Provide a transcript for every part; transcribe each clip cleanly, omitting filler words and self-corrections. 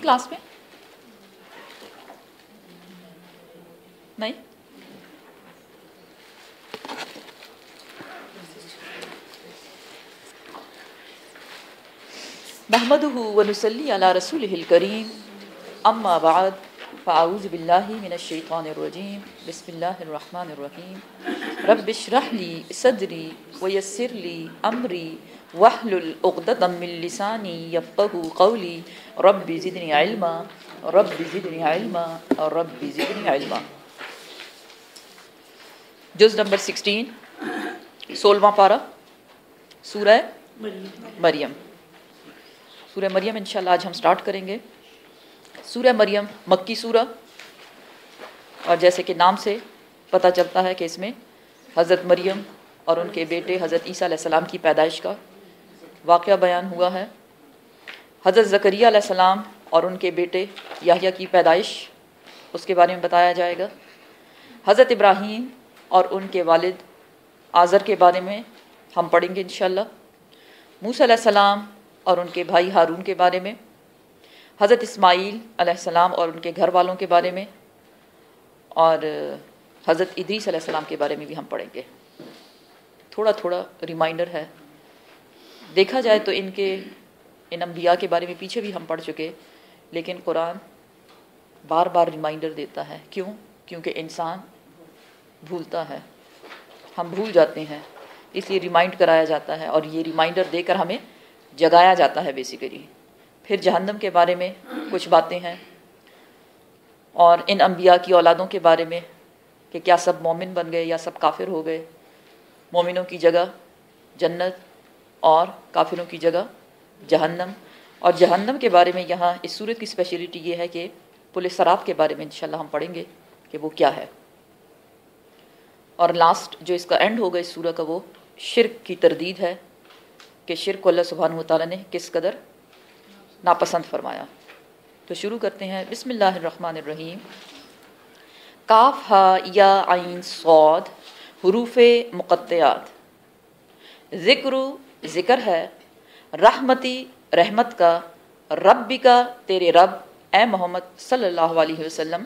Class میں؟ نہیں؟ نحمدہ ونصلی علی رسولہ الکریم، اما بعد فاعوذ باللہ من الشیطان الرجیم، بسم اللہ الرحمن الرحیم۔ رب اشرح لی صدری ویسر لی امری واحلل عقدۃ من لسانی یفقہوا قولی، رب زدنی علما رب زدنی علما رب زدنی علما۔ جز نمبر 16، 16واں پارہ، سورہ مریم۔ سورہ مریم انشاءاللہ آج ہم سٹارٹ کریں گے۔ سورہ مریم مکی سورہ، اور جیسے کہ نام سے پتہ چلتا ہے کہ اس میں حضرت مریم اور ان کے بیٹے حضرت عیسیٰ علیہ السلام کی پیدائش کا واقعہ بیان ہوا ہے۔ حضرت زکریا علیہ السلام اور ان کے بیٹے یحییٰ کی پیدائش، اس کے بارے میں بتایا جائے گا۔ حضرت ابراہیم اور ان کے والد آزر کے بارے میں ہم پڑھیں گے انشاءاللہ۔ موسیٰ علیہ السلام اور ان کے بھائی ہارون کے بارے میں، حضرت اسماعیل علیہ السلام اور ان کے گھر والوں کے بارے میں، اور حضرت ادریس علیہ السلام کے بارے میں بھی ہم پڑھیں گے۔ تھوڑا تھوڑا ریمائنڈر ہے، دیکھا جائے تو ان انبیاء کے بارے میں پیچھے بھی ہم پڑھ چکے، لیکن قرآن بار بار ریمائنڈر دیتا ہے۔ کیوں؟ کیونکہ انسان بھولتا ہے، ہم بھول جاتے ہیں، اس لیے ریمائنڈ کرایا جاتا ہے، اور یہ ریمائنڈر دے کر ہمیں جگایا جاتا ہے بیسیکلی۔ پھر جہنم کے بارے میں کچھ باتیں ہیں، اور ان انبیاء کی اولادوں کے بارے میں کہ کیا سب مومن بن گئے یا سب کافر ہو گئے، مومنوں کی جگہ جنت اور کافروں کی جگہ جہنم۔ اور جہنم کے بارے میں یہاں اس سورت کی اسپیشلٹی یہ ہے کہ پل صراط کے بارے میں انشاءاللہ ہم پڑھیں گے کہ وہ کیا ہے۔ اور لاسٹ جو اس کا اینڈ ہوگا اس سورہ کا، وہ شرک کی تردید ہے کہ شرک کو اللہ سبحانہ وتعالیٰ نے کس قدر ناپسند فرمایا۔ تو شروع کرتے ہیں۔ بسم اللہ الرحمن الرحیم۔ کاف ہا یا عین صاد، حروف مقطعات۔ ذکر ہے، رحمتی رحمت کا، ربی کا تیرے رب، اے محمد صلی اللہ علیہ وسلم،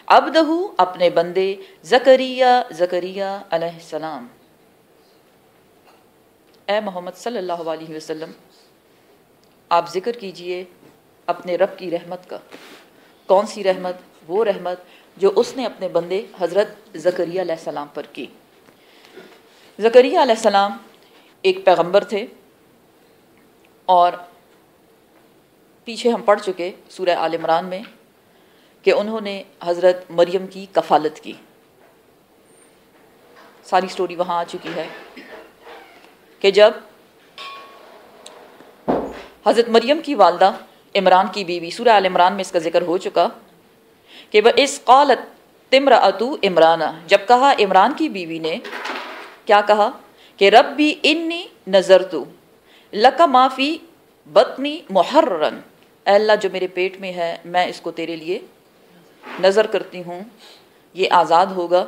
عبدہ اپنے بندے، زکریا علیہ السلام، اے محمد صلی اللہ علیہ وسلم آپ ذکر کیجئے اپنے رب کی رحمت کا۔ کون سی رحمت؟ وہ رحمت جو اس نے اپنے بندے حضرت زکریا علیہ السلام پر کی۔ زکریا علیہ السلام ایک پیغمبر تھے، اور پیچھے ہم پڑھ چکے سورہ آل عمران میں کہ انہوں نے حضرت مریم کی کفالت کی، ساری سٹوری وہاں آ چکی ہے کہ جب حضرت مریم کی والدہ عمران کی بیوی، سورہ آل عمران میں اس کا ذکر ہو چکا کہ وَإِذْ قَالَتِ امْرَأَتُ عمران، جب کہا عمران کی بیوی نے، کیا کہا کہ ربی انی نذرت لک ما فی بطنی محررن، اے اللہ جو میرے پیٹ میں ہے میں اس کو تیرے لیے نظر کرتی ہوں، یہ آزاد ہوگا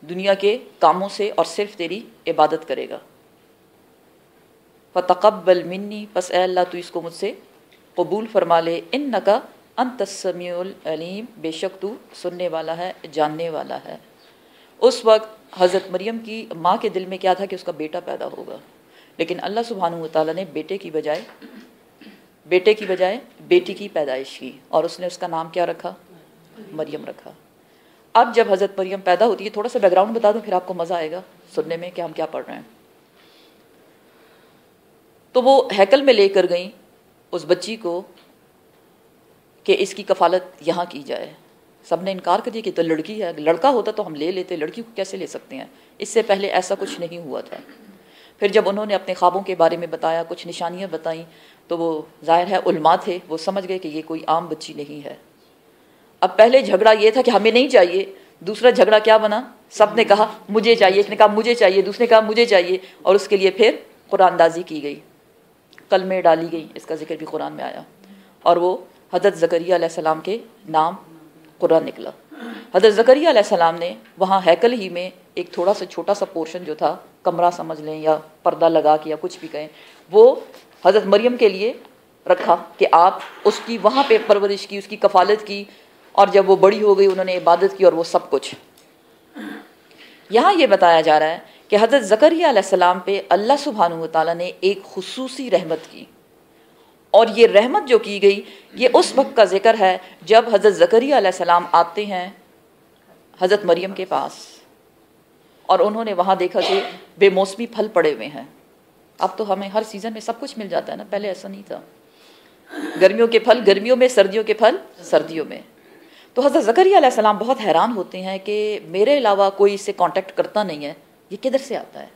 دنیا کے کاموں سے اور صرف تیری عبادت کرے گا۔ فَتَقَبَّلْ مِنِّي، پس اے اللہ تو اس کو مجھ سے قبول فرما لے، إِنَّكَ أَنْتَ السَّمِيعُ الْعَلِيمُ، بے شک تو سننے والا ہے، جاننے والا ہے۔ اس وقت حضرت مریم کی ماں کے دل میں کیا تھا کہ اس کا بیٹا پیدا ہوگا، لیکن اللہ سبحانہ وتعالیٰ نے بیٹے کی بجائے بیٹی کی پیدائش کی، اور اس نے اس کا نام کیا رکھا؟ مریم رکھا۔ اب جب حضرت مریم پیدا ہوتی ہے، تھوڑا سا بیک گراؤنڈ بتا دوں پھر آپ کو مزہ آئے گا سننے میں کہ ہم کیا پڑھ رہے ہیں۔ تو وہ ہیکل میں لے کر گئیں اس بچی کو کہ اس کی کفالت یہاں کی جائے۔ سب نے انکار کر دیا کہ تو لڑکی ہے، اگر لڑکا ہوتا تو ہم لے لیتے، لڑکی کو کیسے لے سکتے ہیں؟ اس سے پہلے ایسا کچھ نہیں ہوا تھا۔ پھر جب انہوں نے اپنے خوابوں کے بارے میں بتایا، کچھ نشانیاں بتائیں، تو وہ ظاہر ہے علماء تھے، وہ سمجھ گئے کہ یہ کوئی عام بچی نہیں ہے۔ اب پہلے جھگڑا یہ تھا کہ ہمیں نہیں چاہیے، دوسرا جھگڑا کیا بنا؟ سب نے کہا مجھے چاہیے، ایک نے کہا مجھے چاہیے، دوسرے نے کہا مجھے چاہیے، اور اس کے لیے پھر قرآن اندازی کی گئی، کلمے ڈالی گئی، اس کا ذکر بھی قرآن میں آیا، اور وہ حضرت زکریا علیہ السلام کے نام قرآن نکلا۔ حضرت زکریا علیہ السلام نے وہاں ہیکل ہی میں ایک تھوڑا سا چھوٹا سا پورشن جو تھا، کمرہ سمجھ لیں یا پردہ لگا کے یا کچھ بھی کہیں، وہ حضرت مریم کے لیے رکھا کہ آپ اس کی وہاں پہ پرورش کی، اس کی کفالت کی، اور جب وہ بڑی ہو گئی انہوں نے عبادت کی اور وہ سب کچھ. یہاں یہ بتایا جا رہا ہے کہ حضرت زکریا علیہ السلام پہ اللہ سبحانہ و تعالیٰ نے ایک خصوصی رحمت کی، اور یہ رحمت جو کی گئی یہ اس وقت کا ذکر ہے جب حضرت زکریا علیہ السلام آتے ہیں حضرت مریم کے پاس، اور انہوں نے وہاں دیکھا کہ بے موسمی پھل پڑے ہوئے ہیں. اب تو ہمیں ہر سیزن میں سب کچھ مل جاتا ہے نا، پہلے ایسا نہیں تھا. گرمیوں کے پھل گرمیوں میں، سردیوں کے پھل سردیوں میں. تو حضرت زکریا علیہ السلام بہت حیران ہوتے ہیں کہ میرے علاوہ کوئی اس سے کانٹیکٹ کرتا نہیں ہے، یہ کدھر سے آتا ہے.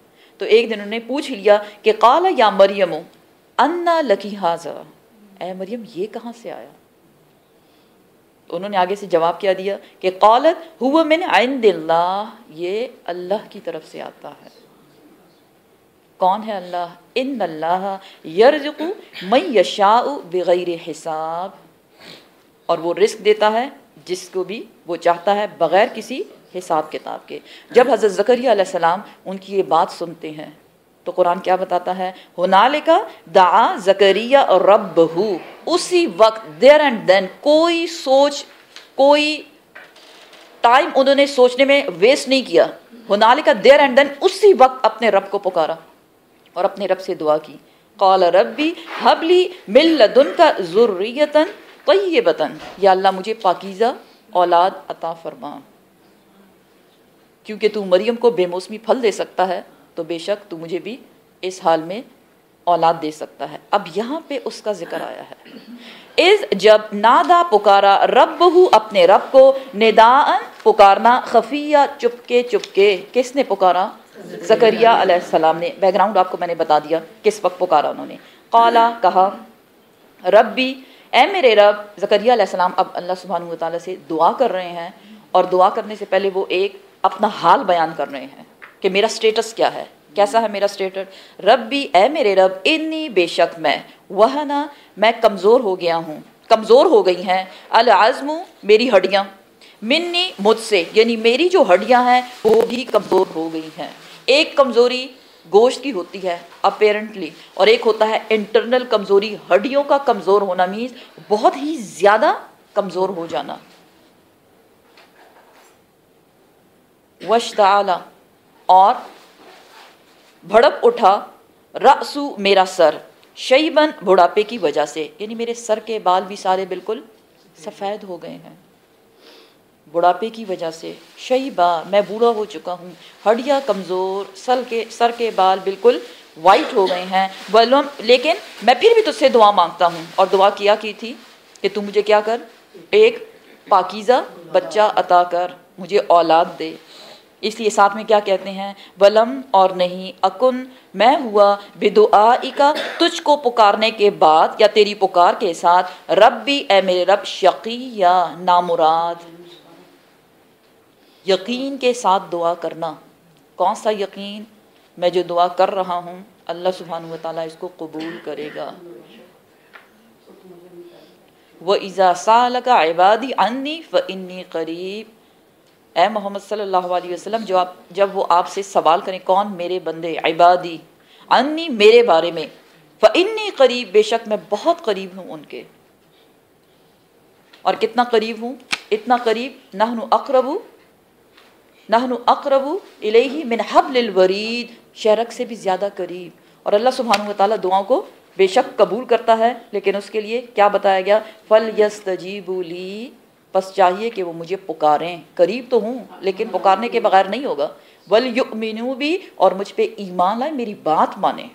تو ایک دن انہوں نے پوچھ لیا کہ قال یا مریم انا لکی ھذا، اے مریم یہ کہاں سے آیا. تو انہوں نے آگے سے جواب کیا دیا کہ قالت هو من عند اللہ، یہ اللہ کی طرف سے آتا ہے. کون ہے اللہ؟ ان اللہ یرزق من یشاء بغیر حساب، اور وہ رزق دیتا ہے جس کو بھی وہ چاہتا ہے بغیر کسی حساب کتاب کے. جب حضرت زکریا علیہ السلام ان کی یہ بات سنتے ہیں تو قرآن کیا بتاتا ہے؟ ہنالک دعا زکریا ربہ، اسی وقت دیر اینڈ دین، کوئی سوچ، کوئی ٹائم انہوں نے سوچنے میں ویسٹ نہیں کیا. ہنالک دیر اینڈ دین، اسی وقت اپنے رب کو پکارا اور اپنے رب سے دعا کی. قال ربی ہب لی من لدنک ذریۃ طیبۃ، یا اللہ مجھے پاکیزہ اولاد عطا فرما، کیونکہ تو مریم کو بے موسمی پھل دے سکتا ہے تو بے شک تو مجھے بھی اس حال میں اولاد دے سکتا ہے. اب یہاں پہ اس کا ذکر آیا ہے. از جب نادا پکارا ربہ، اپنے رب کو، نداء پکارنا، خفیہ چپکے چپکے. کس نے پکارا؟ زکریا علیہ السلام نے. بیک گراؤنڈ آپ کو میں نے بتا دیا کس وقت پکارا انہوں نے. قالا، کہا، ربی، اے میرے رب. زکریا علیہ السلام اب اللہ سبحانہ و تعالیٰ سے دعا کر رہے ہیں، اور دعا کرنے سے پہلے وہ ایک اپنا حال بیان کر رہے ہیں کہ میرا سٹیٹس کیا ہے، کیسا ہے میرا سٹیٹس. ربی، اے میرے رب، انی، بے شک میں، وہنا، میں کمزور ہو گیا ہوں، کمزور ہو گئی ہیں، العظم، میری ہڈیاں، منی، مجھ سے، یعنی میری جو ہڈیاں ہیں وہ بھی کمزور ہو گئی ہیں. ایک کمزوری گوشت کی ہوتی ہے اپیرنٹلی، اور ایک ہوتا ہے انٹرنل کمزوری. ہڈیوں کا کمزور ہونا مینز بہت ہی زیادہ کمزور ہو جانا. واشتعل، اور بھڑک اٹھا، رأسو، میرا سر، شیبن، بڑھاپے کی وجہ سے، یعنی میرے سر کے بال بھی سارے بالکل سفید ہو گئے ہیں بڑھاپے کی وجہ سے. شیبہ، میں بوڑھا ہو چکا ہوں، ہڈیاں کمزور، سر کے بال بالکل وائٹ ہو گئے ہیں. ولم، لیکن میں پھر بھی تجھ سے دعا مانگتا ہوں. اور دعا کیا کی تھی کہ تم مجھے کیا کر، ایک پاکیزہ بچہ عطا کر، مجھے اولاد دے. اس لیے ساتھ میں کیا کہتے ہیں؟ ولم، اور نہیں، اکن، میں ہوا، بدعائک، تجھ کو پکارنے کے بعد یا تیری پکار کے ساتھ، ربی، اے میرے رب، شقیہ، نامراد. یقین کے ساتھ دعا کرنا. کون سا یقین؟ میں جو دعا کر رہا ہوں اللہ سبحانہ و تعالیٰ اس کو قبول کرے گا. وَإِذَا سَأَلَكَ عِبَادِي عَنِّي فَإِنِّي قَرِيبٌ. اے محمد صلی اللہ علیہ وسلم، جب وہ آپ سے سوال کریں، کون؟ میرے بندے، عبادی، عنی، میرے بارے میں، فإنی قریب، بے شک میں بہت قریب ہوں ان کے. اور کتنا قریب ہوں؟ اتنا قریب، نحن اقرب الیہ من حبل الورید، شہرک سے بھی زیادہ قریب. اور اللہ سبحانہ و تعالیٰ دعاؤں کو بے شک قبول کرتا ہے، لیکن اس کے لیے کیا بتایا گیا؟ فَلْيَسْتَجِيبُوا لِي، بس چاہیے کہ وہ مجھے پکاریں. قریب تو ہوں لیکن پکارنے کے بغیر نہیں ہوگا. وَلْيُؤْمِنُوا بِي، اور مجھ پہ ایمان لائیں، میری بات مانیں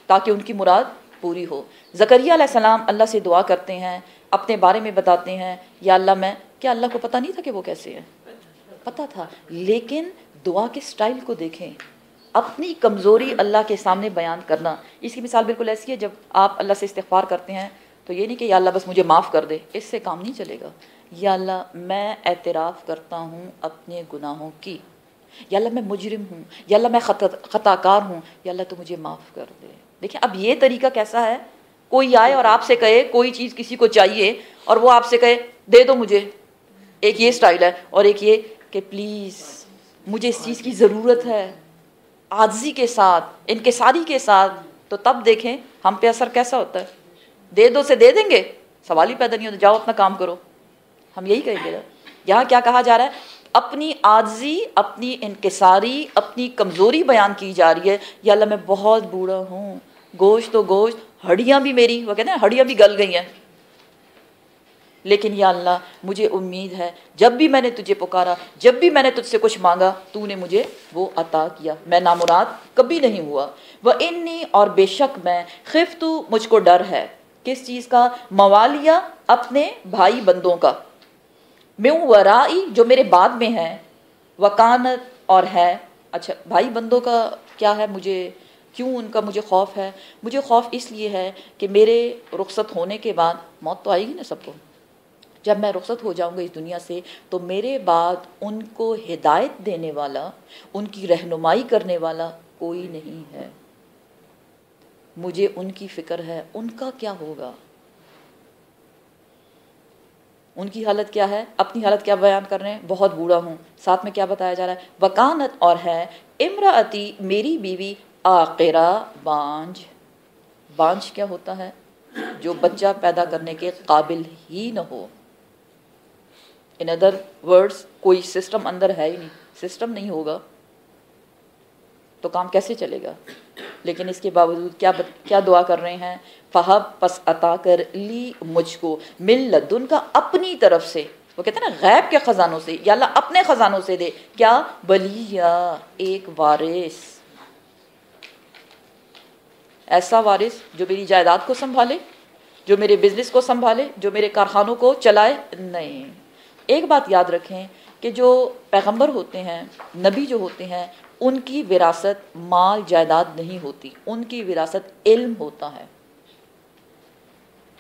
تاکہ ان کی مراد پوری ہو. زکریا علیہ السلام اللہ سے دعا کرتے ہیں، اپنے بارے میں بتاتے ہیں، یا اللہ میں، کیا اللہ کو پتہ نہیں تھا کہ وہ کیسے ہیں؟ پتہ تھا، لیکن دعا کے سٹائل کو دیکھیں، اپنی کمزوری اللہ کے سامنے بیان کرنا. اس کی مثال بالکل ایسی ہے، جب آپ اللہ سے استغفار کرتے ہیں تو یہ نہیں کہ یا اللہ بس مجھے معاف کر دے، اس سے کام نہیں چلے گا. یا اللہ میں اعتراف کرتا ہوں اپنے گناہوں کی، یا اللہ میں مجرم ہوں، یا اللہ میں خطا کار ہوں، یا اللہ تو مجھے معاف کر دے. دیکھیں اب یہ طریقہ کیسا ہے؟ کوئی آئے اور آپ سے کہے کوئی چیز کسی کو چاہیے اور وہ آپ سے کہے دے دو مجھے، ایک یہ سٹائل ہے. اور ایک یہ کہ پلیز مجھے اس چیز کی ضرورت ہے، عاجزی کے ساتھ، انکساری کے ساتھ تو تب دیکھیں ہم پہ اثر کیسا ہوتا ہے. دے دو سے دے دیں گے, سوال ہی پیدا نہیں ہوتا, جاؤ اپنا کام کرو, ہم یہی کہیں گے نا. یہاں کیا کہا جا رہا ہے, اپنی عاجزی, اپنی انکساری, اپنی کمزوری بیان کی جا رہی ہے. یا اللہ میں بہت بوڑھا ہوں, گوشت تو گوشت, ہڈیاں بھی میری, وہ کہتے ہیں ہڈیاں بھی گل گئی ہیں, لیکن یا اللہ مجھے امید ہے جب بھی میں نے تجھے پکارا, جب بھی میں نے تجھ سے کچھ مانگا, تو نے مجھے وہ عطا کیا, میں نامراد کبھی نہیں ہوا. وَإِنِّي, اور بے شک میں, خِفْتُ, مجھ کو ڈر ہے, کس چیز کا, موالیہ, اپنے بھائی بندوں کا, مِن ورائی, جو میرے بعد میں ہیں, وکانت, اور ہے. اچھا بھائی بندوں کا کیا ہے, مجھے کیوں ان کا مجھے خوف ہے؟ مجھے خوف اس لیے ہے کہ میرے رخصت ہونے کے بعد موت تو آئے گی نا سب کو. جب میں رخصت ہو جاؤں گا اس دنیا سے تو میرے بعد ان کو ہدایت دینے والا, ان کی رہنمائی کرنے والا کوئی نہیں ہے. مجھے ان کی فکر ہے, ان کا کیا ہوگا, ان کی حالت کیا ہے. اپنی حالت کیا بیان کر رہے ہیں, بہت بوڑھا ہوں. ساتھ میں کیا بتایا جا رہا ہے, وکانت, اور ہے, امراتی, میری بیوی, آقرہ, بانجھ. بانجھ کیا ہوتا ہے, جو بچہ پیدا کرنے کے قابل ہی نہ ہو. ان ادر ورڈز, کوئی سسٹم اندر ہے ہی نہیں, سسٹم نہیں ہوگا تو کام کیسے چلے گا. لیکن اس کے باوجود کیا دعا کر رہے ہیں, فہب, پس عطا کر, لی, مجھ کو, من لدن کا, اپنی طرف سے. وہ کہتے ہیں نا غیب کے خزانوں سے, یا اللہ اپنے خزانوں سے دے. کیا, ولیہ, ایک وارث, ایسا وارث جو میری جائیداد کو سنبھالے, جو میرے بزنس کو سنبھالے, جو میرے کارخانوں کو چلائے. نہیں. ایک بات یاد رکھیں کہ جو پیغمبر ہوتے ہیں, نبی جو ہوتے ہیں, ان کی وراثت مال جائیداد نہیں ہوتی, ان کی وراثت علم ہوتا ہے.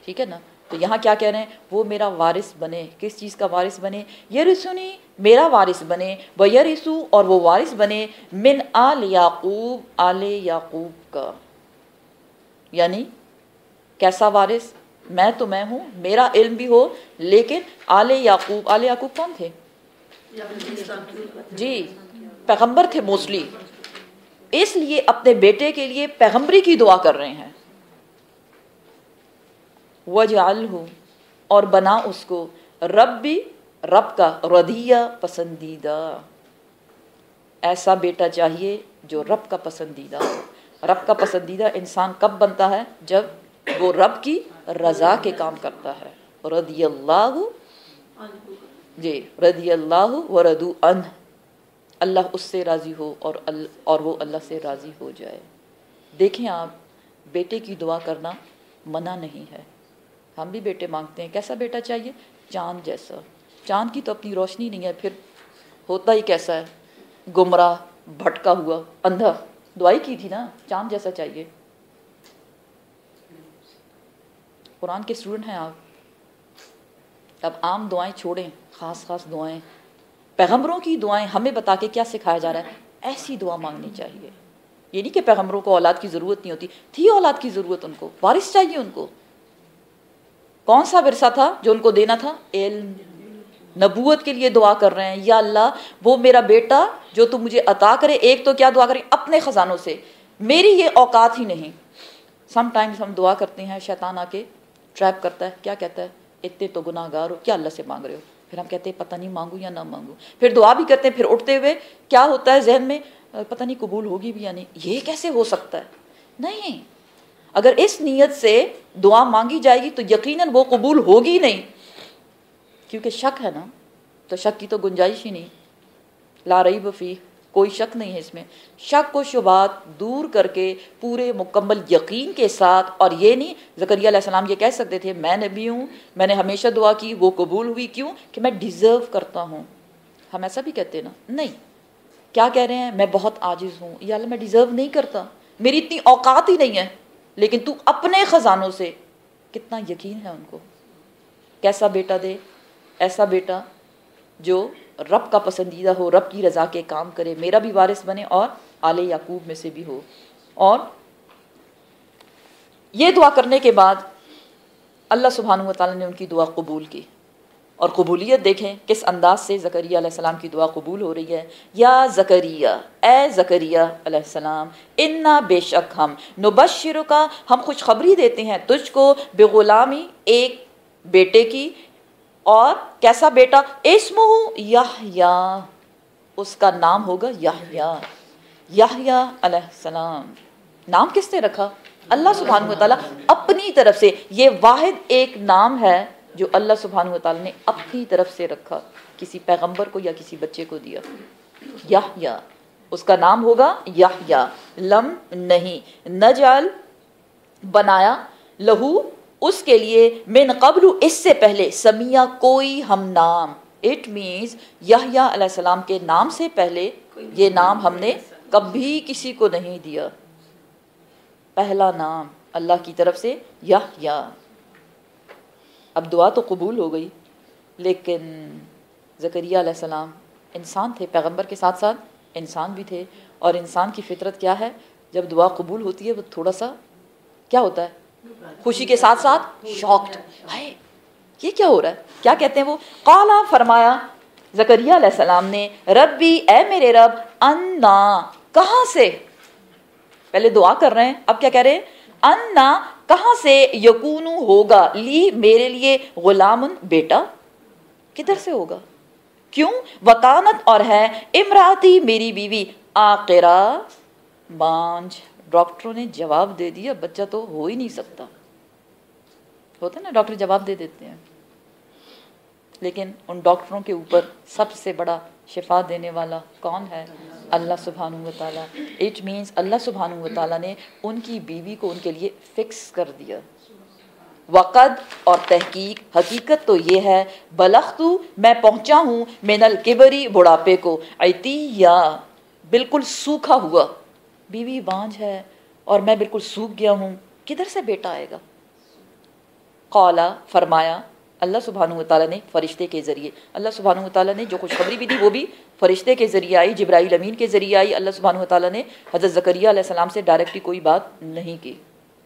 ٹھیک ہے نا. تو یہاں کیا کہہ رہے ہیں, وہ میرا وارث بنے. کس چیز کا وارث بنے, یرثنی, میرا وارث بنے, ویرثو, اور وہ وارث بنے, من آل یعقوب, آل یعقوب کا. یعنی کیسا وارث, میں تو میں ہوں, میرا علم بھی ہو, لیکن آل یعقوب. آل یعقوب کون تھے, جی پیغمبر تھے موسٹلی, اس لیے اپنے بیٹے کے لیے پیغمبری کی دعا کر رہے ہیں. وَجْعَلْهُ, اور بنا اس کو, ربی, رب کا, رضیہ, پسندیدہ. ایسا بیٹا چاہیے جو رب کا پسندیدہ ہو. رب کا پسندیدہ انسان کب بنتا ہے, جب وہ رب کی رضا کے کام کرتا ہے. رضی اللہ, جی رضی اللہ ورضوا عنہ, اللہ اس سے راضی ہو اور وہ اللہ سے راضی ہو جائے. دیکھیں آپ, بیٹے کی دعا کرنا منع نہیں ہے. ہم بھی بیٹے مانگتے ہیں, کیسا بیٹا چاہیے, چاند جیسا. چاند کی تو اپنی روشنی نہیں ہے, پھر ہوتا ہی کیسا ہے, گمراہ, بھٹکا ہوا, اندھا. دعائی کی تھی نا, چاند جیسا چاہیے. قرآن کے اسٹوڈنٹ ہیں آپ, اب عام دعائیں چھوڑیں, خاص خاص دعائیں, پیغمبروں کی دعائیں ہمیں بتا کے کیا سکھایا جا رہا ہے, ایسی دعا مانگنی چاہیے. یہ نہیں کہ پیغمبروں کو اولاد کی ضرورت نہیں ہوتی تھی, اولاد کی ضرورت ان کو, وارث چاہیے ان کو. کون سا ورثہ تھا جو ان کو دینا تھا, علم. نبوت کے لیے دعا کر رہے ہیں, یا اللہ وہ میرا بیٹا جو تو مجھے عطا کرے. ایک تو کیا دعا کریں, اپنے خزانوں سے, میری یہ اوقات ہی نہیں. سم ٹائمز ہم دعا کرتے ہیں, شیطان آ کے ٹریپ کرتا ہے, کیا کہتا ہے, اتنے تو گناہ گار ہو, کیا اللہ سے مانگ رہے ہو. پھر ہم کہتے ہیں پتہ نہیں مانگوں یا نہ مانگوں. پھر دعا بھی کرتے ہیں, پھر اٹھتے ہوئے کیا ہوتا ہے ذہن میں, پتہ نہیں قبول ہوگی بھی یا نہیں. یہ کیسے ہو سکتا ہے. نہیں, اگر اس نیت سے دعا مانگی جائے گی تو یقیناً وہ قبول ہوگی نہیں, کیونکہ شک ہے نا, تو شک کی تو گنجائش ہی نہیں. لا ریب فیہ, کوئی شک نہیں ہے اس میں. شک و شبہات دور کر کے پورے مکمل یقین کے ساتھ. اور یہ نہیں, زکریا علیہ السلام یہ کہہ سکتے تھے, میں نبی ہوں, میں نے ہمیشہ دعا کی, وہ قبول ہوئی, کیوں کہ میں ڈیزرو کرتا ہوں. ہم ایسا بھی کہتے ہیں نا, نہیں, کیا کہہ رہے ہیں, میں بہت عاجز ہوں, یا اللہ میں ڈیزرو نہیں کرتا, میری اتنی اوقات ہی نہیں ہے, لیکن تو اپنے خزانوں سے. کتنا یقین ہے ان کو. کیسا بیٹا دے, ایسا بیٹا جو رب کا پسندیدہ ہو, رب کی رضا کے کام کرے, میرا بھی وارث بنے اور آل یعقوب میں سے بھی ہو. اور یہ دعا کرنے کے بعد اللہ سبحانہ و تعالیٰ نے ان کی دعا قبول کی. اور قبولیت دیکھیں کس انداز سے زکریا علیہ السلام کی دعا قبول ہو رہی ہے. یا زکریا، اے زکریا علیہ السلام، انا بے شک ہم، نبشرک ہم خوشخبری دیتے ہیں تجھ کو، بغلامی ایک بیٹے کی. اور کیسا بیٹا؟ اسمہ یحییٰ، اس کا نام ہوگا یحییٰ. یحییٰ علیہ السلام نام کس نے رکھا؟ اللہ سبحانہ وتعالیٰ اپنی طرف سے. یہ واحد ایک نام ہے جو اللہ سبحانہ وتعالیٰ نے اپنی طرف سے رکھا، کسی پیغمبر کو یا کسی بچے کو دیا. یحییٰ، اس کا نام ہوگا یحییٰ. لم نہیں، نجعل بنایا، لہو اس کے لیے، من قبل اس سے پہلے، سمیہ کوئی ہم نام. اٹ مینز یحییٰ علیہ السلام کے نام سے پہلے یہ نام ہم نے کبھی کسی کو نہیں دیا. پہلا نام اللہ کی طرف سے یحییٰ. اب دعا تو قبول ہو گئی، لیکن زکریا علیہ السلام انسان تھے، پیغمبر کے ساتھ ساتھ انسان بھی تھے. اور انسان کی فطرت کیا ہے؟ جب دعا قبول ہوتی ہے وہ تھوڑا سا کیا ہوتا ہے؟ خوشی کے ساتھ ساتھ شاکڈ. ہے یہ کیا ہو رہا ہے؟ کیا کہتے ہیں وہ؟ قالا فرمایا زکریا علیہ السلام نے، ربی اے میرے رب، انا کہاں سے؟ پہلے دعا کر رہے ہیں، اب کیا کہہ رہے ہیں؟ انا کہاں سے، یکونو ہوگا، لی میرے لیے، غلام بیٹا، کدھر سے ہوگا؟ کیوں؟ وکانت اور ہے، امراتی میری بیوی، آقرہ بانجھ. ڈاکٹروں نے جواب دے دیا بچہ تو ہو ہی نہیں سکتا. ہوتا ہے نا ڈاکٹر جواب دے دیتے ہیں، لیکن ان ڈاکٹروں کے اوپر سب سے بڑا شفا دینے والا کون ہے؟ اللہ سبحانہ وتعالیٰ. اٹ مینز اللہ سبحانہ وتعالیٰ نے ان کی بیوی کو ان کے لیے فکس کر دیا. وقد اور تحقیق، حقیقت تو یہ ہے، بلغتو میں پہنچا ہوں، من الکبری بڑھاپے کو، عتیہ بالکل سوکھا ہوا. بیوی بانجھ ہے اور میں بالکل سوکھ گیا ہوں، کدھر سے بیٹا آئے گا؟ قالا فرمایا اللہ سبحانہ وتعالیٰ نے فرشتے کے ذریعے. اللہ سبحانہ وتعالیٰ نے جو خوشخبری بھی دی وہ بھی فرشتے کے ذریعے آئی، جبرائیل امین کے ذریعے آئی. اللہ سبحانہ وتعالیٰ نے حضرت زکریا علیہ السلام سے ڈائریکٹلی کوئی بات نہیں کی.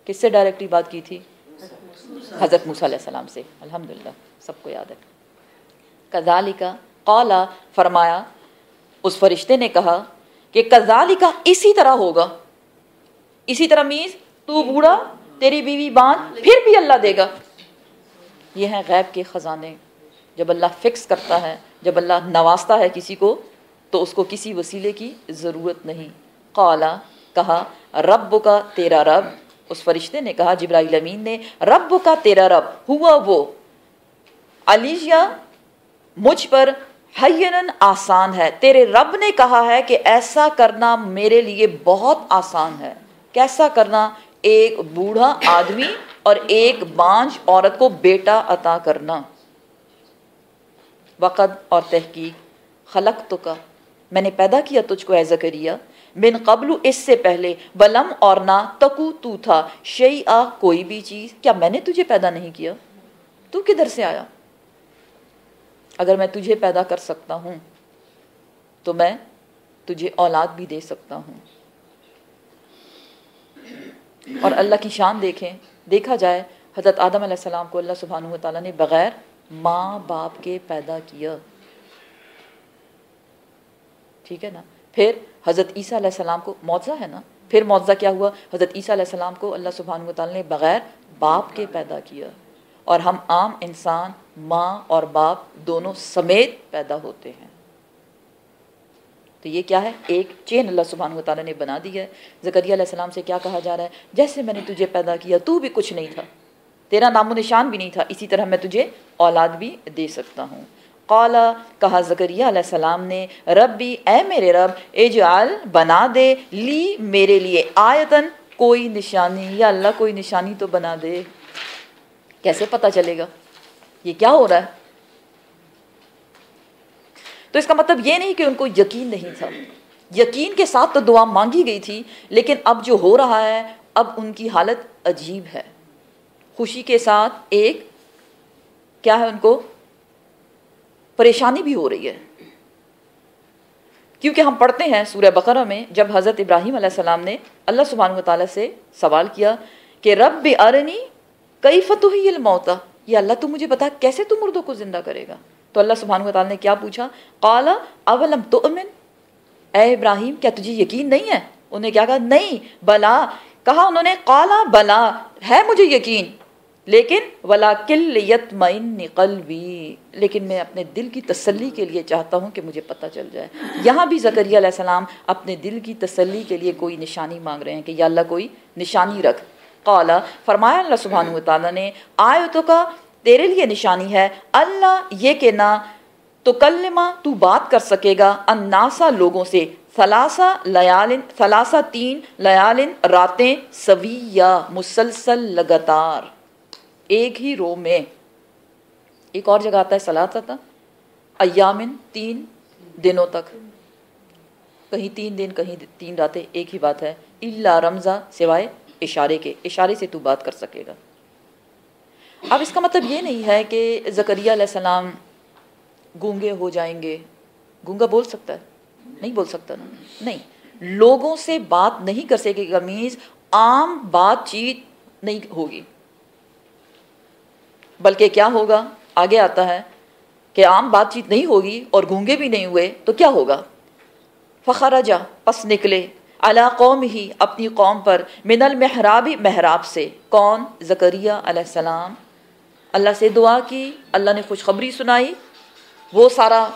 کس سے ڈائریکٹلی بات کی تھی؟ حضرت موسیٰ علیہ السلام سے. الحمدللہ سب کو یاد ہے. کذالک قالا فرمایا اس فرشتے نے کہا کہ کذالک اسی طرح ہوگا. اسی طرح مینز تو بوڑھا، تیری بیوی بانجھ، پھر بھی اللہ دے گا. یہ ہیں غیب کے خزانے. جب اللہ فکس کرتا ہے، جب اللہ نوازتا ہے کسی کو تو اس کو کسی وسیلے کی ضرورت نہیں. قالا کہا، رب کا تیرا رب، اس فرشتے نے کہا جبرائیل امین نے، رب کا تیرا رب، ہوا وہ، علیہ مجھ پر، حینن آسان ہے. تیرے رب نے کہا ہے کہ ایسا کرنا میرے لیے بہت آسان ہے. کیسا کرنا؟ ایک بوڑھا آدمی اور ایک بانجھ عورت کو بیٹا عطا کرنا. وقد اور تحقیق، خلقتک میں نے پیدا کیا تجھ کو اے زکریا، من قبل اس سے پہلے، ولم اور نہ، تکو تو تھا، شیئا کوئی بھی چیز. کیا میں نے تجھے پیدا نہیں کیا؟ تو کدھر سے آیا؟ اگر میں تجھے پیدا کر سکتا ہوں تو میں تجھے اولاد بھی دے سکتا ہوں. اور اللہ کی شان دیکھیں، دیکھا جائے حضرت آدم علیہ السلام کو اللہ سبحانہ وتعالیٰ نے بغیر ماں باپ کے پیدا کیا. ٹھیک ہے نا. پھر حضرت عیسیٰ علیہ السلام کو، معجزہ ہے نا، پھر معجزہ کیا ہوا؟ حضرت عیسیٰ علیہ السلام کو اللہ سبحانہ وتعالیٰ نے بغیر باپ کے پیدا کیا. اور ہم عام انسان ماں اور باپ دونوں سمیت پیدا ہوتے ہیں. تو یہ کیا ہے؟ ایک چین اللہ سبحانہ وتعالیٰ نے بنا دی ہے. زکریا علیہ السلام سے کیا کہا جا رہا ہے؟ جیسے میں نے تجھے پیدا کیا تو بھی کچھ نہیں تھا، تیرا نام و نشان بھی نہیں تھا، اسی طرح میں تجھے اولاد بھی دے سکتا ہوں. قالا کہا زکریا علیہ السلام نے، ربی اے میرے رب، اجعل بنا دے، لی میرے لیے، آیتن کوئی نشانی. یا اللہ کوئی نشانی تو بنا دے. کیسے پتہ چلے گا یہ کیا ہو رہا ہے؟ تو اس کا مطلب یہ نہیں کہ ان کو یقین نہیں تھا. یقین کے ساتھ تو دعا مانگی گئی تھی، لیکن اب جو ہو رہا ہے اب ان کی حالت عجیب ہے. خوشی کے ساتھ ایک کیا ہے، ان کو پریشانی بھی ہو رہی ہے. کیونکہ ہم پڑھتے ہیں سورہ بقرہ میں جب حضرت ابراہیم علیہ السلام نے اللہ سبحانہ وتعالیٰ سے سوال کیا کہ رب ارنی کیف تحیی الموتی، یا اللہ تو مجھے بتا کیسے تو مردوں کو زندہ کرے گا؟ تو اللہ سبحانہ و تعالیٰ نے کیا پوچھا؟ قال اولم تؤمن، اے ابراہیم کیا تجھے یقین نہیں ہے؟ انہوں نے کیا کہا؟ نہیں، بلا، کہا انہوں نے قال بلا، ہے مجھے یقین، لیکن ولاکن لیطمئن قلبی، لیکن میں اپنے دل کی تسلی کے لیے چاہتا ہوں کہ مجھے پتہ چل جائے۔ یہاں بھی زکریا علیہ السلام اپنے دل کی تسلی کے لیے کوئی نشانی مانگ رہے ہیں کہ یا اللہ کوئی نشانی رکھ۔ قال، فرمایا اللہ سبحانہ و تعالیٰ نے، آیتوں کا تیرے لیے نشانی ہے، اللہ یہ کہ نہ تو کلمہ تو بات کر سکے گا، الناسا لوگوں سے، ثلاثہ 3 لیالن راتیں، سویہ مسلسل لگاتار، ایک ہی رو میں۔ ایک اور جگہ آتا ہے ثلاثہ ایامن، 3 دنوں تک، کہیں 3 دن کہیں 3 راتیں، ایک ہی بات ہے، الا رمزا، سوائے اشارے کے، اشارے سے تو بات کر سکے گا۔ اب اس کا مطلب یہ نہیں ہے کہ زکریا علیہ السلام گونگے ہو جائیں گے۔ گونگا بول سکتا ہے؟ نہیں بول سکتا نا، نہیں، لوگوں سے بات نہیں کر سکے گا، مینز عام بات چیت نہیں ہوگی، بلکہ کیا ہوگا؟ آگے آتا ہے کہ عام بات چیت نہیں ہوگی اور گونگے بھی نہیں ہوئے تو کیا ہوگا؟ فخرج، پس نکلے، علی قومہ، اپنی قوم پر، من المحراب، محراب سے، کون؟ زکریا علیہ السلام۔ اللہ سے دعا کی، اللہ نے خوشخبری سنائی، وہ سارا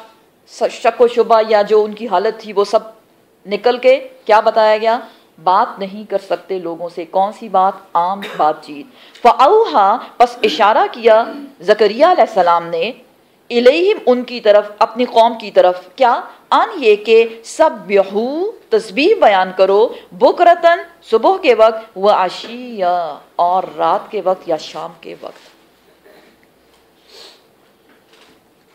شک و شبہ یا جو ان کی حالت تھی وہ سب نکل کے کیا بتایا گیا؟ بات نہیں کر سکتے لوگوں سے، کون سی بات؟ عام بات چیت۔ فَأَوْحَا، پس اشارہ کیا زکریا علیہ السلام نے، الیہم، ان کی طرف، اپنی قوم کی طرف، کیا؟ ان یہ کہ سبحو، تسبیح بیان کرو، بکرتن، صبح کے وقت، وعشیہ، اور رات کے وقت یا شام کے وقت۔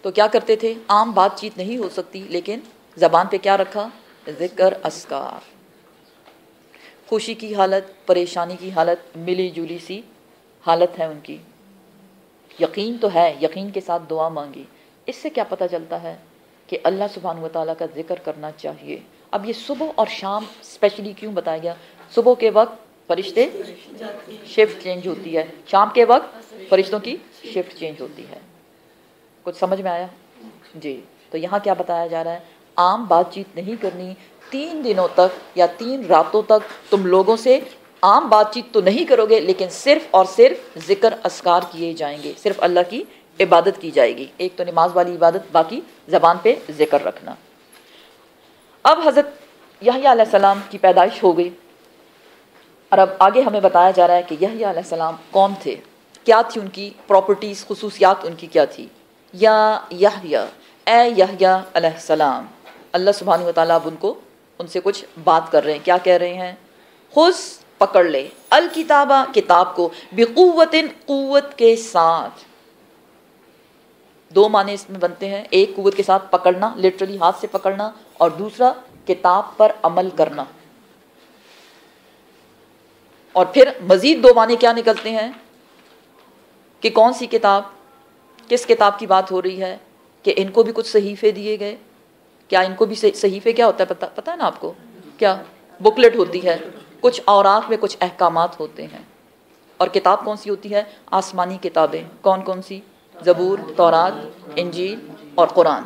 تو کیا کرتے تھے؟ عام بات چیت نہیں ہو سکتی، لیکن زبان پہ کیا رکھا؟ ذکر اذکار۔ خوشی کی حالت، پریشانی کی حالت، ملی جلی سی حالت ہے ان کی، یقین تو ہے، یقین کے ساتھ دعا مانگی۔ اس سے کیا پتہ چلتا ہے کہ اللہ سبحانہ و تعالیٰ کا ذکر کرنا چاہیے۔ اب یہ صبح اور شام اسپیشلی کیوں بتایا گیا؟ صبح کے وقت فرشتے شفٹ چینج ہوتی ہے، شام کے وقت فرشتوں کی شفٹ چینج ہوتی ہے۔ کچھ سمجھ میں آیا؟ جی، تو یہاں کیا بتایا جا رہا ہے؟ عام بات چیت نہیں کرنی، 3 دنوں تک یا 3 راتوں تک تم لوگوں سے عام بات چیت تو نہیں کرو گے، لیکن صرف اور صرف ذکر اذکار کیے جائیں گے، صرف اللہ کی عبادت کی جائے گی۔ ایک تو نماز والی عبادت، باقی زبان پہ ذکر رکھنا۔ اب حضرت یحییٰ علیہ السلام کی پیدائش ہو گئی، اور اب آگے ہمیں بتایا جا رہا ہے کہ یحییٰ علیہ السلام کون تھے، کیا تھی ان کی پراپرٹیز، خصوصیات ان کی کیا تھی۔ یا یحییٰ، اے یحییٰ علیہ السلام، اللہ سبحانہ و تعالیٰ اب ان سے کچھ بات کر رہے ہیں۔ کیا کہہ رہے ہیں؟ خذ، پکڑ لے، الکتابہ، کتاب کو، بقوتٍ، قوت کے ساتھ۔ 2 معنی اس میں بنتے ہیں، ایک قوت کے ساتھ پکڑنا، لٹرلی ہاتھ سے پکڑنا، اور دوسرا کتاب پر عمل کرنا۔ اور پھر مزید 2 معنی کیا نکلتے ہیں کہ کون سی کتاب، کس کتاب کی بات ہو رہی ہے؟ کہ ان کو بھی کچھ صحیفے دیے گئے۔ کیا ان کو بھی صحیفے کیا ہوتا ہے پتہ ہے نا آپ کو؟ کیا بکلٹ ہوتی ہے، کچھ اوراق میں کچھ احکامات ہوتے ہیں۔ اور کتاب کون سی ہوتی ہے؟ آسمانی کتابیں۔ کون کون سی؟ زبور، تورات، انجیل اور قرآن۔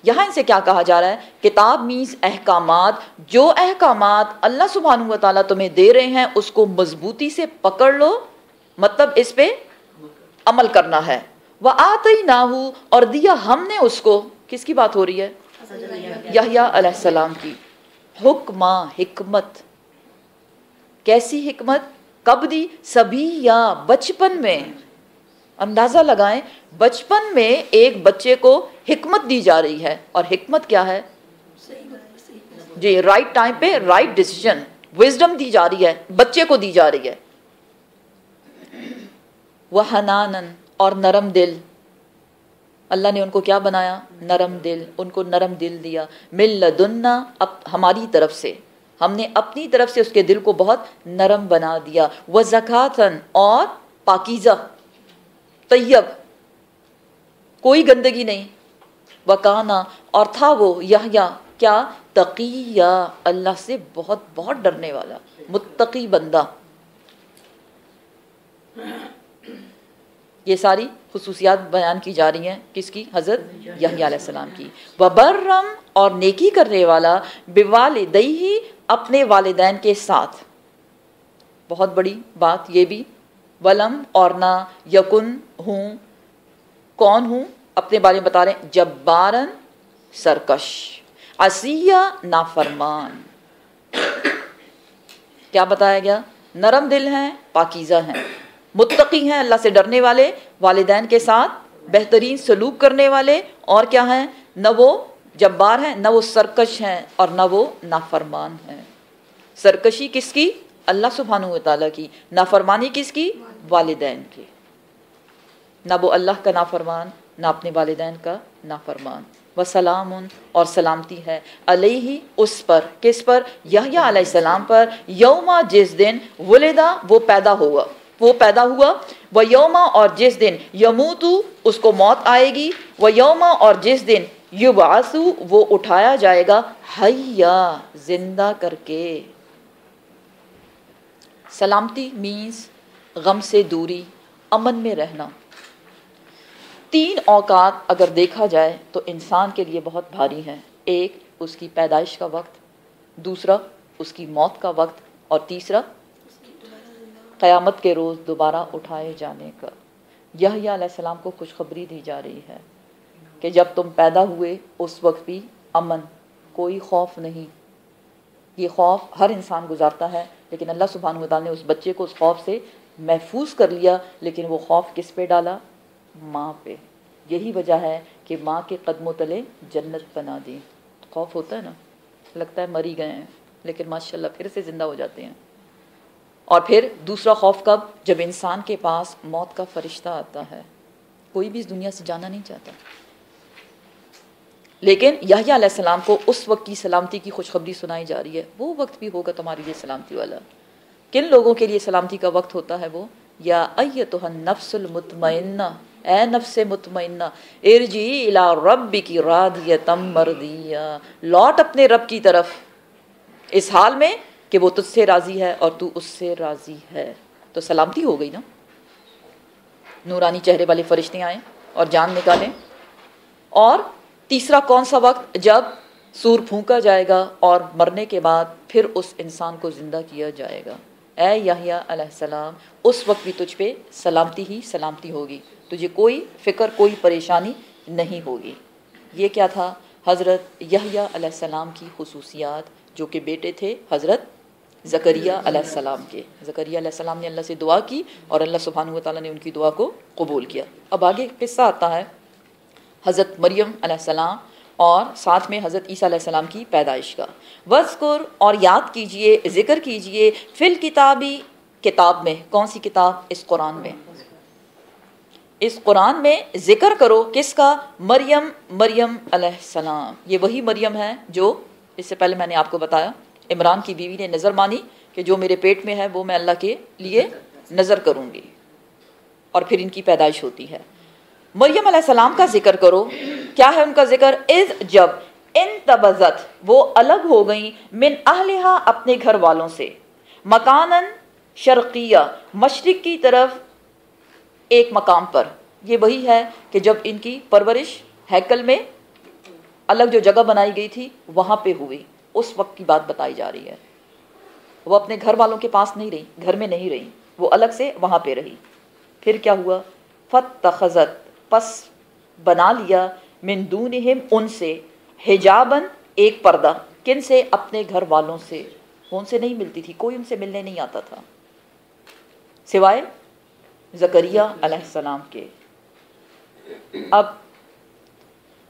یہاں ان سے کیا کہا جا رہا ہے؟ کتاب مینز احکامات، جو احکامات اللہ سبحانہ و تعالیٰ تمہیں دے رہے ہیں اس کو مضبوطی سے پکڑ لو، مطلب اس پہ عمل کرنا ہے۔ وَآتَيْنَاهُ، اور دیا ہم نے اس کو، کس کی بات ہو رہی ہے؟ یحییٰ علیہ السلام کی۔ حکمہ، حکمت، کیسی حکمت؟ کب دی؟ صبیہ، بچپن میں۔ اندازہ لگائیں، بچپن میں ایک بچے کو حکمت دی جا رہی ہے، اور حکمت کیا ہے؟ جی، رائٹ ٹائم پہ رائٹ ڈیسیژن، وزڈم دی جا رہی ہے، بچے کو دی جا رہی ہے۔ وَحَنَانًا، اور نرم دل، اللہ نے ان کو کیا بنایا؟ نرم دل، ان کو نرم دل دیا۔ مِن لَدُنَّا، ہماری طرف سے، ہم نے اپنی طرف سے اس کے دل کو بہت نرم بنا دیا۔ وَزَكَاةً، اور پاکیزہ، طیب، کوئی گندگی نہیں۔ وَكَانَ، اور تھا وہ یحییٰ کیا؟ تقیہ، اللہ سے بہت بہت ڈرنے والا، متقی بندہ۔ یہ ساری خصوصیات بیان کی جا رہی ہیں کس کی؟ حضرت یحییٰ علیہ السلام کی. وبرم اور نیکی کرنے والا، بوالدیہ اپنے والدین کے ساتھ. بہت بڑی بات یہ بھی. ولم اور نہ، یکن ہوں، کون ہوں اپنے بارے میں بتا رہے ہیں، جبارن سرکش، عصیہ نافرمان. کیا بتایا گیا؟ نرم دل ہیں، پاکیزہ ہیں، متقی ہیں، اللہ سے ڈرنے والے، والدین کے ساتھ بہترین سلوک کرنے والے، اور کیا ہیں؟ نہ وہ جبار ہیں، نہ وہ سرکش ہیں، اور نہ وہ نافرمان ہیں. سرکشی کس کی؟ اللہ سبحانہ و تعالیٰ کی. نافرمانی کس کی؟ والدین کی. نہ وہ اللہ کا نافرمان، نہ اپنے والدین کا نافرمان. وسلام اور سلامتی ہے، علیہ اس پر، کس پر؟ یحییٰ علیہ السلام پر، یوما جس دن، ولدا وہ پیدا ہوا، و یوما اور جس دن، یموتو اس کو موت آئے گی، و یوما اور جس دن، یبعثو وہ اٹھایا جائے گا، حیا زندہ کر کے. سلامتی مینز غم سے دوری، امن میں رہنا. 3 اوقات اگر دیکھا جائے تو انسان کے لیے بہت بھاری ہیں. ایک اس کی پیدائش کا وقت، دوسرا اس کی موت کا وقت، اور تیسرا قیامت کے روز دوبارہ اٹھائے جانے کا. یحییٰ علیہ السلام کو خوشخبری دی جا رہی ہے کہ جب تم پیدا ہوئے اس وقت بھی امن، کوئی خوف نہیں. یہ خوف ہر انسان گزارتا ہے، لیکن اللہ سبحانہ و تعالیٰ نے اس بچے کو اس خوف سے محفوظ کر لیا. لیکن وہ خوف کس پہ ڈالا؟ ماں پہ. یہی وجہ ہے کہ ماں کے قدموں تلے جنت بنا دی. خوف ہوتا ہے نا، لگتا ہے مر ہی گئے ہیں، لیکن ماشاءاللہ پھر سے زندہ ہو جاتے ہیں. اور پھر دوسرا خوف کب؟ جب انسان کے پاس موت کا فرشتہ آتا ہے. کوئی بھی اس دنیا سے جانا نہیں چاہتا، لیکن یحییٰ علیہ السلام کو اس وقت کی سلامتی کی خوشخبری سنائی جا رہی ہے. وہ وقت بھی ہوگا تمہارے لیے سلامتی والا. کن لوگوں کے لیے سلامتی کا وقت ہوتا ہے؟ وہ یا ایتھا النفس المطمئنہ، اے نفس مطمئنہ، ارجعی الی ربک راضیۃ مرضیہ، لوٹ اپنے رب کی طرف اس حال میں کہ وہ تجھ سے راضی ہے اور تو اس سے راضی ہے. تو سلامتی ہو گئی نا. نورانی چہرے والے فرشتے آئیں اور جان نکالیں. اور تیسرا کون سا وقت؟ جب سور پھونکا جائے گا اور مرنے کے بعد پھر اس انسان کو زندہ کیا جائے گا. اے یحییٰ علیہ السلام، اس وقت بھی تجھ پہ سلامتی ہی سلامتی ہوگی، تجھے کوئی فکر، کوئی پریشانی نہیں ہوگی. یہ کیا تھا؟ حضرت یحییٰ علیہ السلام کی خصوصیات، جو کہ بیٹے تھے حضرت زکریا علیہ السلام کے. زکریا علیہ السلام نے اللہ سے دعا کی اور اللہ سبحانہ و تعالیٰ نے ان کی دعا کو قبول کیا. اب آگے قصہ آتا ہے حضرت مریم علیہ السلام اور ساتھ میں حضرت عیسیٰ علیہ السلام کی پیدائش کا. وذکر اور یاد کیجئے، ذکر کیجئے، فی الکتابی کتاب میں. کون سی کتاب؟ اس قرآن میں. اس قرآن میں ذکر کرو کس کا؟ مریم، مریم علیہ السلام. یہ وہی مریم ہے جو اس سے پہلے میں نے آپ کو بتایا عمران کی بیوی نے نظر مانی کہ جو میرے پیٹ میں ہے وہ میں اللہ کے لیے نظر کروں گی، اور پھر ان کی پیدائش ہوتی ہے. مریم علیہ السلام کا ذکر کرو. کیا ہے ان کا ذکر؟ اذ جب، انتبذت وہ الگ ہو گئیں، من اہلہا اپنے گھر والوں سے، مکانن شرقیہ مشرق کی طرف ایک مقام پر. یہ وہی ہے کہ جب ان کی پرورش ہیکل میں الگ جو جگہ بنائی گئی تھی وہاں پہ ہوئی. اس وقت کی بات بتائی جا رہی ہے. وہ اپنے گھر والوں کے پاس نہیں رہی، گھر میں نہیں رہی، وہ الگ سے وہاں پہ رہی. پھر کیا ہوا؟ فاتخذت پس بنا لیا، من دونہم ان سے، حجابن ایک پردہ. کن سے؟ اپنے گھر والوں سے. وہ ان سے نہیں ملتی تھی، کوئی ان سے ملنے نہیں آتا تھا سوائے زکریا علیہ السلام کے. اب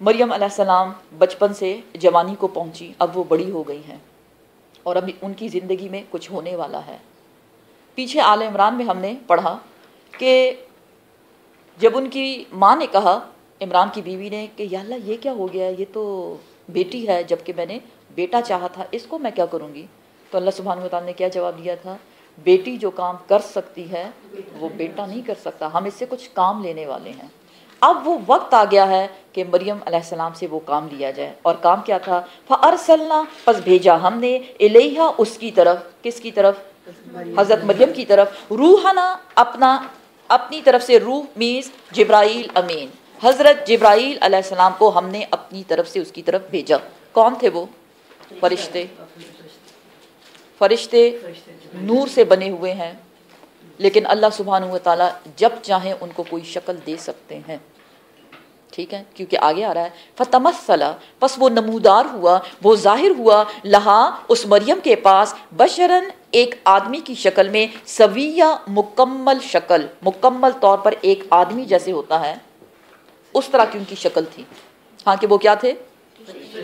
مریم علیہ السلام بچپن سے جوانی کو پہنچی، اب وہ بڑی ہو گئی ہیں اور اب ان کی زندگی میں کچھ ہونے والا ہے. پیچھے آل عمران میں ہم نے پڑھا کہ جب ان کی ماں نے کہا، عمران کی بیوی نے، کہ یا اللہ یہ کیا ہو گیا ہے، یہ تو بیٹی ہے جبکہ میں نے بیٹا چاہا تھا، اس کو میں کیا کروں گی؟ تو اللہ سبحانہ و تعالیٰ نے کیا جواب دیا تھا؟ بیٹی جو کام کر سکتی ہے وہ بیٹا نہیں کر سکتا، ہم اس سے کچھ کام لینے والے ہیں. اب وہ وقت آ گیا ہے کہ مریم علیہ السلام سے وہ کام لیا جائے. اور کام کیا تھا؟ فَأَرْسَلْنَا پس بھیجا ہم نے، الیہا اس کی طرف. کس کی طرف؟ حضرت مریم کی طرف. روحنا اپنا اپنی طرف سے روح میز جبرائیل امین، حضرت جبرائیل علیہ السلام کو ہم نے اپنی طرف سے اس کی طرف بھیجا. کون تھے وہ؟ فرشتے. فرشتے نور سے بنے ہوئے ہیں، لیکن اللہ سبحانہ و تعالیٰ جب چاہیں ان کو کوئی شکل دے سکتے ہیں. ٹھیک ہے، کیونکہ آگے آ رہا ہے فتمثل، پس وہ نمودار ہوا، وہ ظاہر ہوا، لہا اس مریم کے پاس، بشرن ایک آدمی کی شکل میں، سویہ مکمل شکل، مکمل طور پر ایک آدمی جیسے ہوتا ہے اس طرح کی ان کی شکل تھی. ہاں کہ وہ کیا تھے؟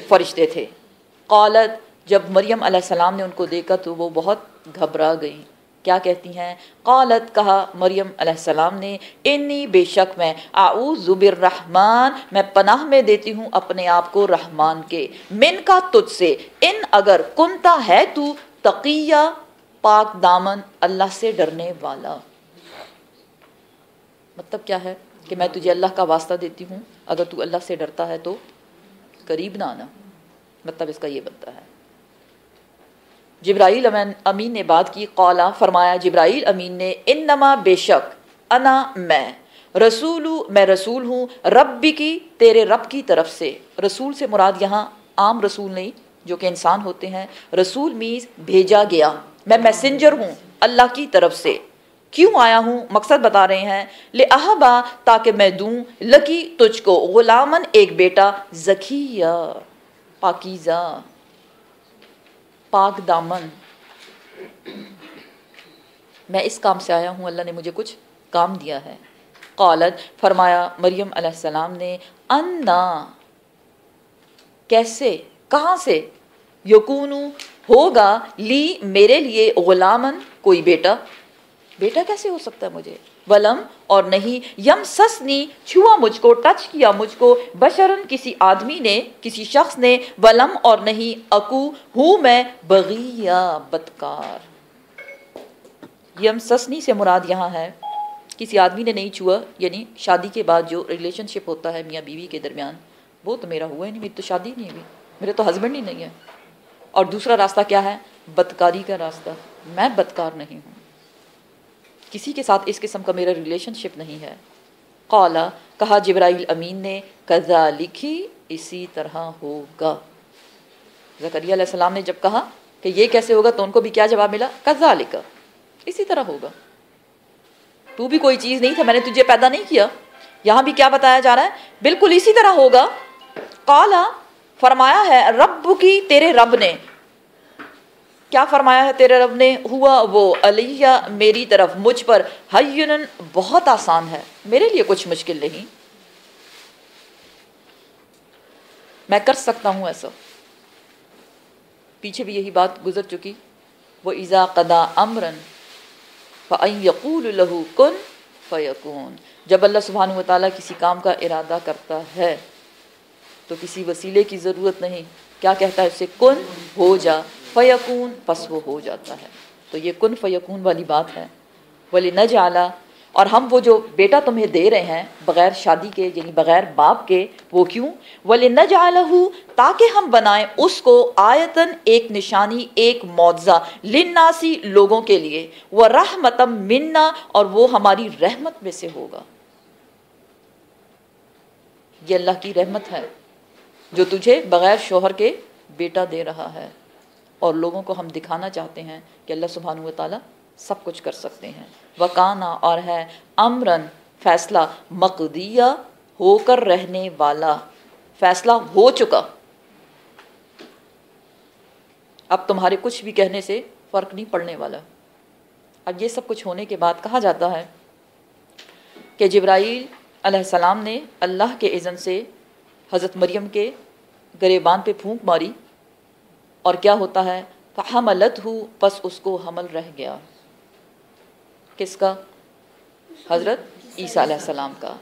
فرشتے تھے. قالت، جب مریم علیہ السلام نے ان کو دیکھا تو وہ بہت گھبرا گئی. کیا کہتی ہیں؟ قالت، کہا مریم علیہ السلام نے، انی بے شک میں، اعوذ بالرحمن میں پناہ میں دیتی ہوں اپنے آپ کو رحمان کے، من کا تجھ سے، ان اگر کنتا ہے تو، تقیہ پاک دامن، اللہ سے ڈرنے والا. مطلب کیا ہے کہ میں تجھے اللہ کا واسطہ دیتی ہوں، اگر تو اللہ سے ڈرتا ہے تو قریب نہ آنا. مطلب اس کا یہ بنتا ہے. جبرائیل امین نے بات کی. قالا، فرمایا جبرائیل امین نے، انما بے شک، انا میں، میں رسول ہوں، ربی کی تیرے رب کی طرف سے. رسول سے مراد یہاں عام رسول نہیں جو کہ انسان ہوتے ہیں، رسول میز بھیجا گیا، میں میسنجر ہوں اللہ کی طرف سے. کیوں آیا ہوں؟ مقصد بتا رہے ہیں، لِأَحَبَا تاکہ میں دوں، لکی تجھ کو، غلامن ایک بیٹا، زکیہ پاکیزہ پاک دامن. میں اس کام سے آیا ہوں، اللہ نے مجھے کچھ کام دیا ہے. قالت، فرمایا مریم علیہ السلام نے، انا کیسے، کہاں سے، یکونو ہوگا، لی میرے لیے، غلامن کوئی بیٹا، بیٹا کیسے ہو سکتا ہے مجھے، ولم اور نہیں، یم سسنی چھوا مجھ کو، ٹچ کیا مجھ کو، بشرن کسی آدمی نے، کسی شخص نے، ولم اور نہیں، اکو ہوں میں، بغیہ بدکار. یم سسنی سے مراد یہاں ہے کسی آدمی نے نہیں چھوا، یعنی شادی کے بعد جو ریلیشن شپ ہوتا ہے میاں بیوی کے درمیان، وہ تو میرا ہوا ہی نہیں، میری تو شادی نہیں ہوئی، میرے تو ہسبینڈ ہی نہیں ہے. اور دوسرا راستہ کیا ہے؟ بدکاری کا راستہ. میں بدکار نہیں ہوں، کسی کے ساتھ اس قسم کا میرا ریلیشن شپ نہیں ہے. قالا، کہا جبرائیل امین نے، کذالک اسی طرح ہوگا. زکریا علیہ السلام نے جب کہا کہ یہ کیسے ہوگا تو ان کو بھی کیا جواب ملا؟ کذالک اسی طرح ہوگا، تو بھی کوئی چیز نہیں تھا، میں نے تجھے پیدا نہیں کیا. یہاں بھی کیا بتایا جا رہا ہے؟ بالکل اسی طرح ہوگا. قالا، فرمایا ہے، رب کی تیرے رب نے، کیا فرمایا ہے تیرے رب نے؟ ہوا وہ، علیہ میری طرف، مجھ پر، ہینن بہت آسان ہے، میرے لیے کچھ مشکل نہیں، میں کر سکتا ہوں ایسا. پیچھے بھی یہی بات گزر چکی. وَإِذَا قَضَىٰ أَمْرًا فَأَن يَقُولُ لَهُ كُن فَيَكُونُ. جب اللہ سبحانہ و تعالیٰ کسی کام کا ارادہ کرتا ہے تو کسی وسیلے کی ضرورت نہیں، کیا کہتا ہے اسے؟ کن ہو جا، فیکون پس وہ ہو جاتا ہے. تو یہ کن فیکون والی بات ہے. وَلِنَجْعَلَ اور ہم وہ جو بیٹا تمہیں دے رہے ہیں بغیر شادی کے، یعنی بغیر باپ کے، وہ کیوں؟ وَلِنَجْعَلَهُ تاکہ ہم بنائیں اس کو، آیتن ایک نشانی، ایک معجزہ، للناسی لوگوں کے لیے، وَرَحْمَةً مِنَّا اور وہ ہماری رحمت میں سے ہوگا. یہ اللہ کی رحمت ہے جو تجھے بغیر شوہر کے بیٹا دے رہا ہے، اور لوگوں کو ہم دکھانا چاہتے ہیں کہ اللہ سبحانہ و تعالیٰ سب کچھ کر سکتے ہیں. وکانا اور ہے، امرن فیصلہ، مقدیہ ہو کر رہنے والا، فیصلہ ہو چکا. اب تمہارے کچھ بھی کہنے سے فرق نہیں پڑنے والا. اب یہ سب کچھ ہونے کے بعد کہا جاتا ہے کہ جبرائیل علیہ السلام نے اللہ کے اذن سے حضرت مریم کے گریبان پہ پھونک ماری، اور کیا ہوتا ہے؟ فحملتہ پس اس کو حمل رہ گیا. کس کا؟ حضرت عیسیٰ علیہ السلام کا.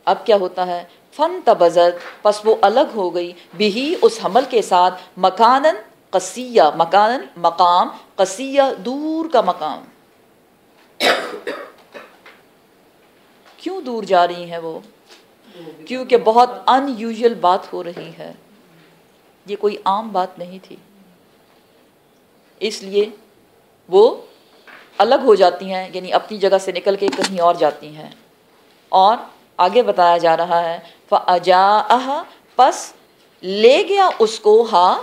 اب کیا ہوتا ہے؟ فانتبذت پس وہ الگ ہو گئی، بہی اس حمل کے ساتھ، مکانن قصیہ، مکانن مقام، قصیہ دور کا مقام. کیوں دور جا رہی ہیں وہ؟ کیونکہ بہت ان یوزول بات ہو رہی ہے، یہ کوئی عام بات نہیں تھی، اس لیے وہ الگ ہو جاتی ہیں، یعنی اپنی جگہ سے نکل کے کہیں اور جاتی ہیں. اور آگے بتایا جا رہا ہے فَأَجَاءَهَا، پس لے گیا اس کو، ہاں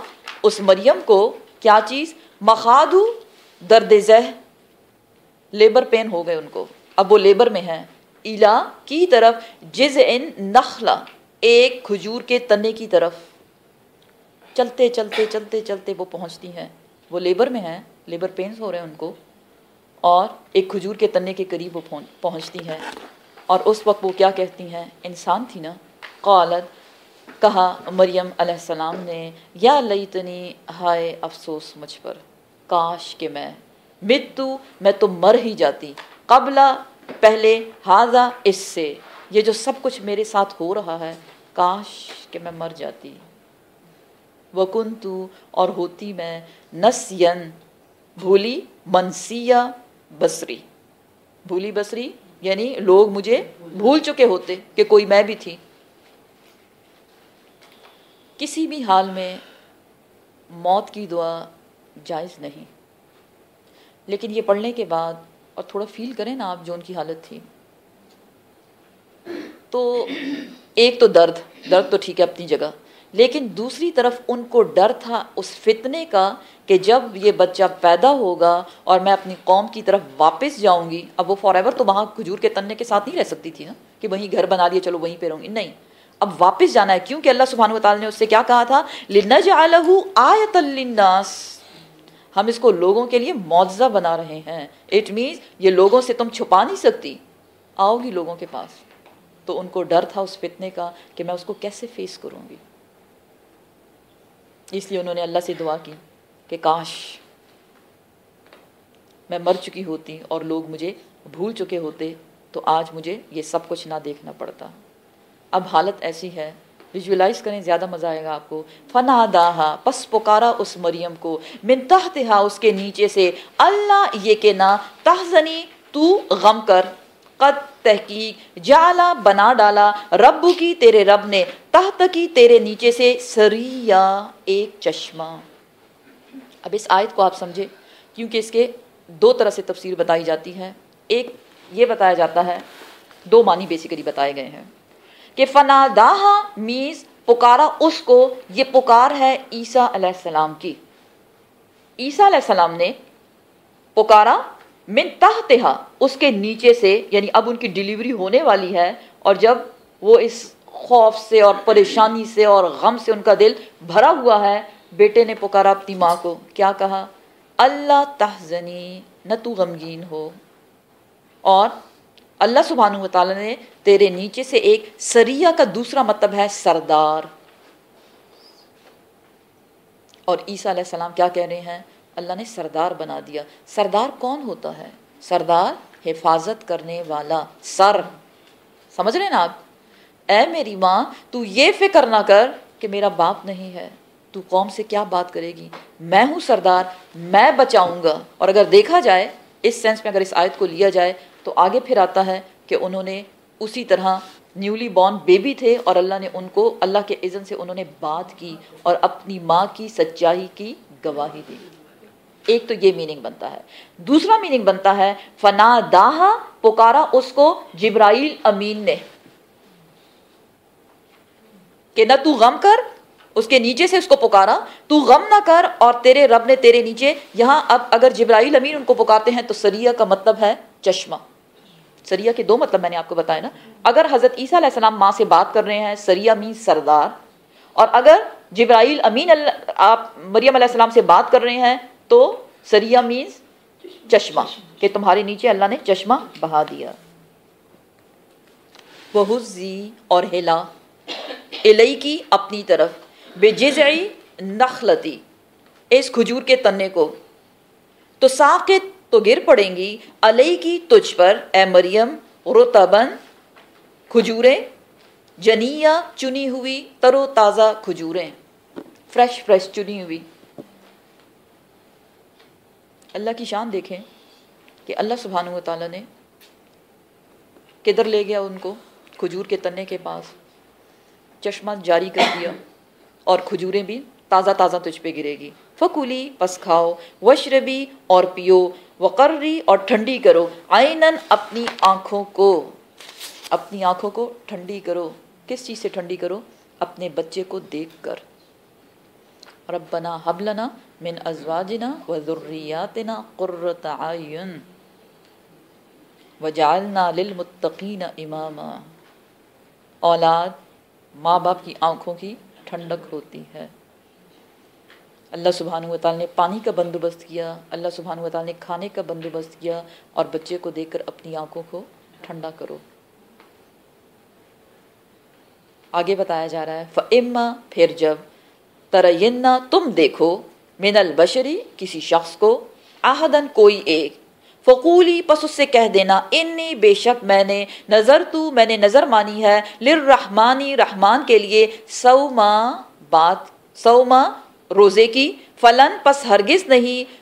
اس مریم کو، کیا چیز؟ مخاض، درد ذہ، لیبر پین ہو گئے ان کو، اب وہ لیبر میں ہیں، الا کی طرف، جذع نخلا، ایک کھجور کے تنے کی طرف. چلتے چلتے چلتے چلتے وہ پہنچتی ہیں، وہ لیبر میں ہیں، لیبر پینز ہو رہے ہیں ان کو، اور ایک کھجور کے تنے کے قریب وہ پہنچتی ہیں. اور اس وقت وہ کیا کہتی ہیں؟ انسان تھی نا. قالت، کہا مریم علیہ السلام نے، یا لیتنی، ہائے افسوس مجھ پر، کاش کہ میں تو مر ہی جاتی، قبل، پہلے، ہذا، اس سے، یہ جو سب کچھ میرے ساتھ ہو رہا ہے، کاش کہ میں مر جاتی. وکنت، اور ہوتی میں، نسین، بھولی، منسیہ، بصری، بھولی بصری، یعنی لوگ مجھے بھول چکے ہوتے کہ کوئی میں بھی تھی. کسی بھی حال میں موت کی دعا جائز نہیں، لیکن یہ پڑھنے کے بعد اور تھوڑا فیل کریں نا آپ جو ان کی حالت تھی، تو ایک تو درد تو ٹھیک ہے اپنی جگہ، لیکن دوسری طرف ان کو ڈر تھا اس فتنے کا کہ جب یہ بچہ پیدا ہوگا اور میں اپنی قوم کی طرف واپس جاؤں گی. اب وہ فار ایور تو وہاں کھجور کے تنے کے ساتھ نہیں رہ سکتی تھی نا کہ وہیں گھر بنا لیے چلو وہیں پہ رہوں گی، نہیں، اب واپس جانا ہے، کیونکہ اللہ سبحانہ وتعالی نے اس سے کیا کہا تھا؟ لِنَجْعَلَهُ آیَةً لِلنَّاسِ، ہم اس کو لوگوں کے لیے معجزہ بنا رہے ہیں. اٹ مینز یہ لوگوں سے تم چھپا نہیں سکتی، آؤ گی لوگوں کے پاس. تو ان کو ڈر تھا اس فتنے کا کہ میں اس کو کیسے فیس کروں گی، اس لیے انہوں نے اللہ سے دعا کی کہ کاش میں مر چکی ہوتی اور لوگ مجھے بھول چکے ہوتے، تو آج مجھے یہ سب کچھ نہ دیکھنا پڑتا. اب حالت ایسی ہے، ویژولائز کریں زیادہ مزہ آئے گا آپ کو. فناداہا، پس پکارا اس مریم کو، من تحتہا، اس کے نیچے سے، اللہ یہ کہ نہ، تحزنی، تو غم کر، قد تحقیق، جعلا بنا ڈالا، رب کی تیرے رب نے، تحت کی تیرے نیچے سے، سریا ایک چشمہ. اب اس آیت کو آپ سمجھے، کیونکہ اس کے دو طرح سے تفسیر بتائی جاتی ہے. ایک یہ بتایا جاتا ہے، دو معنی بیسیکلی بتائے گئے ہیں کہ فناداہا میز پکارا اس کو، یہ پکار ہے عیسیٰ علیہ السلام کی. عیسیٰ علیہ السلام نے پکارا من تحتہا، اس کے نیچے سے، یعنی اب ان کی ڈیلیوری ہونے والی ہے، اور جب وہ اس خوف سے اور پریشانی سے اور غم سے ان کا دل بھرا ہوا ہے، بیٹے نے پکارا اپنی ماں کو، کیا کہا؟ اللہ تحزنی، نہ تو غمگین ہو، اور اللہ سبحانہ وتعالی نے تیرے نیچے سے ایک، سریہ کا دوسرا مطلب ہے سردار. اور عیسیٰ علیہ السلام کیا کہہ رہے ہیں؟ اللہ نے سردار بنا دیا. سردار کون ہوتا ہے؟ سردار حفاظت کرنے والا، سر، سمجھ رہے ہیں نا آپ؟ اے میری ماں تو یہ فکر نہ کر کہ میرا باپ نہیں ہے، تو قوم سے کیا بات کرے گی، میں ہوں سردار، میں بچاؤں گا. اور اگر دیکھا جائے اس سینس میں، اگر اس آیت کو لیا جائے تو آگے پھر آتا ہے کہ انہوں نے اسی طرح نیولی بورن بیبی تھے اور اللہ نے ان کو اللہ کے اذن سے انہوں نے بات کی اور اپنی ماں کی سچائی کی گواہی دی. ایک تو یہ میننگ بنتا ہے. دوسرا میننگ بنتا ہے فناداہا، پکارا اس کو جبرائیل امین نے، کہ نہ تو غم کر، اس کے نیچے سے اس کو پکارا، تو غم نہ کر، اور تیرے رب نے تیرے نیچے. یہاں اب اگر جبرائیل امین ان کو پکارتے ہیں تو سریہ کا مطلب ہے چشمہ. سریہ کے دو مطلب میں نے آپ کو بتایا نا. اگر حضرت عیسیٰ علیہ السلام ماں سے بات کر رہے ہیں، سریہ مین سردار، اور اگر جبرائیل امین آپ مریم علیہ السلام سے بات کر رہے ہیں تو سریہ مینز چشمہ، کہ تمہارے نیچے اللہ نے چشمہ بہا دیا. وَهُزِّي، اور ہلا، الیکی، اپنی طرف، بجذعِ نخلتی، اس کھجور کے تنے کو، تو ساقط، تو گر پڑیں گی، علیکی، تجھ پر، اے مریم، رطباً، کھجوریں، جنیہ، چنی ہوئی، تر و تازہ کھجوریں، فریش چنی ہوئی. اللہ کی شان دیکھیں کہ اللہ سبحانہ وتعالی نے کدھر لے گیا ان کو؟ کھجور کے تنے کے پاس، چشمہ جاری کر دیا، اور کھجوریں بھی تازہ تازہ تجھ پہ گرے گی. فکولی، پس کھاؤ، وشربی، اور پیو، وقرری اور ٹھنڈی کرو عینن اپنی آنکھوں کو ٹھنڈی کرو. کس چیز سے ٹھنڈی کرو؟ اپنے بچے کو دیکھ کر. ربنا ہب لنا من ازواجنا وذریاتنا قرۃ اعین وجعلنا للمتقین اماما. اولاد ماں باپ کی آنکھوں کی ٹھنڈک ہوتی ہے. اللہ سبحانہ و تعالیٰ نے پانی کا بندوبست کیا، اللہ سبحانہ و تعالیٰ نے کھانے کا بندوبست کیا، اور بچے کو دیکھ کر اپنی آنکھوں کو ٹھنڈا کرو. آگے بتایا جا رہا ہے فَإِمَّا پھر جب تَرَيِنَّ تم دیکھو من البشری کسی شخص کو احدن کوئی ایک فقولی پس اس سے کہہ دینا انی بے شک میں نے نظر مانی ہے للرحمانی رحمان کے لیے سوما روزے کی فلن پس ہرگز نہیں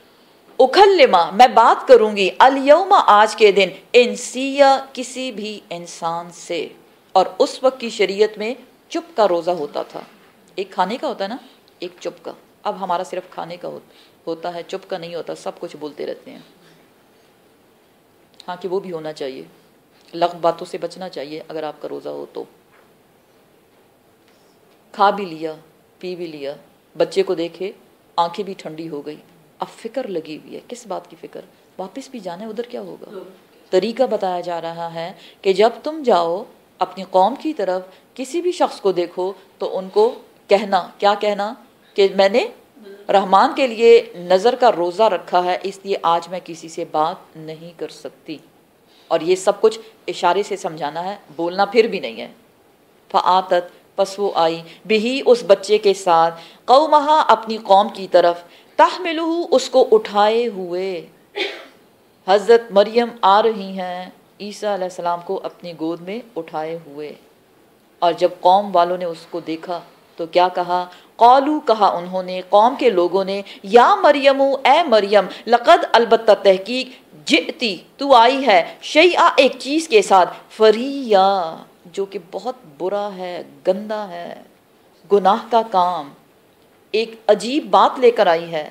اکلما میں بات کروں گی الیوم آج کے دن انسیا کسی بھی انسان سے. اور اس وقت کی شریعت میں چپ کا روزہ ہوتا تھا. ایک کھانے کا ہوتا ہے نا، ایک چپ کا. اب ہمارا صرف کھانے کا ہوتا ہے، چپ کا نہیں ہوتا، سب کچھ بولتے رہتے ہیں. ہاں کہ وہ بھی ہونا چاہیے، لغو باتوں سے بچنا چاہیے اگر آپ کا روزہ ہو تو. کھا بھی لیا پی بھی لیا، بچے کو دیکھے آنکھیں بھی ٹھنڈی ہو گئی، اب فکر لگی ہوئی ہے. کس بات کی فکر؟ واپس بھی جانا ہے، ادھر کیا ہوگا. طریقہ بتایا جا رہا ہے کہ جب تم جاؤ اپنی قوم کی طرف، کسی بھی شخص کو دیکھو تو ان کو کہنا، کیا کہنا؟ کہ میں نے رحمان کے لیے نظر کا روزہ رکھا ہے، اس لیے آج میں کسی سے بات نہیں کر سکتی. اور یہ سب کچھ اشارے سے سمجھانا ہے، بولنا پھر بھی نہیں ہے. فآتت پس وہ آئی بہی اس بچے کے ساتھ قومہا اپنی قوم کی طرف تحملہ اس کو اٹھائے ہوئے. حضرت مریم آ رہی ہیں عیسیٰ علیہ السلام کو اپنی گود میں اٹھائے ہوئے. اور جب قوم والوں نے اس کو دیکھا تو کیا کہا؟ قالو کہا انہوں نے، قوم کے لوگوں نے، یا مریم اے مریم لقد البتہ تحقیق جئتی تو آئی ہے شیئا ایک چیز کے ساتھ فریا جو کہ بہت برا ہے، گندا ہے، گناہ کا کام، ایک عجیب بات لے کر آئی ہے.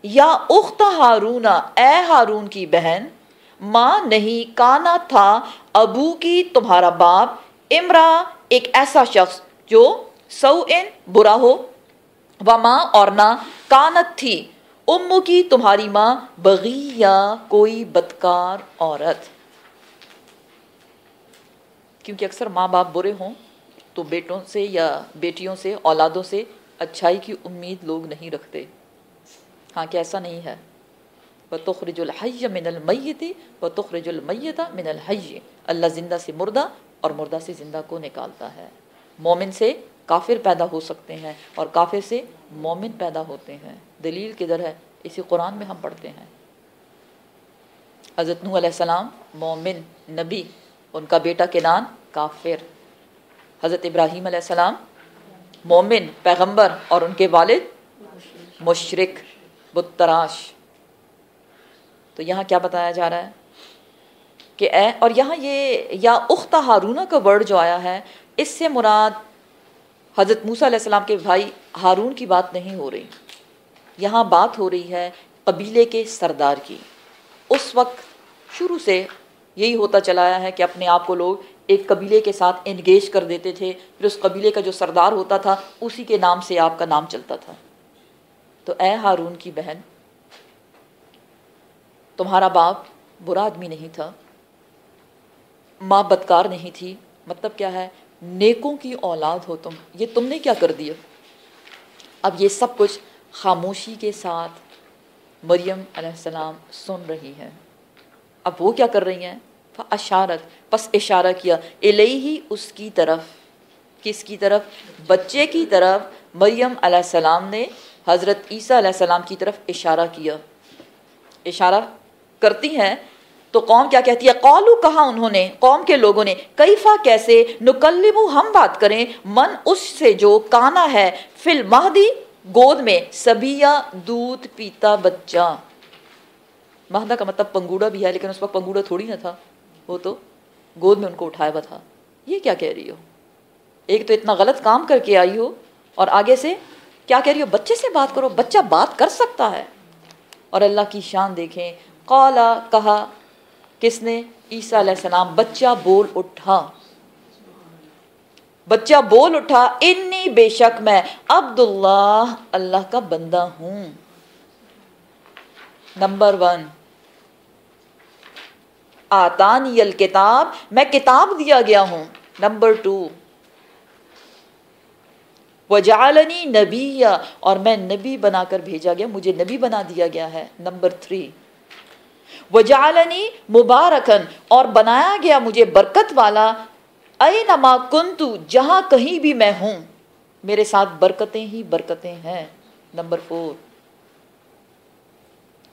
یا اخت ہارون اے ہارون کی بہن، ماں نہیں کانا تھا ابو کی تمہارا باپ، امرا ایک ایسا شخص جو سوءن برا ہو، وما اور نہ کانت تھی امو کی تمہاری ماں بغیہ کوئی بدکار عورت. کیونکہ اکثر ماں باپ برے ہوں تو بیٹوں سے یا بیٹیوں سے، اولادوں سے اچھائی کی امید لوگ نہیں رکھتے. ہاں کہ ایسا نہیں ہے. وَتُخْرِجُ الْحَيَّ مِنَ الْمَيِّتِ وَتُخْرِجُ الْمَيِّتَ مِنَ الْحَيِّ. اللہ زندہ سے مردہ اور مردہ سے زندہ کو نکالتا ہے. مومن سے کافر پیدا ہو سکتے ہیں اور کافر سے مومن پیدا ہوتے ہیں. دلیل کدھر ہے؟ اسی قرآن میں ہم پڑھتے ہیں. حضرت نوح علیہ السلام مومن نبی، ان کا بیٹا کنان کافر. حضرت ابراہیم علیہ السلام مومن پیغمبر اور ان کے والد مشرک بت تراش. تو یہاں کیا بتایا جا رہا ہے کہ اے، اور یہاں یہ یا اخت ہارون کا ورڈ جو آیا ہے، اس سے مراد حضرت موسیٰ علیہ السلام کے بھائی ہارون کی بات نہیں ہو رہی. یہاں بات ہو رہی ہے قبیلے کے سردار کی. اس وقت شروع سے یہی ہوتا چلا آیا ہے کہ اپنے آپ کو لوگ ایک قبیلے کے ساتھ انگیج کر دیتے تھے، پھر اس قبیلے کا جو سردار ہوتا تھا اسی کے نام سے آپ کا نام چلتا تھا. تو اے ہارون کی بہن، تمہارا باپ برا آدمی نہیں تھا، ماں بدکار نہیں تھی. مطلب کیا ہے؟ نیکوں کی اولاد ہو تم. یہ تم نے کیا کر دیا؟ اب یہ سب کچھ خاموشی کے ساتھ مریم علیہ السلام سن رہی ہے. اب وہ کیا کر رہی ہیں؟ فاشارت پس اشارہ کیا الیہ اس کی طرف. کس کی طرف؟ بچے کی طرف. مریم علیہ السلام نے حضرت عیسیٰ علیہ السلام کی طرف اشارہ کیا. اشارہ کرتی ہیں تو قوم کیا کہتی ہے؟ قالو کہا انہوں نے، قوم کے لوگوں نے، کیفا کیسے، نکلم ہم بات کریں، من اس سے جو کانا ہے، فی المہدی گود میں، سبیہ دودھ پیتا بچہ. مہدہ کا مطلب پنگوڑا بھی ہے، لیکن اس وقت پنگوڑا تھوڑی نہ تھا، وہ تو گود میں ان کو اٹھایا ہوا تھا. یہ کیا کہہ رہی ہو؟ ایک تو اتنا غلط کام کر کے آئی ہو اور آگے سے کیا کہہ رہی ہو؟ بچے سے بات کرو. بچہ بات کر سکتا ہے. اور اللہ کی شان دیکھیں. قالا کہا کس نے؟ عیسیٰ علیہ السلام. بچہ بول اٹھا، بچہ بول اٹھا انی بے شک میں عبداللہ اللہ کا بندہ ہوں. نمبر 1 آتانی الکتاب میں کتاب دیا گیا ہوں. نمبر 2 وجعلنی نبی اور میں نبی بنا کر بھیجا گیا، مجھے نبی بنا دیا گیا ہے. نمبر 3 وجعلنی مبارکن اور بنایا گیا مجھے برکت والا، اینما کنتو جہاں کہیں بھی میں ہوں میرے ساتھ برکتیں ہی برکتیں ہیں. نمبر 4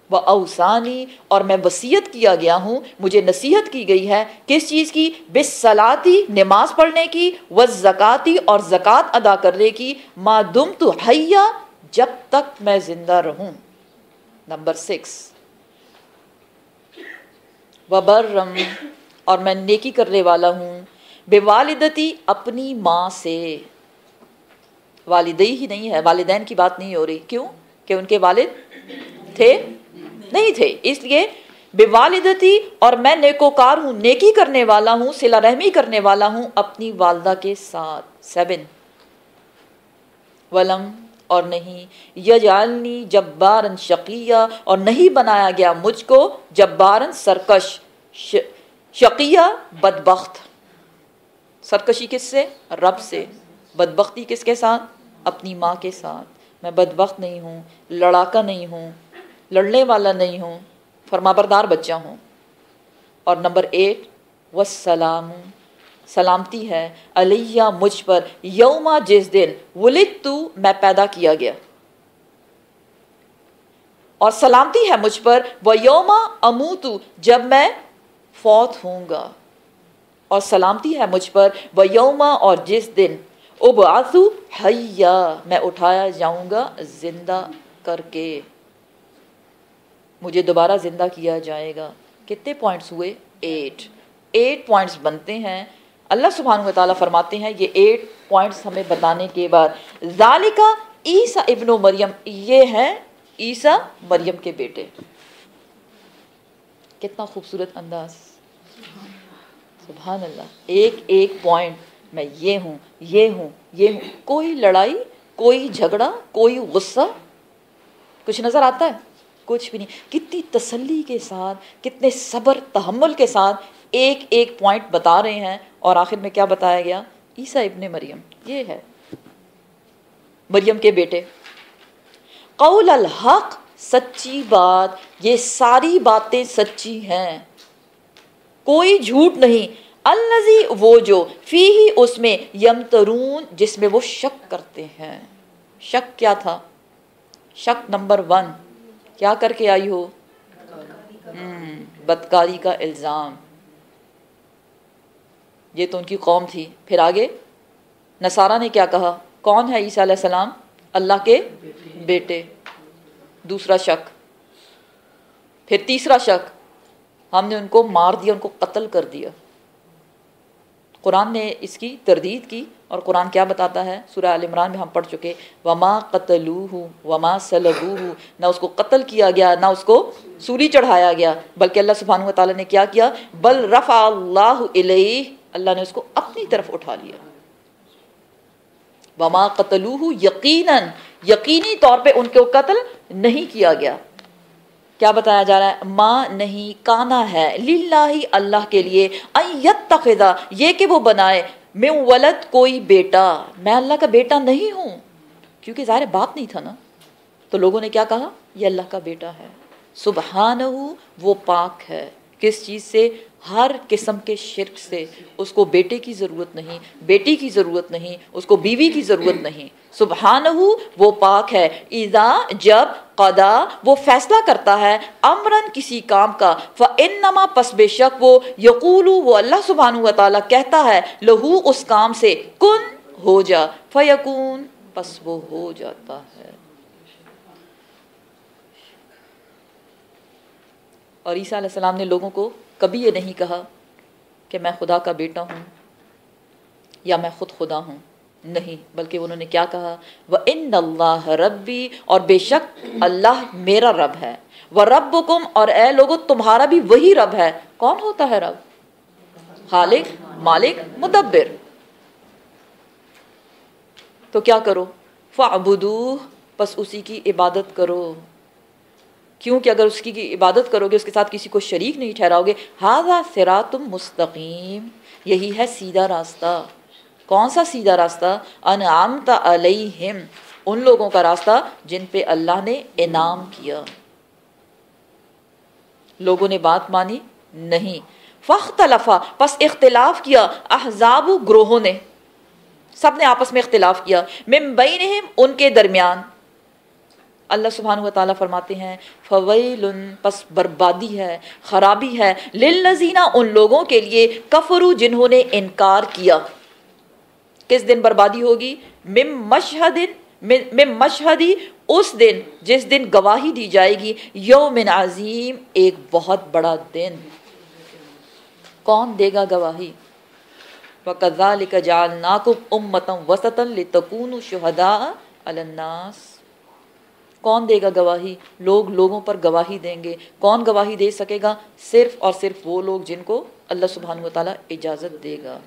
وَأَوْصَانِي اور میں وصیت کیا گیا ہوں، مجھے نصیحت کی گئی ہے کس چیز کی؟ بِالصَّلَاةِ نماز پڑھنے کی، وَالزَّكَاةِ اور زکوٰۃ ادا کرنے کی، مَا دُمْتُ حَيًّا جب تک میں زندہ رہوں. نمبر 6 وَبَرًّا اور میں نیکی کرنے والا ہوں، بِوَالِدَتِي اپنی ماں سے. والدی ہی نہیں ہے، والدین کی بات نہیں ہو رہی. کیوں؟ کہ ان کے والد تھے نہیں تھے، اس لیے بِوَالِدَتِي اور میں نیکوکار ہوں، نیکی کرنے والا ہوں، صلہ رحمی کرنے والا ہوں اپنی والدہ کے ساتھ. 7 ولم اور نہیں یجعلنی جبارا شقیہ اور نہیں بنایا گیا مجھ کو جبارا سرکش، شقیہ بدبخت. سرکشی کس سے؟ رب سے. بدبختی کس کے ساتھ؟ اپنی ماں کے ساتھ. میں بدبخت نہیں ہوں، لڑاکا نہیں ہوں، لڑنے والا نہیں ہوں، فرمانبردار بچہ ہوں. اور نمبر 8 والسلام سلامتی ہے علیہ مجھ پر، یوما جس دن ولدتو میں پیدا کیا گیا، اور سلامتی ہے مجھ پر ویوما اموتو جب میں فوت ہوں گا، اور سلامتی ہے مجھ پر ویوما اور جس دن ابعثو حیا میں اٹھایا جاؤں گا زندہ کر کے، مجھے دوبارہ زندہ کیا جائے گا. کتنے پوائنٹس ہوئے؟ 8 پوائنٹس بنتے ہیں. اللہ سبحانہ و تعالیٰ فرماتے ہیں یہ 8 پوائنٹس ہمیں بتانے کے بعد ذالکا عیسیٰ ابن مریم، یہ ہے عیسیٰ مریم کے بیٹے. کتنا خوبصورت انداز، سبحان اللہ. ایک پوائنٹ میں یہ ہوں یہ ہوں یہ ہوں. کوئی لڑائی، کوئی جھگڑا، کوئی غصہ کچھ نظر آتا ہے؟ کچھ بھی نہیں. کتنی تسلی کے ساتھ، کتنے صبر تحمل کے ساتھ ایک پوائنٹ بتا رہے ہیں. اور آخر میں کیا بتایا گیا؟ عیسیٰ ابن مریم، یہ ہے مریم کے بیٹے. قول الحق سچی بات، یہ ساری باتیں سچی ہیں، کوئی جھوٹ نہیں. الذی وہ جو فیہ اس میں یمترون جس میں وہ شک کرتے ہیں. شک کیا تھا؟ شک نمبر 1 کیا کر کے آئی ہو؟ بدکاری کا الزام. یہ تو ان کی قوم تھی. پھر آگے نصارہ نے کیا کہا؟ کون ہے عیسیٰ علیہ السلام؟ اللہ کے بیٹے. دوسرا شک. پھر تیسرا شک، ہم نے ان کو مار دیا، ان کو قتل کر دیا. قرآن نے اس کی تردید کی. اور قرآن کیا بتاتا ہے؟ سورہ آل عمران میں ہم پڑھ چکے، وما قتلوہ وما صلبوہ، نہ اس کو قتل کیا گیا نہ اس کو سولی چڑھایا گیا، بلکہ اللہ سبحانہ و تعالیٰ نے کیا کیا؟ بل رفع اللہ الیہ، اللہ نے اس کو اپنی طرف اٹھا لیا. وما قتلوہ یقیناً، یقینی طور پہ ان کو قتل نہیں کیا گیا. کیا بتایا جا رہا ہے؟ ماں نہیں، کانا ہے، للہ اللہ کے لیے، ان یتخذ یہ کہ وہ بنائے، من ولد کوئی بیٹا، میں اللہ کا بیٹا نہیں ہوں. کیونکہ ظاہر بات نہیں تھا نا، تو لوگوں نے کیا کہا؟ یہ اللہ کا بیٹا ہے. سبحانہ وہ پاک ہے کس چیز سے؟ ہر قسم کے شرک سے. اس کو بیٹے کی ضرورت نہیں، بیٹی کی ضرورت نہیں، اس کو بیوی کی ضرورت نہیں. سبحانہ وہ پاک ہے. اذا جب قضا وہ فیصلہ کرتا ہے، امرن کسی کام کا، فانما پس بے شک وہ، یقول وہ اللہ سبحانہ و تعالیٰ کہتا ہے، لہو اس کام سے، کن ہو جا، فیکون پس وہ ہو جاتا ہے. اور عیسیٰ علیہ السلام نے لوگوں کو کبھی یہ نہیں کہا کہ میں خدا کا بیٹا ہوں یا میں خود خدا ہوں، نہیں، بلکہ انہوں نے کیا کہا؟ وَإِنَّ اللَّهَ رَبِّي اور بے شک اللہ میرا رب ہے، وَرَبُّكُمْ اور اے لوگو تمہارا بھی وہی رب ہے. کون ہوتا ہے رب؟ خالق، مالک، مدبر. تو کیا کرو؟ فَاعْبُدُوهُ پس اسی کی عبادت کرو. کیونکہ اگر اس کی عبادت کرو گے، اس کے ساتھ کسی کو شریک نہیں ٹھہراؤ گے. ھذا صراط مستقیم یہی ہے سیدھا راستہ. کون سا سیدھا راستہ؟ انعمت علیہم ان لوگوں کا راستہ جن پہ اللہ نے انعام کیا. لوگوں نے بات مانی نہیں. فاختلفا پس اختلاف کیا احزاب گروہوں نے، سب نے آپس میں اختلاف کیا. من بینہم ان کے درمیان. اللہ سبحانہ و تعالیٰ فرماتے ہیں فویل پس بربادی ہے، خرابی ہے، للذین ان لوگوں کے لیے کفروا جنہوں نے انکار کیا. کس دن بربادی ہوگی؟ من مشہدی اس دن جس دن گواہی دی جائے گی، یوم عظیم ایک بہت بڑا دن. کون دے گا گواہی؟ وَكَذَلِكَ جَعَلْنَاكُمْ أُمَّةً وَسَطًا لِتَكُونُوا شُهَدَاءَ عَلَى النَّاسِ. کون دے گا گواہی؟ لوگوں پر گواہی دیں گے. کون گواہی دے سکے گا؟ صرف اور صرف وہ لوگ جن کو اللہ سبحانہ و تعالیٰ اجازت دے گا.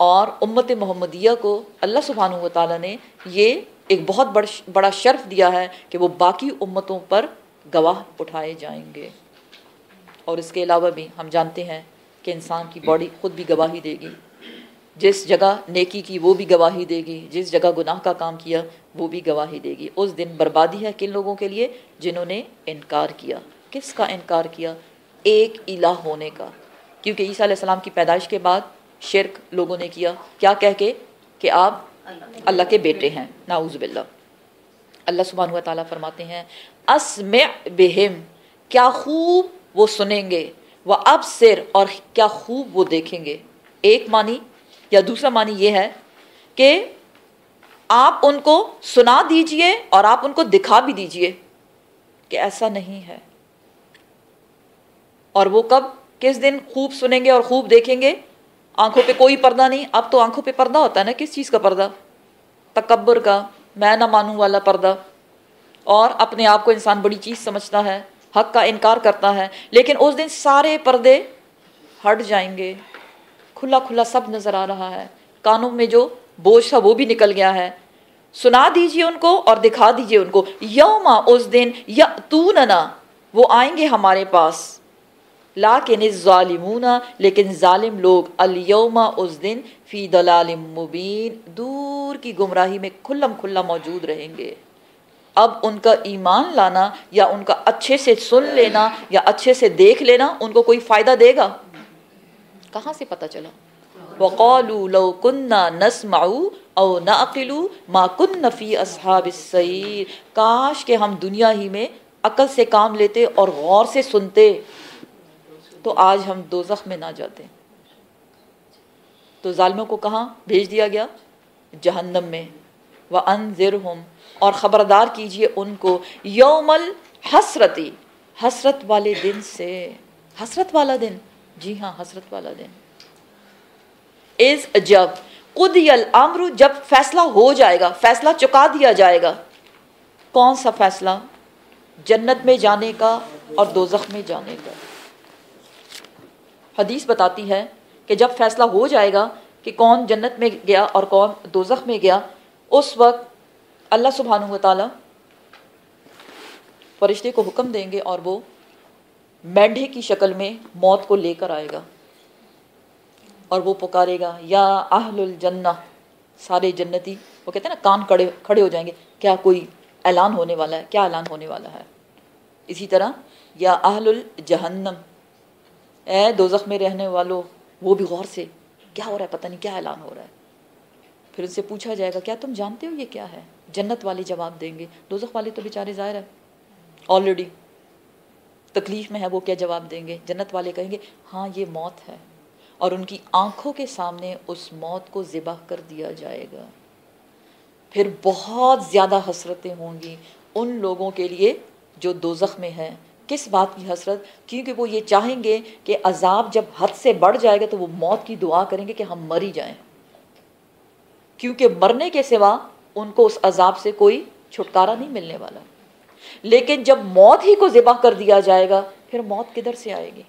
اور امت محمدیہ کو اللہ سبحانہ و تعالیٰ نے یہ ایک بہت بڑا شرف دیا ہے کہ وہ باقی امتوں پر گواہ اٹھائے جائیں گے. اور اس کے علاوہ بھی ہم جانتے ہیں کہ انسان کی باڈی خود بھی گواہی دے گی. جس جگہ نیکی کی وہ بھی گواہی دے گی، جس جگہ گناہ کا کام کیا وہ بھی گواہی دے گی. اس دن بربادی ہے کن لوگوں کے لیے؟ جنہوں نے انکار کیا. کس کا انکار کیا؟ ایک الہ ہونے کا. کیونکہ عیسیٰ علیہ السلام کی پیدائش کے بعد شرک لوگوں نے کیا. کیا کہہ کے؟ کہ آپ اللہ کے بیٹے ہیں. نعوذ باللہ. اللہ سبحانہ و تعالیٰ فرماتے ہیں اسمع بہم کیا خوب وہ سنیں گے، وابصر اور کیا خوب وہ دیکھیں گے. ایک معنی یا دوسرا معنی یہ ہے کہ آپ ان کو سنا دیجئے اور آپ ان کو دکھا بھی دیجئے کہ ایسا نہیں ہے. اور وہ کب کس دن خوب سنیں گے اور خوب دیکھیں گے؟ آنکھوں پہ کوئی پردہ نہیں. اب تو آنکھوں پہ پردہ ہوتا ہے نا. کس چیز کا پردہ؟ تکبر کا، میں نہ مانوں والا پردہ. اور اپنے آپ کو انسان بڑی چیز سمجھتا ہے، حق کا انکار کرتا ہے. لیکن اس دن سارے پردے ہٹ جائیں گے، کھلا کھلا سب نظر آ رہا ہے. کانوں میں جو بوجھ تھا وہ بھی نکل گیا ہے. سنا دیجئے ان کو اور دکھا دیجئے ان کو. یوما اس دن یأتوننا وہ آئیں گے ہمارے پاس. لیکن الظالمون لیکن ظالم لوگ الیوم اس دن فی ضلال مبین دور کی گمراہی میں کھلم کھلا موجود رہیں گے. اب ان کا ایمان لانا یا ان کا اچھے سے سن لینا یا اچھے سے دیکھ لینا ان کو کوئی فائدہ دے گا؟ کہاں سے پتہ چلا؟ وَقَالُوا لَوْ كُنَّا نَسْمَعُ أَوْ نَعْقِلُ مَا كُنَّا فِي أَصْحَابِ السَّعِيرِ. کاش کہ ہم دنیا ہی میں عقل سے کام لیتے اور غور سے سنتے تو آج ہم دوزخ میں نہ جاتے. تو ظالموں کو کہاں بھیج دیا گیا؟ جہنم میں. وَأَنذِرْهُمْ اور خبردار کیجئے ان کو یوم الحسرتی حسرت والے دن سے. حسرت والا دن؟ جی ہاں حسرت والا دن. از جب قضی الامر جب فیصلہ ہو جائے گا، فیصلہ چکا دیا جائے گا. کون سا فیصلہ؟ جنت میں جانے کا اور دوزخ میں جانے کا. حدیث بتاتی ہے کہ جب فیصلہ ہو جائے گا کہ کون جنت میں گیا اور کون دوزخ میں گیا، اس وقت اللہ سبحانہ و تعالی فرشتے کو حکم دیں گے اور وہ مینڈھے کی شکل میں موت کو لے کر آئے گا اور وہ پکارے گا یا اہل الجنہ. سارے جنتی وہ کہتے ہیں نا کان کھڑے ہو جائیں گے. کیا کوئی اعلان ہونے والا ہے؟ کیا اعلان ہونے والا ہے؟ اسی طرح یا اہل الجہنم اے دوزخ میں رہنے والوں، وہ بھی غور سے کیا ہو رہا ہے، پتہ نہیں کیا اعلان ہو رہا ہے. پھر ان سے پوچھا جائے گا کیا تم جانتے ہو یہ کیا ہے؟ جنت والے جواب دیں گے. دوزخ والے تو بیچارے ظاہر ہے آلریڈی تکلیف میں ہے، وہ کیا جواب دیں گے؟ جنت والے کہیں گے ہاں یہ موت ہے، اور ان کی آنکھوں کے سامنے اس موت کو ذبح کر دیا جائے گا. پھر بہت زیادہ حسرتیں ہوں گی ان لوگوں کے لیے جو دوزخ میں ہیں. کس بات کی حسرت؟ کیونکہ وہ یہ چاہیں گے کہ عذاب جب حد سے بڑھ جائے گا تو وہ موت کی دعا کریں گے کہ ہم مر ہی جائیں، کیونکہ مرنے کے سوا ان کو اس عذاب سے کوئی چھٹکارا نہیں ملنے والا. لیکن جب موت ہی کو ذبح کر دیا جائے گا پھر موت کدھر سے آئے گی؟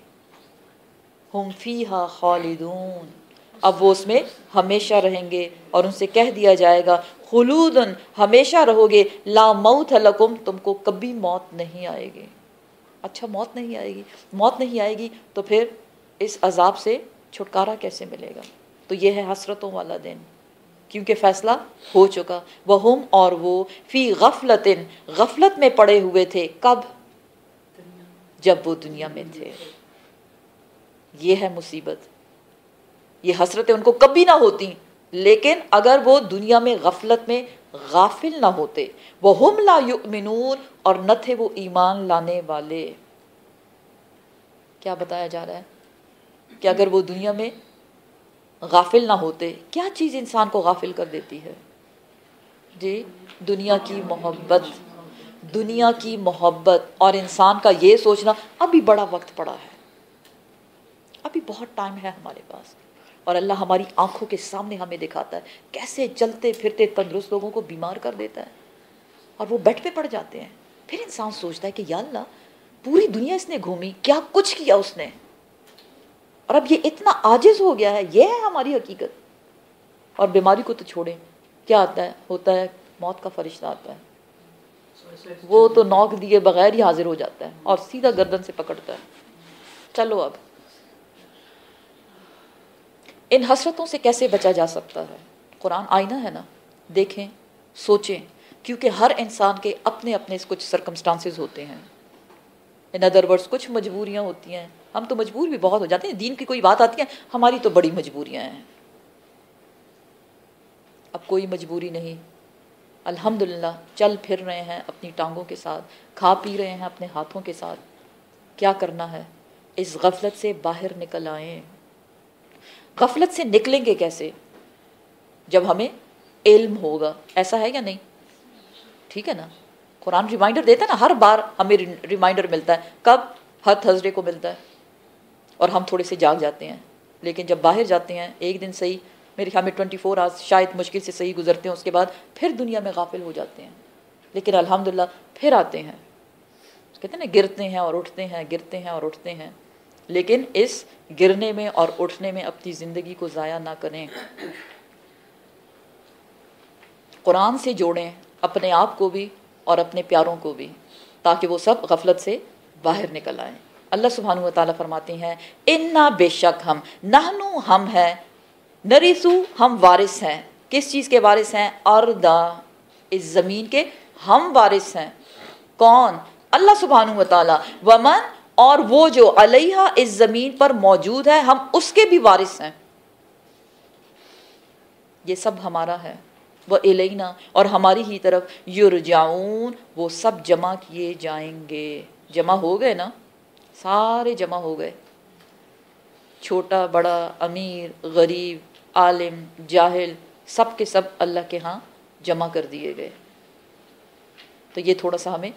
ہم فیہا خالدون، اب وہ اس میں ہمیشہ رہیں گے، اور ان سے کہہ دیا جائے گا خلودن، ہمیشہ رہو گے، لا موت لکم، تم کو کبھی موت نہیں آئے گی۔ اچھا موت نہیں آئے گی، موت نہیں آئے گی تو پھر اس عذاب سے چھٹکارا کیسے ملے گا؟ تو یہ ہے حسرتوں والا دن، کیونکہ فیصلہ ہو چکا۔ وہم، اور وہ، فی غفلت، غفلت میں پڑے ہوئے تھے، کب؟ جب وہ دنیا میں تھے۔ یہ ہے مصیبت، یہ حسرتیں ان کو کبھی نہ ہوتی، لیکن اگر وہ دنیا میں غفلت میں غافل نہ ہوتے، وہم لا یؤمنون، اور نہ تھے وہ ایمان لانے والے۔ کیا بتایا جا رہا ہے کہ اگر وہ دنیا میں غافل نہ ہوتے، کیا چیز انسان کو غافل کر دیتی ہے؟ جی، دنیا کی محبت، دنیا کی محبت، اور انسان کا یہ سوچنا ابھی بڑا وقت پڑا ہے، ابھی بہت ٹائم ہے ہمارے پاس، اور اللہ ہماری آنکھوں کے سامنے ہمیں دکھاتا ہے کیسے چلتے پھرتے تندرست لوگوں کو بیمار کر دیتا ہے، اور وہ بیڈ پہ پڑ جاتے ہیں۔ پھر انسان سوچتا ہے کہ یا اللہ، پوری دنیا اس نے گھومی، کیا کچھ کیا اس نے، اور اب یہ اتنا عاجز ہو گیا ہے۔ یہ ہے ہماری حقیقت۔ اور بیماری کو تو چھوڑیں، کیا آتا ہے؟ ہوتا ہے موت کا فرشتہ آتا ہے، وہ تو نوک دیے بغیر ہی حاضر ہو جاتا ہے اور سیدھا گردن سے پکڑتا ہے۔ چلو اب ان حسرتوں سے کیسے بچا جا سکتا ہے؟ قرآن آئینہ ہے نا، دیکھیں، سوچیں، کیونکہ ہر انسان کے اپنے اپنے کچھ سرکمسٹانسز ہوتے ہیں، ان ادر ورڈز کچھ مجبوریاں ہوتی ہیں، ہم تو مجبور بھی بہت ہو جاتے ہیں، دین کی کوئی بات آتی ہے ہماری تو بڑی مجبوریاں ہیں۔ اب کوئی مجبوری نہیں، الحمدللہ چل پھر رہے ہیں اپنی ٹانگوں کے ساتھ، کھا پی رہے ہیں اپنے ہاتھوں کے ساتھ۔ کیا کرنا ہے؟ اس غفلت سے باہر نکل آئیں۔ غفلت سے نکلیں گے کیسے؟ جب ہمیں علم ہوگا، ایسا ہے یا نہیں؟ ٹھیک ہے نا، قرآن ریمائنڈر دیتا ہے نا، ہر بار ہمیں ریمائنڈر ملتا ہے، کب؟ ہر تھرسڈے کو ملتا ہے، اور ہم تھوڑے سے جاگ جاتے ہیں، لیکن جب باہر جاتے ہیں ایک دن صحیح، میرے خیال میں 24 آورس شاید مشکل سے صحیح گزرتے ہیں، اس کے بعد پھر دنیا میں غافل ہو جاتے ہیں، لیکن الحمدللہ پھر آتے ہیں۔ کہتے ہیں نا، گرتے ہیں اور اٹھتے ہیں، گرتے ہیں اور اٹھتے ہیں، لیکن اس گرنے میں اور اٹھنے میں اپنی زندگی کو ضائع نہ کریں۔ قرآن سے جوڑیں اپنے آپ کو بھی اور اپنے پیاروں کو بھی، تاکہ وہ سب غفلت سے باہر نکل آئیں۔ اللہ سبحانہ و تعالیٰ فرماتے ہیں انا، بے شک ہم، نحنو ہم ہیں، نریثو ہم وارث ہیں، کس چیز کے وارث ہیں؟ اردا، اس زمین کے ہم وارث ہیں۔ کون؟ اللہ سبحانہ و تعالیٰ۔ ومن، اور وہ جو علیہا اس زمین پر موجود ہے، ہم اس کے بھی وارث ہیں۔ یہ سب ہمارا ہے۔ وہ الینا، اور ہماری ہی طرف، یرجعون، وہ سب جمع کیے جائیں گے۔ جمع ہو گئے نا، سارے جمع ہو گئے، چھوٹا بڑا، امیر غریب، عالم جاہل، سب کے سب اللہ کے ہاں جمع کر دیے گئے۔ تو یہ تھوڑا سا ہمیں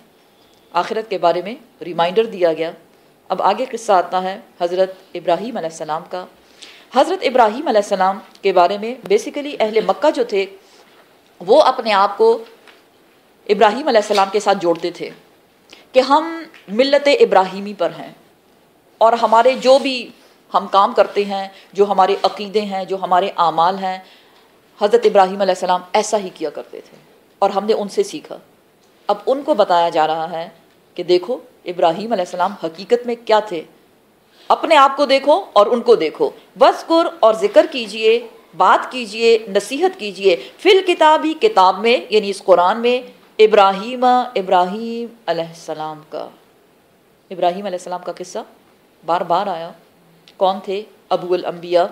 آخرت کے بارے میں ریمائنڈر دیا گیا۔ اب آگے قصہ آتا ہے حضرت ابراہیم علیہ السلام کا۔ حضرت ابراہیم علیہ السلام کے بارے میں بیسیکلی اہل مکہ جو تھے وہ اپنے آپ کو ابراہیم علیہ السلام کے ساتھ جوڑتے تھے کہ ہم ملت ابراہیمی پر ہیں، اور ہمارے جو بھی ہم کام کرتے ہیں، جو ہمارے عقیدے ہیں، جو ہمارے اعمال ہیں، حضرت ابراہیم علیہ السلام ایسا ہی کیا کرتے تھے، اور ہم نے ان سے سیکھا۔ اب ان کو بتایا جا رہا ہے کہ دیکھو ابراہیم علیہ السلام حقیقت میں کیا تھے، اپنے آپ کو دیکھو اور ان کو دیکھو، وذکر، اور ذکر کیجئے، بات کیجئے، نصیحت کیجئے، فی الکتابی، کتاب میں، یعنی اس قرآن میں، ابراہیم علیہ السلام کا۔ ابراہیم علیہ السلام کا قصہ بار بار آیا۔ کون تھے؟ ابو الانبیاء،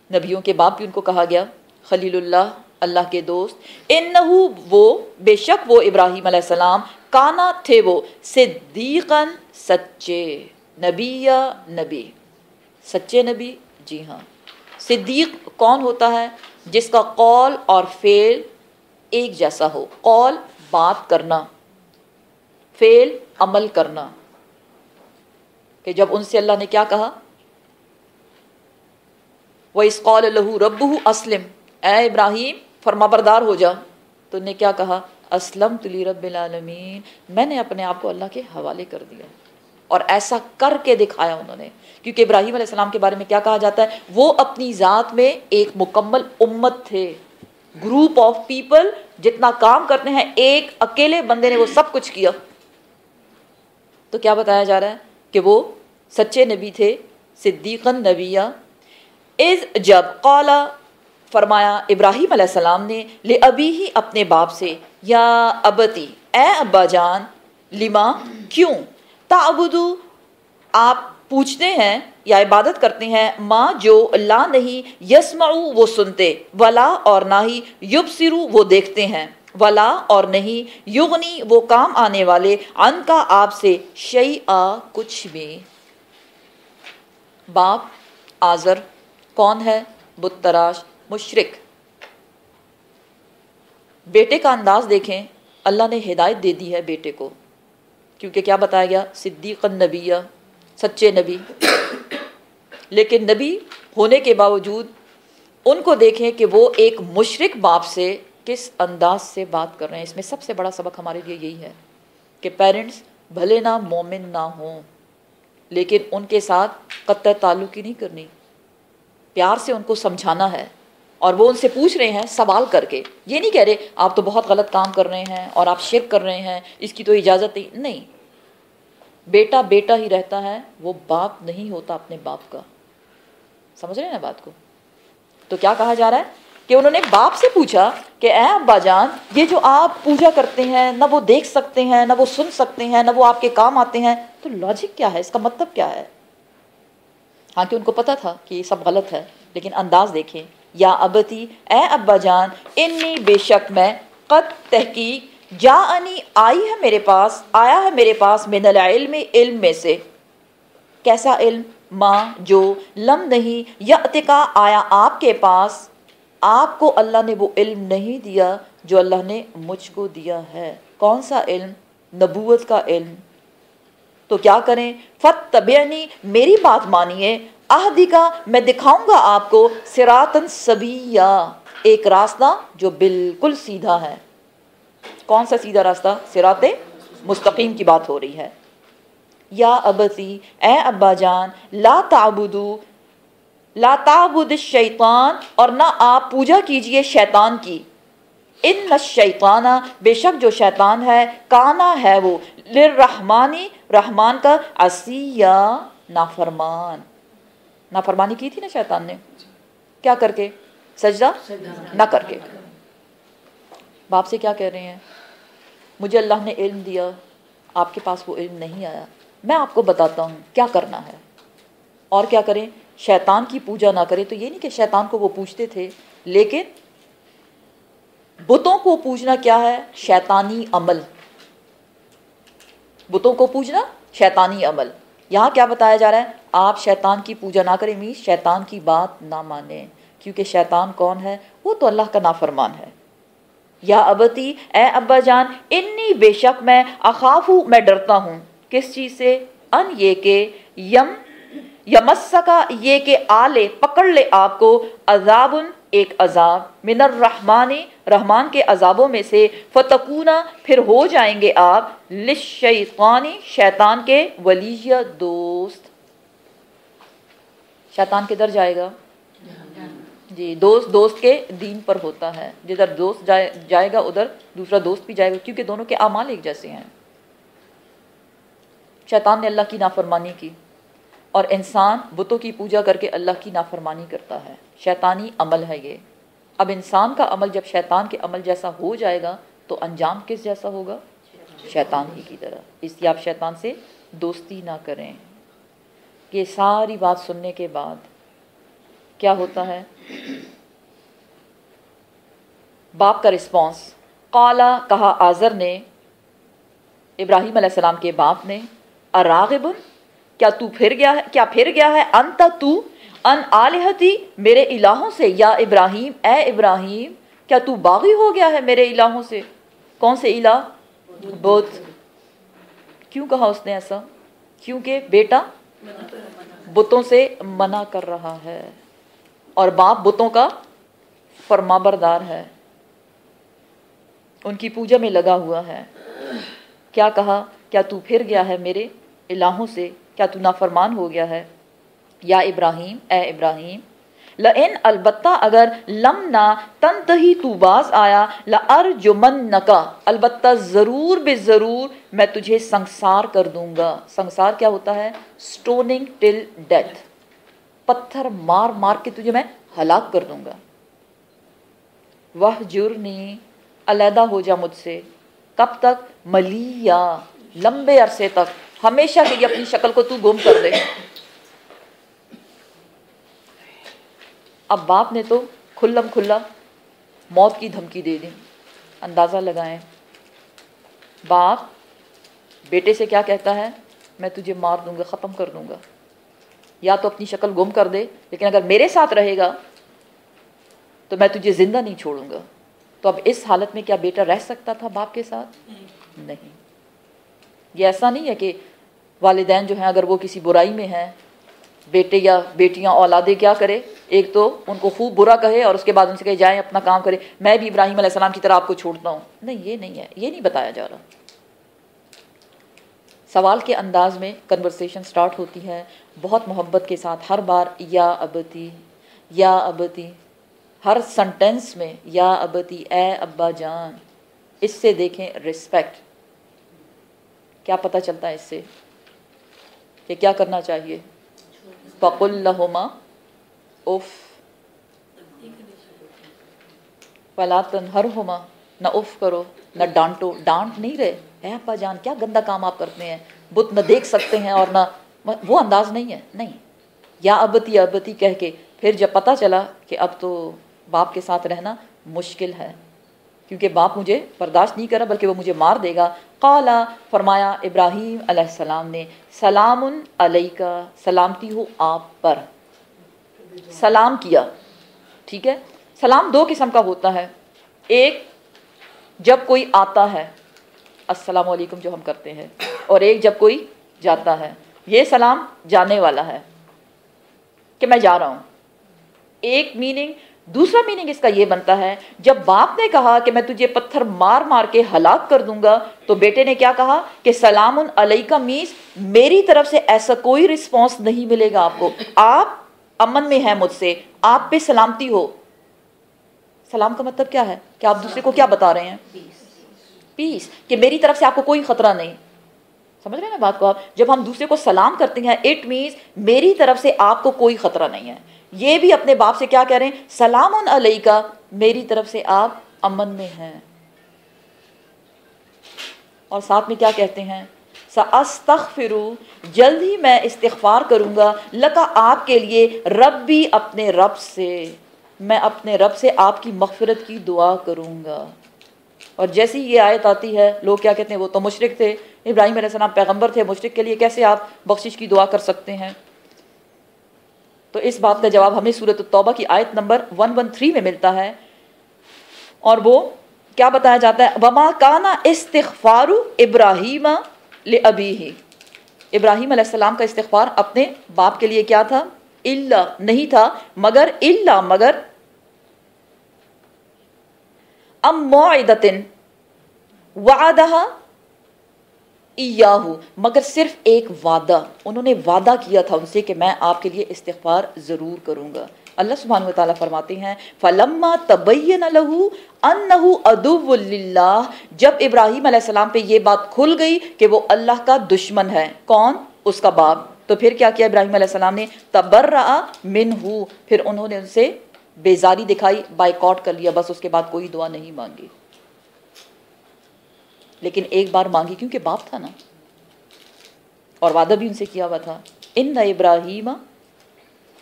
نبیوں کے باپ بھی ان کو کہا گیا، خلیل اللہ، اللہ کے دوست۔ انہو، وہ، بے شک وہ ابراہیم علیہ السلام، کانا، تھے وہ، صدیقاً، سچے، نبی، سچے نبی، جی ہاں۔ صدیق کون ہوتا ہے؟ جس کا قول اور فعل ایک جیسا ہو، قول بات کرنا، فعل عمل کرنا، کہ جب ان سے اللہ نے کیا کہا، وَإِذْ قَالَ لَهُ رَبُّهُ أَسْلِمْ، اے ابراہیم فرما بردار ہو جا، تو نے کیا کہا، اسلمت لرب العالمین، میں نے اپنے آپ کو اللہ کے حوالے کر دیا. اور ایسا کر کے دکھایا انہوں نے، کیونکہ ابراہیم علیہ السلام کے بارے میں کیا کہا جاتا ہے؟ وہ اپنی ذات میں ایک مکمل امت تھے، گروپ آف پیپل، جتنا کام کرتے ہیں ایک اکیلے بندے نے وہ سب کچھ کیا. تو کیا بتایا جا رہا ہے کہ وہ سچے نبی تھے، صدیقاً نبیہ. اذ جب قالا فرمایا ابراہیم علیہ السلام نے لابی ہی اپنے باپ سے، یا ابتی اے ابا جان، لما کیوں، تعبدو آپ پوچھتے ہیں یا عبادت کرتے ہیں، ماں جو لا نہیں، یسمعو وہ سنتے، ولا اور نہ ہی، یبصرو وہ دیکھتے ہیں، ولا اور نہیں، یغنی وہ کام آنے والے، ان کا آپ سے، شیئا کچھ بھی. باپ آزر کون ہے؟ بت تراش، مشرک. بیٹے کا انداز دیکھیں، اللہ نے ہدایت دے دی ہے بیٹے کو، کیونکہ کیا بتایا گیا؟ صدیق النبیہ، سچے نبی. لیکن نبی ہونے کے باوجود ان کو دیکھیں کہ وہ ایک مشرک باپ سے کس انداز سے بات کر رہے ہیں. اس میں سب سے بڑا سبق ہمارے لیے یہی ہے کہ پیرنٹس بھلے نہ مومن نہ ہوں، لیکن ان کے ساتھ قطع تعلق ہی نہیں کرنی، پیار سے ان کو سمجھانا ہے. اور وہ ان سے پوچھ رہے ہیں سوال کر کے، یہ نہیں کہہ رہے آپ تو بہت غلط کام کر رہے ہیں اور آپ شرک کر رہے ہیں، اس کی تو اجازت نہیں. بیٹا بیٹا ہی رہتا ہے، وہ باپ نہیں ہوتا اپنے باپ کا. سمجھ رہے ہیں نا بات کو؟ تو کیا کہا جا رہا ہے کہ انہوں نے باپ سے پوچھا کہ اے ابا جان، یہ جو آپ پوجا کرتے ہیں، نہ وہ دیکھ سکتے ہیں، نہ وہ سن سکتے ہیں، نہ وہ آپ کے کام آتے ہیں، تو لاجک کیا ہے، اس کا مطلب کیا ہے؟ ہاں کہ ان کو پتا تھا کہ یہ سب غلط ہے، لیکن انداز دیکھیں. یا ابتی اے ابا جان، انی بے شک میں، قد تحقیق، جاءنی آئی ہے میرے پاس، آیا ہے میرے پاس، من العلم علم میں سے. کیسا علم؟ ماں جو لم نہیں، یاتکا آیا آپ کے پاس، آپ کو اللہ نے وہ علم نہیں دیا جو اللہ نے مجھ کو دیا ہے. کون سا علم؟ نبوت کا علم. تو کیا کریں؟ فاتبعنی میری بات مانیے، اہدیکا میں دکھاؤں گا آپ کو، صراطا سویا ایک راستہ جو بالکل سیدھا ہے. کون سا سیدھا راستہ؟ صراط مستقیم کی بات ہو رہی ہے. یا ابتی اے ابا جان، لا تعبد الشیطان اور نہ آپ پوجا کیجئے شیطان کی. ان الشیطان بے شک جو شیطان ہے، کانا ہے وہ، للرحمانی رحمان کا، عصیا نافرمان. نافرمانی کی تھی نا شیطان نے، کیا کر کے؟ سجدہ نہ کر کے. باپ سے کیا کہہ رہے ہیں؟ مجھے اللہ نے علم دیا، آپ کے پاس وہ علم نہیں آیا، میں آپ کو بتاتا ہوں کیا کرنا ہے. اور کیا کریں؟ شیطان کی پوجا نہ کریں. تو یہ نہیں کہ شیطان کو وہ پوجتے تھے، لیکن بتوں کو پوجنا کیا ہے؟ شیطانی عمل. بتوں کو پوجنا شیطانی عمل. یہاں کیا بتایا جا رہا ہے؟ آپ شیطان کی پوجا نہ کریں، مینس شیطان کی بات نہ مانیں، کیونکہ شیطان کون ہے؟ وہ تو اللہ کا نافرمان ہے. یا ابتی اے ابا جان، انی بے شک میں، اخافو میں ڈرتا ہوں، کس چیز سے؟ ان یہ کہ یمسکا یہ کہ آلے پکڑ لے آپ کو، عذاب ایک عذاب، من الرحمانی رحمان کے عذابوں میں سے، فتکونا پھر ہو جائیں گے آپ، للشیطانی شیطان کے، ولیہ دوست. شیطان کدھر جائے گا؟ جی، دوست کے دین پر ہوتا ہے. جدھر دوست جائے گا ادھر دوسرا دوست بھی جائے گا، کیونکہ دونوں کے اعمال ایک جیسے ہیں. شیطان نے اللہ کی نافرمانی کی اور انسان بتوں کی پوجا کر کے اللہ کی نافرمانی کرتا ہے. شیطانی عمل ہے یہ. اب انسان کا عمل جب شیطان کے عمل جیسا ہو جائے گا تو انجام کس جیسا ہوگا؟ شیطان ہی کی طرح. اس لیے آپ شیطان سے دوستی نہ کریں. یہ ساری بات سننے کے بعد کیا ہوتا ہے؟ باپ کا رسپانس. قالا کہا آزر نے، ابراہیم علیہ السلام کے باپ نے، اراغب کیا تو پھر گیا ہے انت تو، ان آلہتی میرے الہوں سے، یا ابراہیم اے ابراہیم کیا تو باغی ہو گیا ہے میرے الہوں سے. کون سے الہ؟ بت. کیوں کہا اس نے ایسا؟ کیونکہ بیٹا بتوں سے منع کر رہا ہے اور باپ بتوں کا فرمانبردار ہے. ان کی پوجا میں لگا ہوا ہے. کیا کہا؟ کیا تو پھر گیا ہے میرے الہوں سے؟ کیا تو نافرمان ہو گیا ہے؟ یا ابراہیم، اے ابراہیم، لئن البتہ اگر لم نہ تنتہی تو باز آیا، لارجمنکا البتہ ضرور بے ضرور میں تجھے سنسار کر دوں گا. سنسار کیا ہوتا ہے؟ سٹوننگ ٹل ڈیتھ، پتھر مار مار کے تجھے میں ہلاک کر دوں گا. وہجرنی علیحدہ ہو جا مجھ سے. کب تک؟ ملیا لمبے عرصے تک، ہمیشہ کے لیے اپنی شکل کو تو گم کر دے. اب باپ نے تو کھلم کھلا موت کی دھمکی دے دی. اندازہ لگائیں، باپ بیٹے سے کیا کہتا ہے؟ میں تجھے مار دوں گا، ختم کر دوں گا، یا تو اپنی شکل گم کر دے، لیکن اگر میرے ساتھ رہے گا تو میں تجھے زندہ نہیں چھوڑوں گا. تو اب اس حالت میں کیا بیٹا رہ سکتا تھا باپ کے ساتھ؟ نہیں. یہ ایسا نہیں ہے کہ والدین جو ہیں اگر وہ کسی برائی میں ہیں، بیٹے یا بیٹیاں اولادیں کیا کرے، ایک تو ان کو خوب برا کہے اور اس کے بعد ان سے کہے جائیں اپنا کام کرے، میں بھی ابراہیم علیہ السلام کی طرح آپ کو چھوڑتا ہوں. نہیں، یہ نہیں ہے، یہ نہیں بتایا جا رہا. سوال کے انداز میں کنورسیشن سٹارٹ ہوتی ہے، بہت محبت کے ساتھ. ہر بار یا ابتی، یا ابتی، ہر سنٹینس میں یا ابتی، اے ابا جان. اس سے دیکھیں رسپیکٹ. کیا پتہ چلتا ہے اس سے کہ کیا کرنا چاہیے؟ فَقُلْ لَهُمَا اف وَلَا تَنْهَرْهُمَا، نہ اف کرو نہ ڈانٹو. ڈانٹ نہیں رہے، اے ابا جان کیا گندا کام آپ کرتے ہیں، بت نہ دیکھ سکتے ہیں اور نہ، وہ انداز نہیں ہے. نہیں، یا ابتی کہہ کے پھر جب پتہ چلا کہ اب تو باپ کے ساتھ رہنا مشکل ہے کیونکہ باپ مجھے برداشت نہیں کرا بلکہ وہ مجھے مار دے گا. قالا فرمایا ابراہیم علیہ السلام نے، سلام علیکہ سلامتی ہو آپ پر. سلام کیا، ٹھیک ہے. سلام دو قسم کا ہوتا ہے. ایک جب کوئی آتا ہے السلام علیکم جو ہم کرتے ہیں، اور ایک جب کوئی جاتا ہے. یہ سلام جانے والا ہے کہ میں جا رہا ہوں. ایک میننگ. دوسرا میننگ اس کا یہ بنتا ہے جب باپ نے کہا کہ میں تجھے پتھر مار مار کے ہلاک کر دوں گا تو بیٹے نے کیا کہا کہ سلام علیکہ مینس میری طرف سے ایسا کوئی رسپانس نہیں ملے گا آپ کو، آپ امن میں ہیں مجھ سے، آپ پہ سلامتی ہو. سلام کا مطلب کیا ہے کہ آپ دوسرے کو کیا بتا رہے ہیں؟ پیس، کہ میری طرف سے آپ کو کوئی خطرہ نہیں. سمجھ رہے ہیں نا بات کو آپ؟ جب ہم دوسرے کو سلام کرتے ہیں اٹ مینس میری طرف سے آپ کو کوئی خطرہ نہیں ہے. یہ بھی اپنے باپ سے کیا کہہ رہے ہیں؟ سلام علیکہ، میری طرف سے آپ امن میں ہیں. اور ساتھ میں کیا کہتے ہیں؟ سأستغفر، جلد ہی میں استغفار کروں گا، لکا آپ کے لیے، ربی اپنے رب سے، میں اپنے رب سے آپ کی مغفرت کی دعا کروں گا. اور جیسی یہ آیت آتی ہے لوگ کیا کہتے ہیں وہ تو مشرک تھے، ابراہیم علیہ السلام پیغمبر تھے، مشرک کے لیے کیسے آپ بخشش کی دعا کر سکتے ہیں؟ تو اس بات کا جواب ہمیں سورۃ التوبہ کی آیت نمبر 113 میں ملتا ہے، اور وہ کیا بتایا جاتا ہے؟ وما کان استغفار ابراہیم لابیہ، ابراہیم علیہ السلام کا استغفار اپنے باپ کے لیے کیا تھا؟ الا، نہیں تھا، مگر الا، مگر ام موعدۃ وعدہا ایاہ، مگر صرف ایک وعدہ، انہوں نے وعدہ کیا تھا ان سے کہ میں آپ کے لیے استغفار ضرور کروں گا. اللہ سبحانہ و تعالیٰ فرماتے ہیں فَلَمَّا تَبَيَّنَ لَهُ أَنَّهُ عَدُوٌّ لِلَّهِ، جب ابراہیم علیہ السلام پہ یہ بات کھل گئی کہ وہ اللہ کا دشمن ہے. کون؟ اس کا باپ. تو پھر کیا کیا ابراہیم علیہ السلام نے؟ تَبَرَّأَ مِنْهُ، پھر انہوں نے ان سے بیزاری دکھائی، بائیکاٹ کر لیا، بس اس کے بعد کوئی دعا نہیں مانگی. لیکن ایک بار مانگی کیونکہ باپ تھا نا، اور وعدہ بھی ان سے کیا ہوا تھا. ان ابراہیم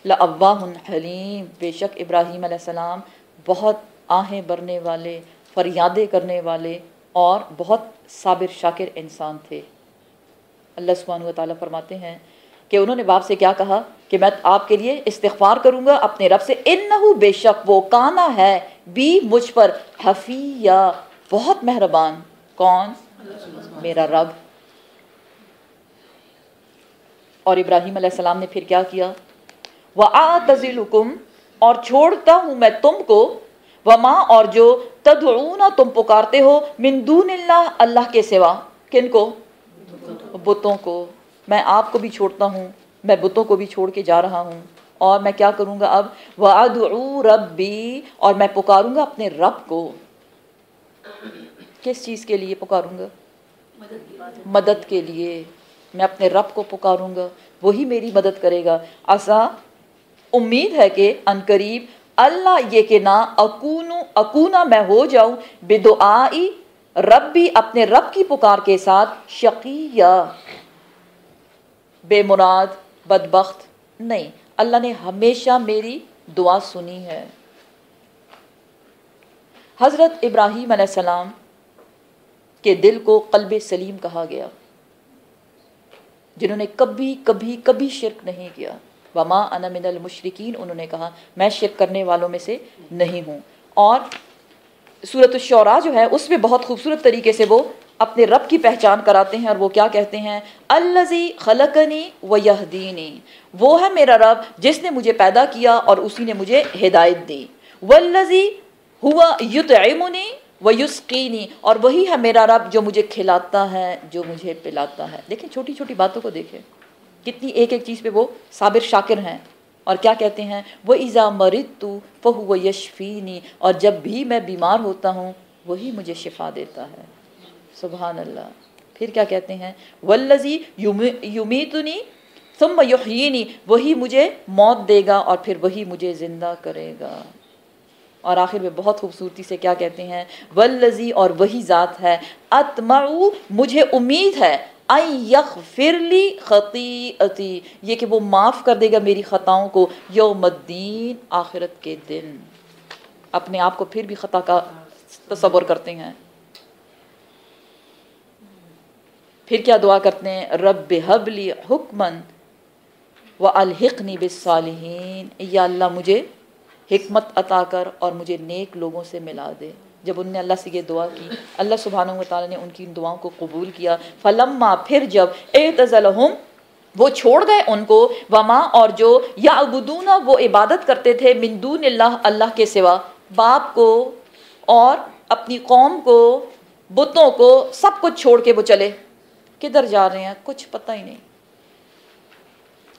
لأواہ حلیم، بے شک ابراہیم علیہ السلام بہت آہیں بھرنے والے، فریادیں کرنے والے اور بہت صابر شاکر انسان تھے. اللہ سبحانہ و تعالیٰ فرماتے ہیں کہ انہوں نے باپ سے کیا کہا کہ میں آپ کے لیے استغفار کروں گا اپنے رب سے، انہو، بے شک وہ، کانا ہے، بھی مجھ پر، حفیہ، بہت مہربان. کون؟ میرا رب. اور ابراہیم علیہ السلام نے پھر کیا کیا؟ وَأَعْتَزِلُكُمْ، اور چھوڑتا ہوں میں تم کو، وما اور جو تدعون تم پکارتے ہو من دون اللہ اللہ کے سوا، کن کو؟ بتوں کو. میں آپ کو بھی چھوڑتا ہوں، میں بتوں کو بھی چھوڑ کے جا رہا ہوں، اور میں کیا کروں گا اب؟ وَأَدْعُو رَبِّي، اور میں پکاروں گا اپنے رب کو. کس چیز کے لیے پکاروں گا؟ مدد کے لیے. میں اپنے رب کو پکاروں گا، وہی میری مدد کرے گا. عسیٰ، امید ہے کہ عنقریب، اللہ یہ کہ نہ اکونا میں ہو جاؤں بدعائی ربی اپنے رب کی پکار کے ساتھ شقیہ بے مراد بدبخت نہیں. اللہ نے ہمیشہ میری دعا سنی ہے. حضرت ابراہیم علیہ السلام کے دل کو قلب سلیم کہا گیا، جنہوں نے کبھی کبھی کبھی شرک نہیں کیا. وما انا من المشرکین، انہوں نے کہا میں شرک کرنے والوں میں سے نہیں ہوں. اور سورۃ الشعراء جو ہے اس میں بہت خوبصورت طریقے سے وہ اپنے رب کی پہچان کراتے ہیں، اور وہ کیا کہتے ہیں؟ الذی خلقنی ویہدینی، وہ ہے میرا رب جس نے مجھے پیدا کیا اور اسی نے مجھے ہدایت دی. والذی ہوا یطعمنی ویسقینی، اور وہی ہے میرا رب جو مجھے کھلاتا ہے، جو مجھے پلاتا ہے. دیکھیں چھوٹی چھوٹی باتوں کو دیکھیں، کتنی ایک ایک چیز پہ وہ صابر شاکر ہیں. اور کیا کہتے ہیں؟ وَإِذَا مَرِضْتُ فَهُوَ يَشْفِينِي، اور جب بھی میں بیمار ہوتا ہوں وہی مجھے شفا دیتا ہے. سبحان اللہ. پھر کیا کہتے ہیں؟ وَالَّذِي يُمِيتُنِي ثُمَّ يُحْيِينِي، وہی مجھے موت دے گا اور پھر وہی مجھے زندہ کرے گا. اور آخر میں بہت خوبصورتی سے کیا کہتے ہیں؟ وَالَّذِي، اور وہی ذات ہے، اطمع، مجھے امید ہے، ان یغفر لی خطیئتی، یہ کہ وہ معاف کر دے گا میری خطاؤں کو، یوم الدین، آخرت کے دن. اپنے آپ کو پھر بھی خطا کا تصور کرتے ہیں. پھر کیا دعا کرتے ہیں؟ رب ہب لی حکما والحقنی بالصالحین، یا اللہ مجھے حکمت عطا کر اور مجھے نیک لوگوں سے ملا دے. جب انہوں نے اللہ سے یہ دعا کی، اللہ سبحانہ و تعالیٰ نے ان کی ان دعاؤں کو قبول کیا. فلما، پھر جب اعتزلہم، وہ چھوڑ گئے ان کو، وما، اور جو یعبدون، وہ عبادت کرتے تھے، من دون اللہ اللہ کے سوا، باپ کو اور اپنی قوم کو، بتوں کو، سب کچھ چھوڑ کے وہ چلے. کدھر جا رہے ہیں کچھ پتہ ہی نہیں،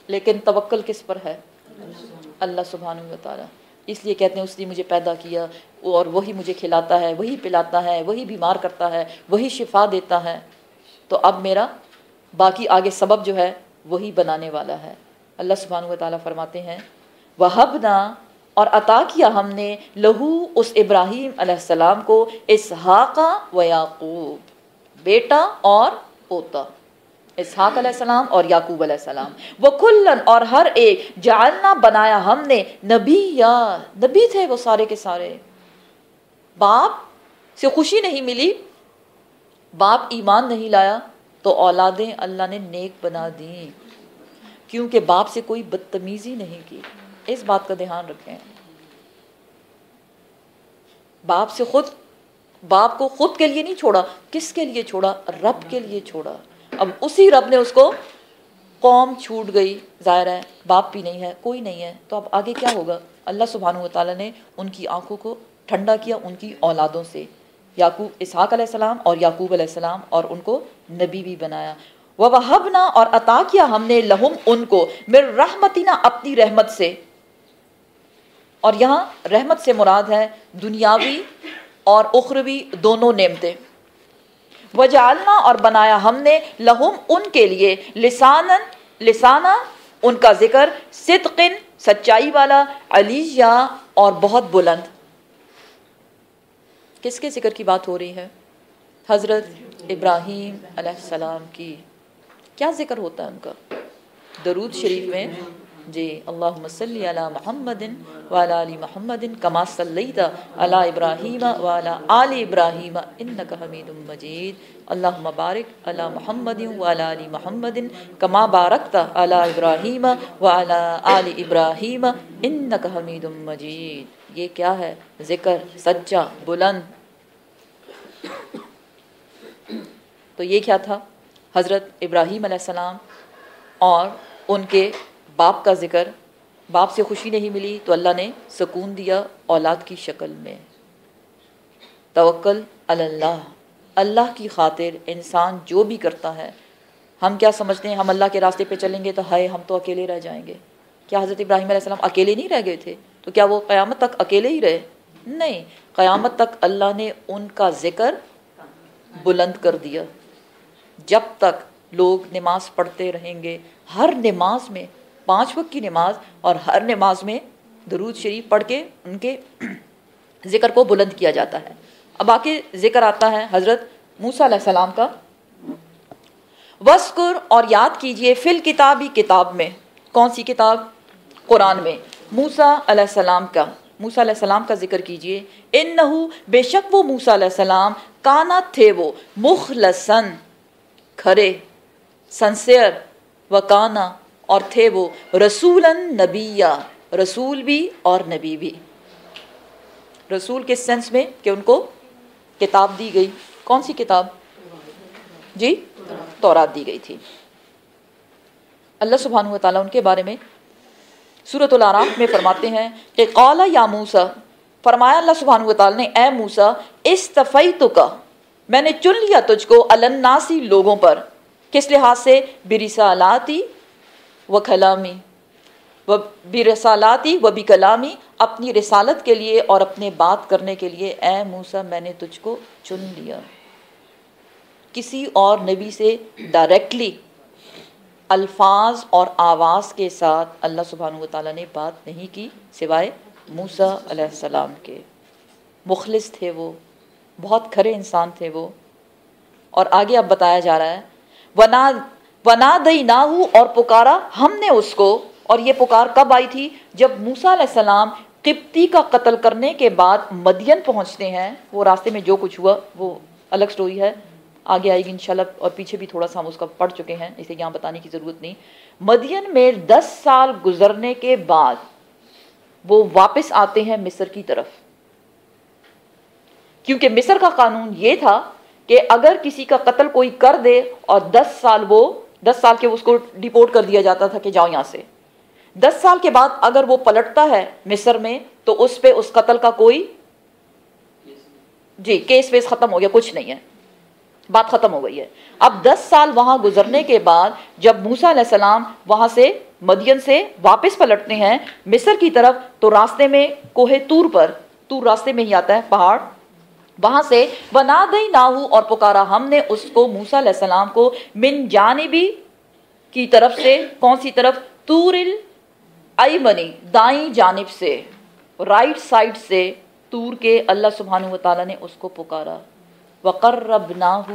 لیکن توکل کس پر ہے؟ اللہ سبحانہ و تعالیٰ. اس لیے کہتے ہیں اس نے مجھے پیدا کیا اور وہی مجھے کھلاتا ہے، وہی پلاتا ہے، وہی بیمار کرتا ہے، وہی شفا دیتا ہے. تو اب میرا باقی آگے سبب جو ہے وہی بنانے والا ہے. اللہ سبحانہ و تعالیٰ فرماتے ہیں وَهَبْنَا، اور عطا کیا ہم نے، لہو، اس ابراہیم علیہ السلام کو، اسحاق و یعقوب، بیٹا اور پوتا، اسحاق علیہ السلام اور یعقوب علیہ السلام. وَكُلًّا، اور ہر ایک، جعلنا، بنایا ہم نے، نبیّا، نبی تھے وہ سارے کے سارے. باپ سے خوشی نہیں ملی، باپ ایمان نہیں لایا، تو اولادیں اللہ نے نیک بنا دیں، کیونکہ باپ سے کوئی بدتمیزی نہیں کی. اس بات کا دھیان رکھیں. باپ کو خود کے لیے نہیں چھوڑا، کس کے لیے چھوڑا؟ رب کے لیے چھوڑا. اب اسی رب نے اس کو، قوم چھوٹ گئی، ظاہر ہے باپ بھی نہیں ہے، کوئی نہیں ہے، تو اب آگے کیا ہوگا؟ اللہ سبحانہ و تعالیٰ نے ان کی آنکھوں کو ٹھنڈا کیا ان کی اولادوں سے، اسحاق علیہ السلام اور یعقوب علیہ السلام، اور ان کو نبی بھی بنایا. وَوَهَبْنَا، اور عطا کیا ہم نے، لہم، ان کو، مِن رحمتنا، اپنی رحمت سے. اور یہاں رحمت سے مراد ہے دنیاوی اور اخروی دونوں نعمتیں. وجعلنا، اور بنایا ہم نے، لہم، ان کے لیے، لسانا، ان کا ذکر، صدقن، سچائی والا، علیہ، اور بہت بلند. کس کے ذکر کی بات ہو رہی ہے؟ حضرت ابراہیم علیہ السلام کی. کیا ذکر ہوتا ہے ان کا؟ درود شریف میں جی، اللہم صلی علی محمد وعلی آل محمد کما صلیت علی ابراہیم وعلی آل ابراہیم انک حمید مجید. اللہم بارک علی محمد وعلی آل محمد کما بارکت علی ابراہیم وعلی آل ابراہیم انک حمید مجید. یہ کیا ہے؟ ذکر سچا بلند. تو یہ کیا تھا؟ حضرت ابراہیم علیہ السلام اور ان کے باپ کا ذکر. باپ سے خوشی نہیں ملی تو اللہ نے سکون دیا اولاد کی شکل میں. توکل علی اللہ، اللہ کی خاطر انسان جو بھی کرتا ہے، ہم کیا سمجھتے ہیں ہم اللہ کے راستے پہ چلیں گے تو ہائے ہم تو اکیلے رہ جائیں گے. کیا حضرت ابراہیم علیہ السلام اکیلے نہیں رہ گئے تھے؟ تو کیا وہ قیامت تک اکیلے ہی رہے؟ نہیں، قیامت تک اللہ نے ان کا ذکر بلند کر دیا. جب تک لوگ نماز پڑھتے رہیں گے، ہر نماز میں 5 وقت کی نماز اور ہر نماز میں درود شریف پڑھ کے ان کے ذکر کو بلند کیا جاتا ہے. اب آگے ذکر آتا ہے حضرت موسیٰ علیہ السلام کا. وَذْكُرْ اور یاد کیجئے فی الکتابی کتاب میں. کون سی کتاب؟ قرآن میں. موسیٰ علیہ السلام کا، موسیٰ علیہ السلام کا ذکر کیجئے. انہو بے شک وہ موسیٰ علیہ السلام کانا تھے وہ مخلصاً کھرے، سنسیئر، وکانا اور تھے وہ رسولاً نبیہ، رسول بھی اور نبی بھی. رسول کس سینس میں کہ ان کو کتاب دی گئی. کون سی کتاب؟ جی، تورات دی گئی تھی. اللہ سبحانہ و تعالیٰ ان کے بارے میں سورۃ الاعراف میں فرماتے ہیں کہ قال یا موسیٰ، فرمایا اللہ سبحانہ و تعالیٰ نے اے موسیٰ، استفیتک میں نے چن لیا تجھ کو علی الناس لوگوں پر. کس لحاظ سے؟ برسالاتی و کلامی، برسالاتی و بکلامی، اپنی رسالت کے لیے اور اپنے بات کرنے کے لیے. اے موسیٰ میں نے تجھ کو چن لیا. کسی اور نبی سے ڈائریکٹلی الفاظ اور آواز کے ساتھ اللہ سبحانہ و تعالیٰ نے بات نہیں کی سوائے موسیٰ علیہ السلام کے. مخلص تھے وہ، بہت کھرے انسان تھے وہ. اور آگے اب بتایا جا رہا ہے وَنَادَيْنَاهُ اور پکارا ہم نے اس کو. اور یہ پکار کب آئی تھی؟ جب موسیٰ علیہ السلام قبطی کا قتل کرنے کے بعد مدین پہنچتے ہیں. وہ راستے میں جو کچھ ہوا وہ الگ سٹوری ہے، آگے آئے گی انشاءاللہ، اور پیچھے بھی تھوڑا سا ہم اس کا پڑھ چکے ہیں، اسے یہاں بتانے کی ضرورت نہیں. مدین میں 10 سال گزرنے کے بعد وہ واپس آتے ہیں مصر کی طرف، کیونکہ مصر کا قانون یہ تھا کہ اگر کسی کا قتل کوئی کر دے اور 10 سال کے اس کو ڈیپورٹ کر دیا جاتا تھا کہ جاؤ یہاں سے. 10 سال کے بعد اگر وہ پلٹتا ہے مصر میں تو اس پہ اس قتل کا کوئی کیس ویس ختم ہو گیا، کچھ نہیں ہے، بات ختم ہو گئی ہے. اب 10 سال وہاں گزرنے کے بعد جب موسیٰ علیہ السلام وہاں سے مدین سے واپس پلٹتے ہیں مصر کی طرف، تو راستے میں کوہ طور پر، طور راستے میں ہی آتا ہے پہاڑ، وہاں سے وَنَادَيْنَاهُ اور پکارا ہم نے اس کو موسیٰ علیہ السلام کو من جانبی کی طرف سے. کون سی طرف؟ طور الایمنی، دائیں جانب سے، رائٹ سائڈ سے طور کے اللہ سبحانہ و تعالیٰ نے اس کو پکارا. وَقَرَّبْنَاهُ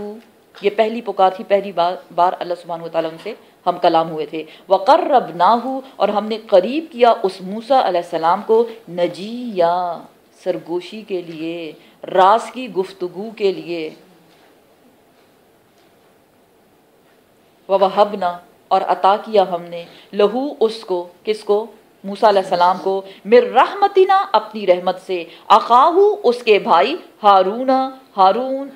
یہ پہلی پکار تھی، پہلی بار اللہ سبحانہ و تعالیٰ ان سے ہم کلام ہوئے تھے. وَقَرَّبْنَاهُ اور ہم نے قریب کیا اس موسیٰ علیہ السلام کو نجیہ، سرگوشی کے لیے، راز کی گفتگو کے لیے. وَوَهَبْنَا اور عطا کیا ہم نے لہو اس کو، کس کو؟ موسیٰ علیہ السلام کو، من رحمتنا اپنی رحمت سے، اخاہو اس کے بھائی، ہارون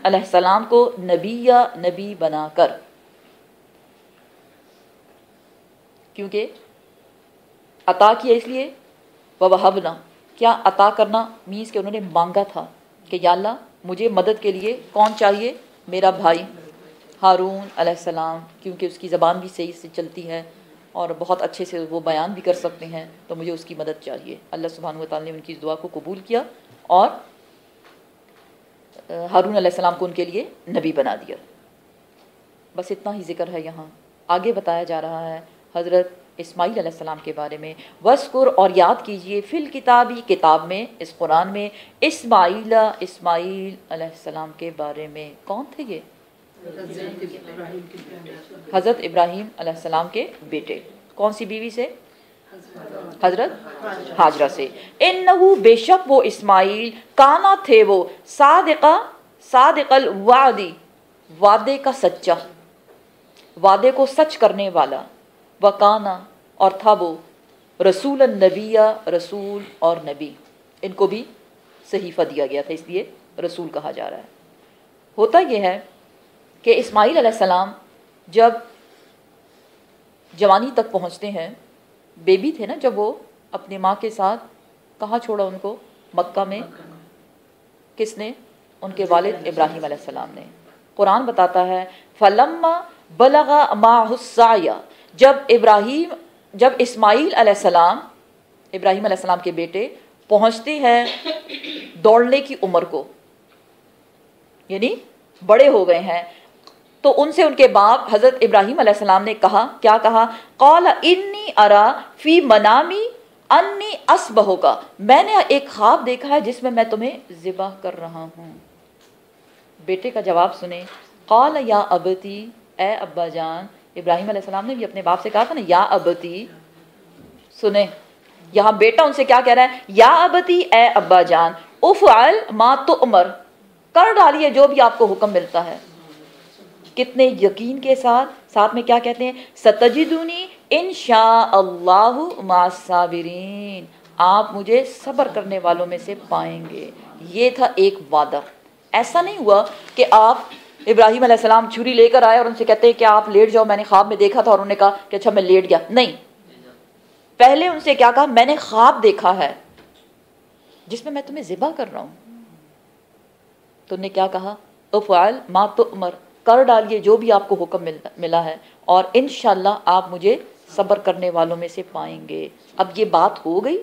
علیہ السلام کو نبی بنا کر. کیونکہ عطا کیا اس لیے وَوَهَبْنَا، کیا عطا کرنا مینس کہ انہوں نے مانگا تھا کہ یا اللہ مجھے مدد کے لیے کون چاہیے؟ میرا بھائی ہارون علیہ السلام، کیونکہ اس کی زبان بھی صحیح سے چلتی ہے اور بہت اچھے سے وہ بیان بھی کر سکتے ہیں، تو مجھے اس کی مدد چاہیے. اللہ سبحانہ و تعالیٰ نے ان کی دعا کو قبول کیا اور ہارون علیہ السلام کو ان کے لیے نبی بنا دیا. بس اتنا ہی ذکر ہے. یہاں آگے بتایا جا رہا ہے حضرت اسماعیل علیہ السلام کے بارے میں. وَذْكُرْ اور یاد کیجئے فی الکتابی کتاب میں، اس قرآن میں، اسماعیل علیہ السلام کے بارے میں. کون تھے یہ؟ حضرت ابراہیم علیہ السلام کے بیٹے. کون سی بیوی سے؟ حضرت ہاجرہ سے. انہو بے شک وہ اسماعیل کانا تھے وہ صادق الوعدی، وعدے کا سچا، وعدے کو سچ کرنے والا. وکانا اور تھا وہ رسول النبی، رسول اور نبی. ان کو بھی صحیفہ دیا گیا تھا، اس لیے رسول کہا جا رہا ہے. ہوتا یہ ہے کہ اسماعیل علیہ السلام جب جوانی تک پہنچتے ہیں، بیبی تھے نا جب وہ اپنے ماں کے ساتھ، کہاں چھوڑا ان کو؟ مکہ میں. کس نے؟ ان کے والد ابراہیم علیہ السلام نے. قرآن بتاتا ہے فلما بلغ معہ السعی، جب اسماعیل علیہ السلام، ابراہیم علیہ السلام کے بیٹے، پہنچتے ہیں دوڑنے کی عمر کو، یعنی بڑے ہو گئے ہیں، تو ان سے ان کے باپ حضرت ابراہیم علیہ السلام نے کہا، کیا کہا؟ قال انی ارا فی منامی انی اصبحک، میں نے ایک خواب دیکھا ہے جس میں میں تمہیں ذبح کر رہا ہوں. بیٹے کا جواب سنیں. قال یا ابتی، اے ابا جان. ابراہیم علیہ السلام نے بھی اپنے باپ سے کہا تھا نا یا ابتی. سنیں یہاں بیٹا ان سے کیا کہہ رہا ہے؟ یا ابتی، اے ابا جان، افعل ما تؤمر، کر ڈالیے جو بھی آپ کو حکم ملتا ہے. کتنے یقین کے ساتھ میں کیا کہتے ہیں؟ ستجدونی انشاء اللہ مع الصابرین، آپ مجھے صبر کرنے والوں میں سے پائیں گے. یہ تھا ایک وعدہ. ایسا نہیں ہوا کہ آپ ابراہیم علیہ السلام چھری لے کر آئے اور ان سے کہتے ہیں کہ آپ لیٹ جاؤ، میں نے خواب میں دیکھا تھا، اور انہوں نے کہا کہ اچھا میں لیٹ گیا. نہیں، پہلے ان سے کیا کہا؟ میں نے خواب دیکھا ہے جس میں تمہیں ذبح کر رہا ہوں. تو انہوں نے کیا کہا؟ افعل ما تؤمر، کر ڈالیے جو بھی آپ کو حکم ملا ہے، اور انشاءاللہ آپ مجھے صبر کرنے والوں میں سے پائیں گے. اب یہ بات ہو گئی.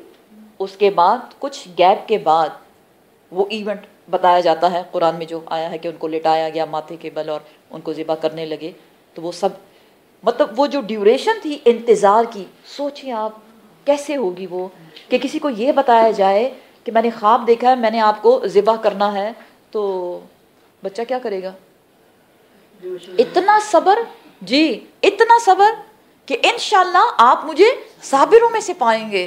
اس کے بعد کچھ گیپ کے بعد وہ ایونٹ بتایا جاتا ہے قرآن میں جو آیا ہے کہ ان کو لٹایا گیا ماتھے کے بل اور ان کو ذبح کرنے لگے. تو وہ سب مطلب وہ جو ڈیوریشن تھی انتظار کی، سوچیں آپ کیسے ہوگی وہ، کہ کسی کو یہ بتایا جائے کہ میں نے خواب دیکھا ہے، میں نے آپ کو ذبح کرنا ہے، تو بچہ کیا کرے گا؟ اتنا صبر، جی اتنا صبر کہ انشاءاللہ آپ مجھے صابروں میں سے پائیں گے.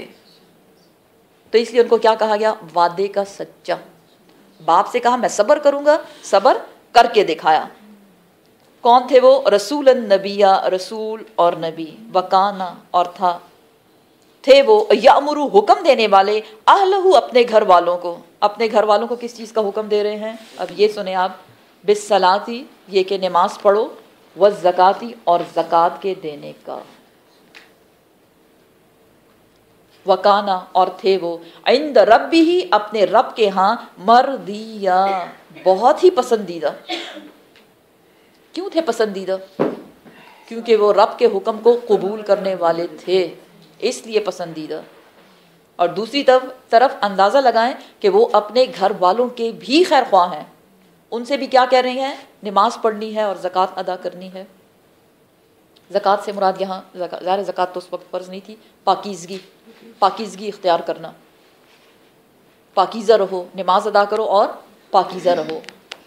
تو اس لیے ان کو کیا کہا گیا؟ وعدے کا سچا. باپ سے کہا میں صبر کروں گا، صبر کر کے دکھایا. کون تھے وہ؟ رسول النبی، رسول اور نبی، وکانا اور تھے وہ یامرو حکم دینے والے، اہلہ اپنے گھر والوں کو. اپنے گھر والوں کو کس چیز کا حکم دے رہے ہیں؟ اب یہ سنیں آپ. بالصلاۃ، یہ کہ نماز پڑھو، والزکاۃ اور زکوٰۃ کے دینے کا. وکانا اور تھے وہ عند ربہ اپنے رب کے ہاں مرضیہ بہت ہی پسندیدہ. کیوں تھے پسندیدہ؟ کیونکہ وہ رب کے حکم کو قبول کرنے والے تھے، اس لیے پسندیدہ. اور دوسری طرف اندازہ لگائیں کہ وہ اپنے گھر والوں کے بھی خیر خواہ ہیں. ان سے بھی کیا کہہ رہی ہیں؟ نماز پڑھنی ہے اور زکوٰۃ ادا کرنی ہے. زکوٰۃ سے مراد یہاں ظاہر زکوٰۃ تو اس وقت فرض نہیں تھی، پاکیزگی اختیار کرنا. پاکیزہ رہو، نماز ادا کرو اور پاکیزہ رہو.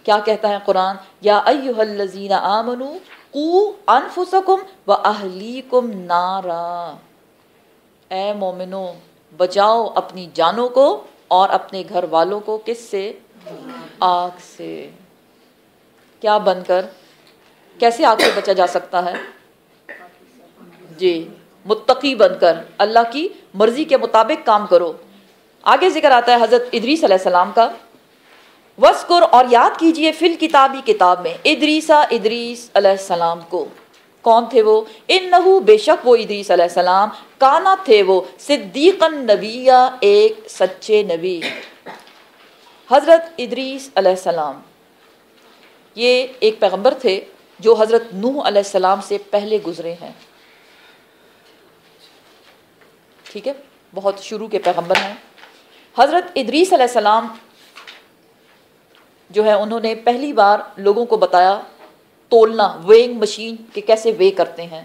کیا کہتا ہے قرآن؟ یا ایھا الذین آمنوا قوا انفسکم واہلیکم نارا، اے مومنو بچاؤ اپنی جانوں کو اور اپنے گھر والوں کو کس سے؟ آگ سے. کیا بن کر؟ کیسے آگ سے بچا جا سکتا ہے؟ جی متقی بن کر، اللہ کی مرضی کے مطابق کام کرو. آگے ذکر آتا ہے حضرت ادریس علیہ السلام کا. وذکر اور یاد کیجئے فی الکتابی کتاب میں ادریس علیہ السلام کو. کون تھے وہ؟ انہو بے شک وہ ادریس علیہ السلام، کانا تھے وہ صدیقا نبیہ ایک سچے نبی. حضرت ادریس علیہ السلام یہ ایک پیغمبر تھے جو حضرت نوح علیہ السلام سے پہلے گزرے ہیں. ٹھیک ہے، بہت شروع کے پیغمبر ہیں. حضرت ادریس علیہ السلام جو ہے انہوں نے پہلی بار لوگوں کو بتایا تولنا، ویئنگ مشین کہ کیسے وے کرتے ہیں.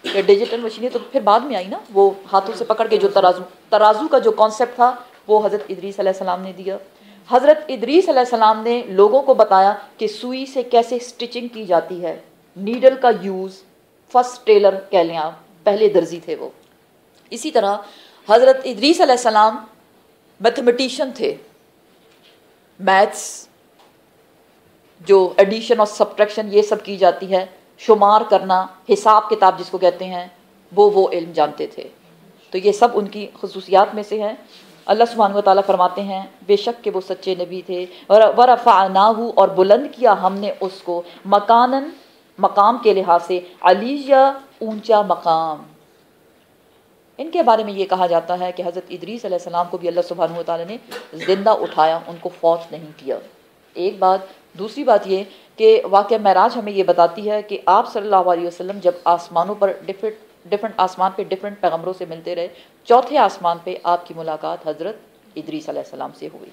یہ ڈیجیٹل مشینیں تو پھر بعد میں آئی نا، وہ ہاتھوں سے پکڑ کے جو ترازو کا جو کانسیپٹ تھا وہ حضرت ادریس علیہ السلام نے دیا. حضرت ادریس علیہ السلام نے لوگوں کو بتایا کہ سوئی سے کیسے سٹچنگ کی جاتی ہے، نیڈل کا یوز. فرسٹ ٹیلر کہہ لیں آپ، پہلے درزی تھے وہ. اسی طرح حضرت ادریس علیہ السلام میتھمیٹیشین تھے. میتھس جو ایڈیشن اور سبٹریکشن یہ سب کی جاتی ہے، شمار کرنا، حساب کتاب جس کو کہتے ہیں، وہ علم جانتے تھے. تو یہ سب ان کی خصوصیات میں سے ہیں. اللہ سبحانہ و تعالیٰ فرماتے ہیں بے شک کہ وہ سچے نبی تھے. ورفعناہ اور بلند کیا ہم نے اس کو، مکانن مقام کے لحاظ سے، علیہ اونچا مقام. ان کے بارے میں یہ کہا جاتا ہے کہ حضرت ادریس علیہ السلام کو بھی اللہ سبحانہ و تعالیٰ نے زندہ اٹھایا، ان کو فوت نہیں کیا. ایک بات. دوسری بات یہ کہ واقعہ معراج ہمیں یہ بتاتی ہے کہ آپ صلی اللہ علیہ وسلم جب آسمانوں پر ڈفرنٹ آسمان پہ ڈفرنٹ پیغمبروں سے ملتے رہے، چوتھے آسمان پہ آپ کی ملاقات حضرت ادریس علیہ السلام سے ہوئی.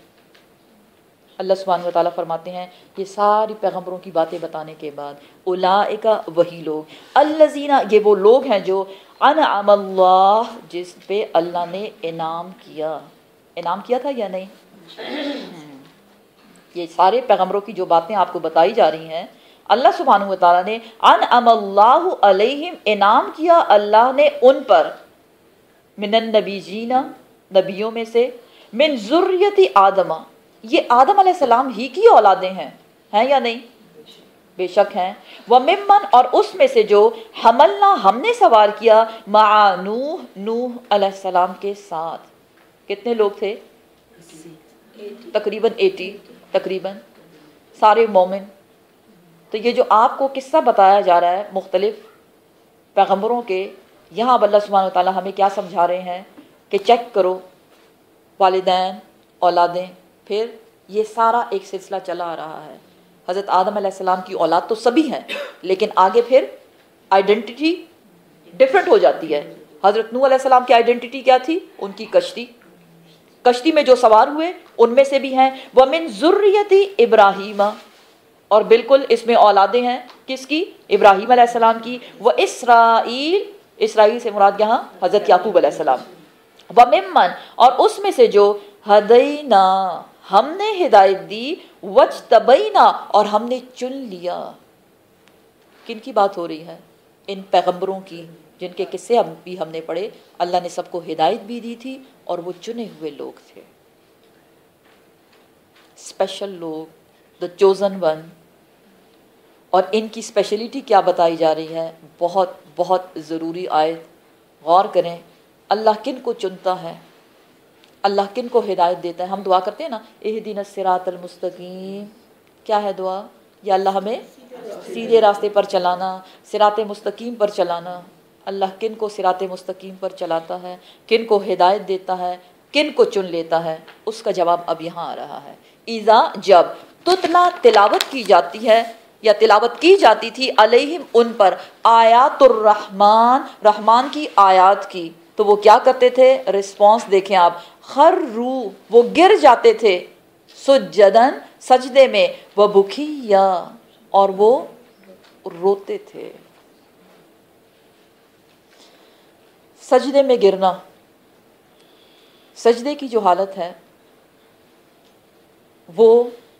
اللہ سبحانہ و تعالیٰ فرماتے ہیں یہ ساری پیغمبروں کی باتیں بتانے کے بعد اولئک وہی لوگ الذین یہ وہ لوگ ہیں جو انعم اللہ جس پہ اللہ نے انعام کیا تھا یا نہیں. یہ سارے پیغمبروں کی جو باتیں آپ کو بتائی جا رہی ہیں اللہ سبحانہ و تعالیٰ نے انعم اللہ علیہم انعام کیا اللہ نے ان پر من النبیین نبیوں میں سے من ذریت آدم یہ آدم علیہ السلام ہی کی اولادیں ہیں یا نہیں؟ بے شک ہیں. وممن اور اس میں سے جو حملنا ہم نے سوار کیا مع نوح علیہ السلام کے ساتھ. کتنے لوگ تھے؟ تقریباً 80 تقریباً سارے مومن. تو یہ جو آپ کو قصہ بتایا جا رہا ہے مختلف پیغمبروں کے، یہاں اب اللہ سبحانہ و تعالیٰ ہمیں کیا سمجھا رہے ہیں کہ چیک کرو والدین اولادیں، پھر یہ سارا ایک سلسلہ چلا آ رہا ہے. حضرت آدم علیہ السلام کی اولاد تو سبھی ہیں، لیکن آگے پھر آئیڈینٹی ڈفرینٹ ہو جاتی ہے. حضرت نوح علیہ السلام کی آئیڈینٹی کیا تھی؟ ان کی کشتی میں جو سوار ہوئے ان میں سے بھی ہیں. وَمِن ذُرِّيَّتِ ابراہیم اور بالکل اس میں اولادیں ہیں کس کی؟ ابراہیم علیہ السلام کی. اسرائیل سے مراد یہاں حضرت یعقوب علیہ السلام. وَمِمَّن اور اس میں سے جو ہدینا ہم نے ہدایت دی، وَاجْتَبَيْنَا اور ہم نے چن لیا. کن کی بات ہو رہی ہے؟ ان پیغمبروں کی جن کے قصے ہم نے پڑھے. اللہ نے سب کو ہدایت بھی دی تھی اور وہ چنے ہوئے لوگ تھے، اسپیشل لوگ، دا چوزن ون. اور ان کی اسپیشلٹی کیا بتائی جا رہی ہے؟ بہت بہت ضروری آیت، غور کریں. اللہ کن کو چنتا ہے، اللہ کن کو ہدایت دیتا ہے. ہم دعا کرتے ہیں نا اہدنا الصراط المستقیم. کیا ہے دعا؟ یا اللہ ہمیں سیدھے راستے پر چلانا، صراط مستقیم پر چلانا. اللہ کن کو صراط مستقیم پر چلاتا ہے، کن کو ہدایت دیتا ہے، کن کو چن لیتا ہے، اس کا جواب اب یہاں آ رہا ہے. اذا جب تتلا تلاوت کی جاتی ہے یا تلاوت کی جاتی تھی علیہم ان پر آیات الرحمن رحمان کی آیات کی، تو وہ کیا کرتے تھے؟ رسپانس دیکھیں آپ. خرو وہ گر جاتے تھے، سجدن سجدے میں، وبکیا اور وہ روتے تھے. سجدے میں گرنا، سجدے کی جو حالت ہے وہ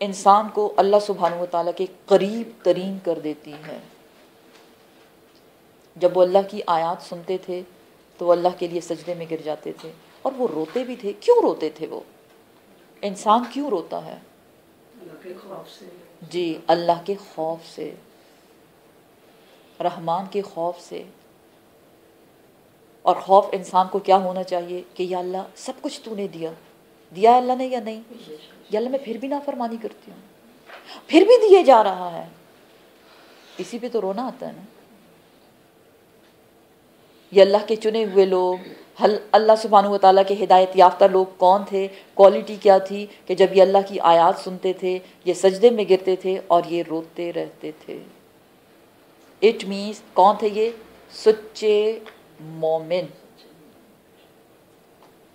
انسان کو اللہ سبحانہ و تعالیٰ کے قریب ترین کر دیتی ہے. جب وہ اللہ کی آیات سنتے تھے تو وہ اللہ کے لیے سجدے میں گر جاتے تھے اور وہ روتے بھی تھے. کیوں روتے تھے؟ وہ انسان کیوں روتا ہے؟ اللہ کے خوف سے. جی، اللہ کے خوف سے، رحمان کے خوف سے. اور خوف انسان کو کیا ہونا چاہیے کہ یا اللہ سب کچھ تو نے دیا ہے اللہ نے یا نہیں؟ یا اللہ میں پھر بھی نافرمانی کرتی ہوں، پھر بھی دیے جا رہا ہے. اسی پہ تو رونا آتا ہے نا. یہ اللہ کے چنے ہوئے لوگ، اللہ سبحانہ و تعالیٰ کے ہدایت یافتہ لوگ کون تھے؟ کوالٹی کیا تھی کہ جب یہ اللہ کی آیات سنتے تھے یہ سجدے میں گرتے تھے اور یہ روتے رہتے تھے. اٹ مینس کون تھے یہ؟ سچے مومن.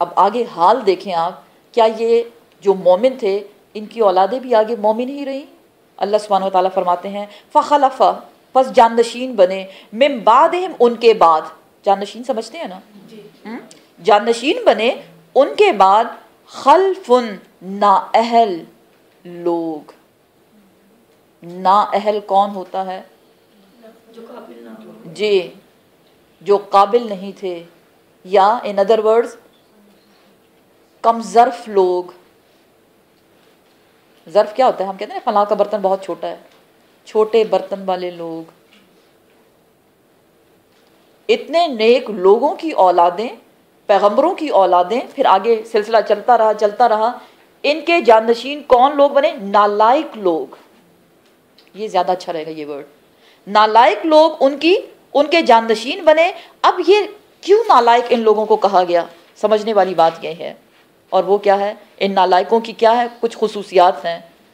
اب آگے حال دیکھیں آپ، کیا یہ جو مومن تھے ان کی اولادیں بھی آگے مومن ہی رہیں؟ اللہ سبحانہ و تعالیٰ فرماتے ہیں فخلف پس جانشین بنے، من بعدہم ان کے بعد. جانشین سمجھتے ہیں نا؟ جانشین بنے ان کے بعد خلف نااہل لوگ. نااہل کون ہوتا ہے؟ جی، جو قابل نہیں تھے، یا ان ادر ورڈز کم ظرف لوگ. ظرف کیا ہوتا ہے؟ ہم کہتے ہیں فلاں کا برتن بہت چھوٹا ہے، چھوٹے برتن والے لوگ. اتنے نیک لوگوں کی اولادیں، پیغمبروں کی اولادیں، پھر آگے سلسلہ چلتا رہا. ان کے جانشین کون لوگ بنے؟ نالائق لوگ. یہ زیادہ اچھا رہے گا یہ ورڈ. نالائق لوگ ان کے جانشین بنے. اب یہ کیوں نالائق ان لوگوں کو کہا گیا؟ سمجھنے والی بات یہ ہے. اور وہ کیا ہے؟ ان نالائقوں کی کیا ہے؟ کچھ خصوصیات ہیں.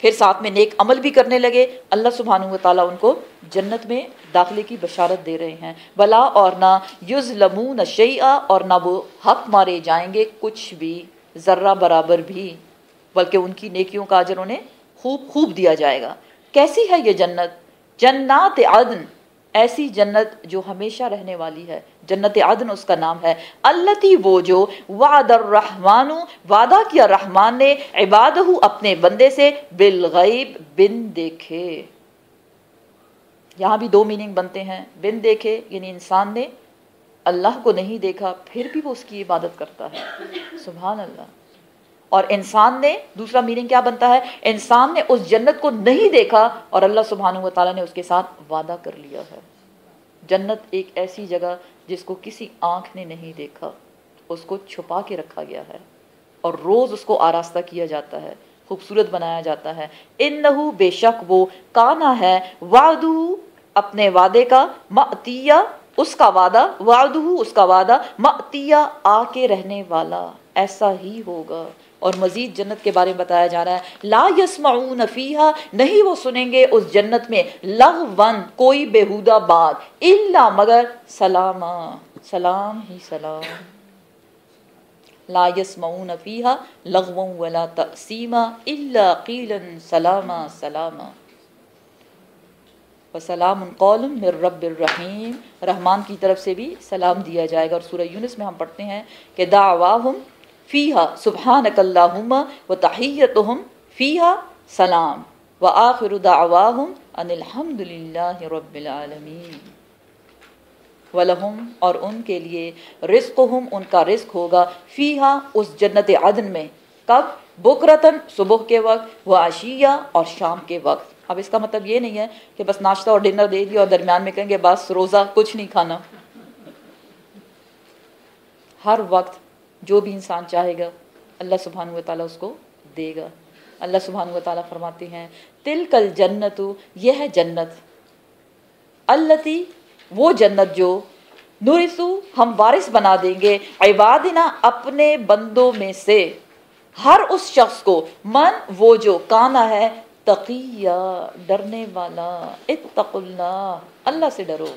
پھر ساتھ میں نیک عمل بھی کرنے لگے، اللہ سبحانہ و تعالیٰ ان کو جنت میں داخلے کی بشارت دے رہے ہیں۔ ولا اور نہ یظلمون شیئا، اور نہ وہ حق مارے جائیں گے کچھ بھی، ذرہ برابر بھی، بلکہ ان کی نیکیوں کا اجر انہیں خوب خوب دیا جائے گا۔ کیسی ہے یہ جنت؟ جنات عدن، ایسی جنت جو ہمیشہ رہنے والی ہے، جنت عدن اس کا نام ہے۔ التی، وہ جو وعد الرحمن، وعدہ کیا رحمان نے، عبادہ، اپنے بندے سے، بالغیب، بن دیکھے۔ یہاں بھی دو میننگ بنتے ہیں، بن دیکھے یعنی انسان نے اللہ کو نہیں دیکھا پھر بھی وہ اس کی عبادت کرتا ہے، سبحان اللہ۔ اور انسان نے، دوسرا میننگ کیا بنتا ہے، انسان نے اس جنت کو نہیں دیکھا اور اللہ سبحانہ و تعالیٰ نے اس کے ساتھ وعدہ کر لیا ہے۔ جنت ایک ایسی جگہ جس کو کسی آنکھ نے نہیں دیکھا، اس کو چھپا کے رکھا گیا ہے اور روز اس کو آراستہ کیا جاتا ہے، خوبصورت بنایا جاتا ہے۔ انہو، بے شک وہ، کانا ہے، وعدہ، اپنے وعدے کا، مأتیہ، اس کا وعدہ، وعدہ، اس کا وعدہ، مأتیہ، آ کے رہنے والا، ایسا ہی ہوگا۔ اور مزید جنت کے بارے میں بتایا جا رہا ہے، لا یسمعون فیہا، نہیں وہ سنیں گے اس جنت میں، لغون، کوئی بیہودہ بات، الا مگر سلاما، سلام ہی سلام۔ لا یسمعون فیہا لغوا ولا تأثیما الا قیلا سلاما سلاما، وسلام قول من رب الرحیم، رحمان کی طرف سے بھی سلام دیا جائے گا۔ اور سورہ یونس میں ہم پڑھتے ہیں کہ دعواہم فیہا سبحانک اللہم وتحیتہم فیہا سلام وآخر دعواہم ان الحمد للہ رب العالمین۔ وَلَهُمْ، اور ان کے لیے، رزقہم، ان کا رزق ہوگا، فیہا، اس جنت عدن میں، کب؟ بکرتن، صبح کے وقت، وعشیہ، اور شام کے وقت۔ اب اس کا مطلب یہ نہیں ہے کہ بس ناشتہ اور ڈنر دے دیا اور درمیان میں کہیں گے بس روزہ کچھ نہیں کھانا۔ ہر وقت جو بھی انسان چاہے گا اللہ سبحانہ و تعالیٰ اس کو دے گا۔ اللہ سبحانہ و تعالیٰ فرماتے ہیں تلک الجنت، یہ ہے جنت، التی، وہ جنت جو، نورثو، ہم وارث بنا دیں گے، عبادنا، اپنے بندوں میں سے، ہر اس شخص کو، من، وہ جو، کانا ہے، تقیہ، ڈرنے والا، اتقوا اللہ، اللہ سے ڈرو۔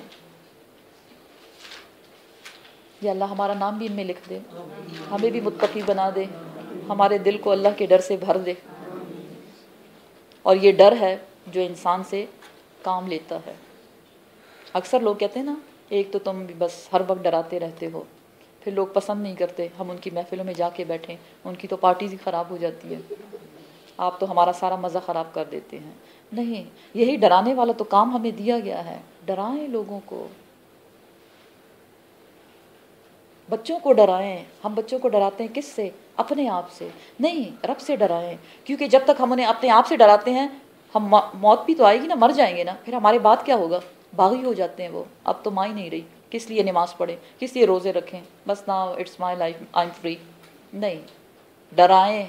یا اللہ ہمارا نام بھی ان میں لکھ دے، ہمیں بھی متقی بنا دے، ہمارے دل کو اللہ کے ڈر سے بھر دے۔ اور یہ ڈر ہے جو انسان سے کام لیتا ہے۔ اکثر لوگ کہتے ہیں نا، ایک تو تم بس ہر وقت ڈراتے رہتے ہو، پھر لوگ پسند نہیں کرتے ہم ان کی محفلوں میں جا کے بیٹھیں، ان کی تو پارٹیز ہی خراب ہو جاتی ہے، آپ تو ہمارا سارا مزہ خراب کر دیتے ہیں۔ نہیں، یہی ڈرانے والا تو کام ہمیں دیا گیا ہے، ڈرائیں لوگوں کو، بچوں کو ڈرائیں۔ ہم بچوں کو ڈراتے ہیں کس سے؟ اپنے آپ سے نہیں، رب سے ڈرائیں، کیونکہ جب تک ہم انہیں اپنے آپ سے ڈراتے ہیں، ہم موت بھی تو آئے گی نا، مر جائیں گے نا، پھر ہمارے بعد کیا ہوگا؟ باغی ہو جاتے ہیں وہ، اب تو ماں ہی نہیں رہی، کس لیے نماز پڑھیں، کس لیے روزے رکھیں، بس now it's my life, I am free. نہیں، ڈرائیں،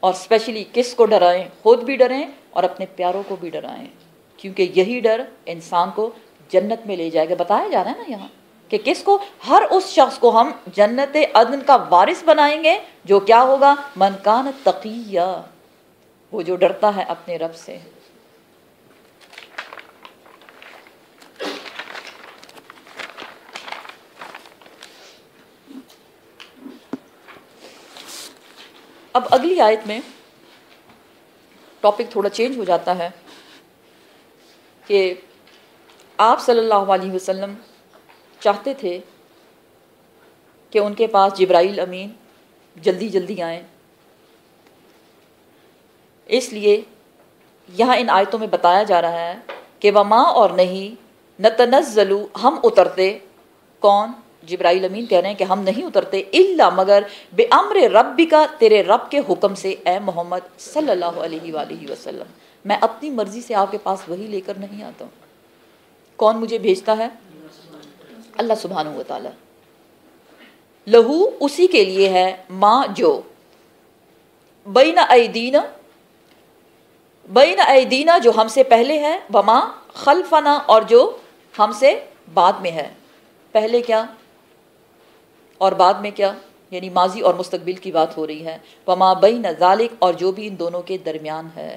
اور اسپیشلی کس کو ڈرائیں؟ خود بھی ڈریں اور اپنے پیاروں کو بھی ڈرائیں، کیونکہ یہی ڈر انسان کو جنت میں لے جائے گا۔ بتایا جا رہا ہے نا یہاں کہ کس کو؟ ہر اس شخص کو ہم جنت عدن کا وارث بنائیں گے جو کیا ہوگا؟ من کان تقیہ، وہ جو ڈرتا ہے اپنے رب سے۔ اب اگلی آیت میں ٹاپک تھوڑا چینج ہو جاتا ہے کہ آپ صلی اللہ علیہ وسلم چاہتے تھے کہ ان کے پاس جبرائیل امین جلدی جلدی آئیں، اس لیے یہاں ان آیتوں میں بتایا جا رہا ہے کہ وما، اور نہیں، نتنزل، ہم اترتے، کون؟ جبرائیل امین کہہ رہے ہیں کہ ہم نہیں اترتے، الا مگر، بامر ربک، تیرے رب کے حکم سے، اے محمد صلی اللہ علیہ وآلہ وسلم، میں اپنی مرضی سے آپ کے پاس وحی لے کر نہیں آتا ہوں۔ کون مجھے بھیجتا ہے؟ اللہ سبحانہ و تعالی۔ لہو، اسی کے لیے ہے، ماں، جو، بین ایدینا، بین ایدینا، جو ہم سے پہلے ہے، وما خلفنا، اور جو ہم سے بعد میں ہے۔ پہلے کیا اور بعد میں کیا؟ یعنی ماضی اور مستقبل کی بات ہو رہی ہے۔ وما بین ذالک، اور جو بھی ان دونوں کے درمیان ہے۔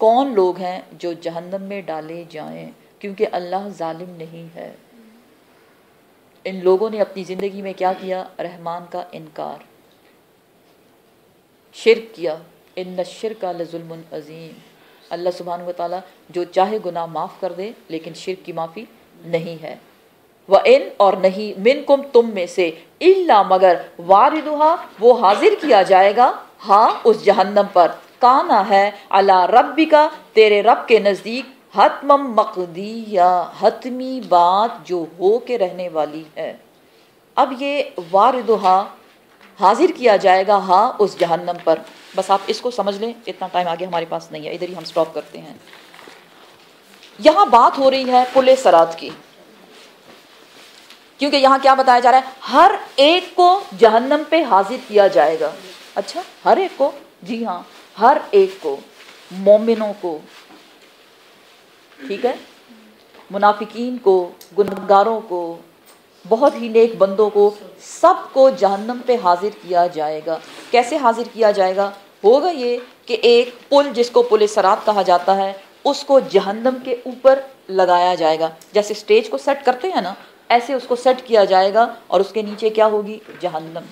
کون لوگ ہیں جو جہنم میں ڈالے جائیں، کیونکہ اللہ ظالم نہیں ہے۔ ان لوگوں نے اپنی زندگی میں کیا کیا؟ رحمان کا انکار، شرک کیا۔ ان الشرک لظلم عظیم، اللہ سبحانہ و تعالیٰ جو چاہے گناہ معاف کر دے، لیکن شرک کی معافی نہیں ہے۔ وَإِن اور نہیں، منکم تم میں سے، الا مگر، واردھا وہ حاضر کیا جائے گا، ہاں اس جہنم پر، کانا ہے، علی ربک تیرے رب کے نزدیک، حتمم مقضیہ حتمی بات جو ہو کے رہنے والی ہے۔ اب یہ واردھا حاضر کیا جائے گا، ہاں اس جہنم پر، بس آپ اس کو سمجھ لیں، اتنا ٹائم آگے ہمارے پاس نہیں ہے، ادھر ہی ہم سٹاپ کرتے ہیں۔ یہاں بات ہو رہی ہے پل صراط کی، کیونکہ یہاں کیا بتایا جا رہا ہے؟ ہر ایک کو جہنم پہ حاضر کیا جائے گا۔ اچھا، ہر ایک کو؟ جی ہاں، ہر ایک کو، مومنوں کو، ٹھیک ہے، منافقین کو، گنہگاروں کو، بہت ہی نیک بندوں کو، سب کو جہنم پہ حاضر کیا جائے گا۔ کیسے حاضر کیا جائے گا؟ ہوگا یہ کہ ایک پل جس کو پل صراط کہا جاتا ہے، اس کو جہنم کے اوپر لگایا جائے گا، جیسے سٹیج کو سیٹ کرتے ہیں نا، ایسے اس کو سیٹ کیا جائے گا، اور اس کے نیچے کیا ہوگی؟ جہنم۔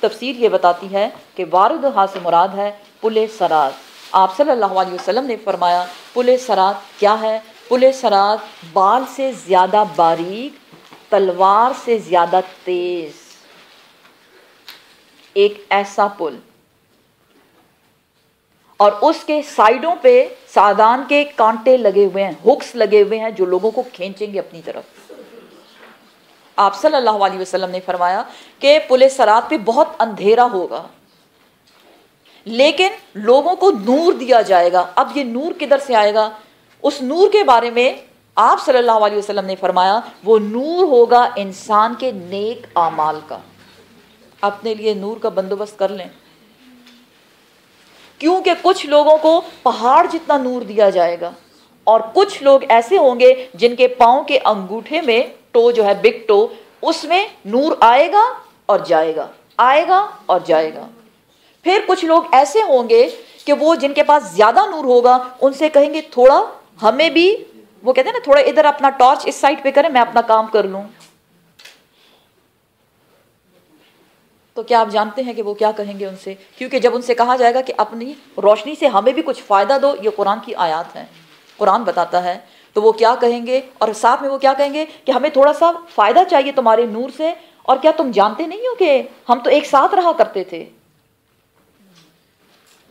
تفسیر یہ بتاتی ہے کہ واردھا سے مراد ہے پل صراط۔ آپ صلی اللہ علیہ وسلم نے فرمایا پل صراط کیا ہے؟ پل صراط بال سے زیادہ باریک، تلوار سے زیادہ تیز ایک ایسا پل، اور اس کے سائیڈوں پہ سادان کے کانٹے لگے ہوئے ہیں، ہکس لگے ہوئے ہیں جو لوگوں کو کھینچیں گے اپنی طرف۔ آپ صلی اللہ علیہ وسلم نے فرمایا کہ پل صراط پہ بہت اندھیرا ہوگا، لیکن لوگوں کو نور دیا جائے گا۔ اب یہ نور کدھر سے آئے گا؟ اس نور کے بارے میں آپ صلی اللہ علیہ وسلم نے فرمایا وہ نور ہوگا انسان کے نیک اعمال کا۔ اپنے لیے نور کا بندوبست کر لیں، کیونکہ کچھ لوگوں کو پہاڑ جتنا نور دیا جائے گا، اور کچھ لوگ ایسے ہوں گے جن کے پاؤں کے انگوٹھے میں، ٹو جو ہے بگ ٹو، اس میں نور آئے گا اور جائے گا، آئے گا اور جائے گا۔ پھر کچھ لوگ ایسے ہوں گے کہ وہ جن کے پاس زیادہ نور ہوگا، ان سے کہیں گے تھوڑا ہمیں بھی، وہ کہتے ہیں نا، تھوڑا ادھر اپنا ٹارچ اس سائڈ پہ کریں، میں اپنا کام کر لوں۔ تو کیا آپ جانتے ہیں کہ وہ کیا کہیں گے ان سے؟ کیونکہ جب ان سے کہا جائے گا کہ اپنی روشنی سے ہمیں بھی کچھ فائدہ دو، یہ قرآن کی آیات ہیں، قرآن بتاتا ہے، تو وہ کیا کہیں گے؟ اور ساتھ میں وہ کیا کہیں گے کہ ہمیں تھوڑا سا فائدہ چاہیے تمہارے نور سے، اور کیا تم جانتے نہیں ہو کہ ہم تو ایک ساتھ رہا کرتے تھے؟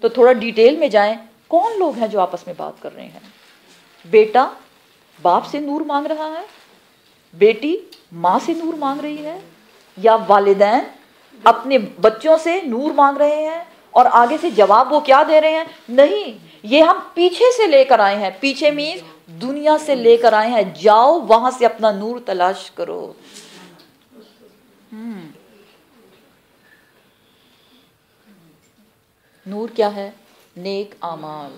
تو تھوڑا ڈیٹیل میں جائیں، کون لوگ ہیں جو آپس میں بات کر رہے ہیں؟ بیٹا باپ سے نور مانگ رہا ہے، بیٹی ماں سے نور مانگ رہی ہے، یا والدین اپنے بچوں سے نور مانگ رہے ہیں، اور آگے سے جواب وہ کیا دے رہے ہیں؟ نہیں، یہ ہم پیچھے سے لے کر آئے ہیں، پیچھے مینز دنیا سے لے کر آئے ہیں، جاؤ وہاں سے اپنا نور تلاش کرو۔ نور کیا ہے؟ نیک اعمال۔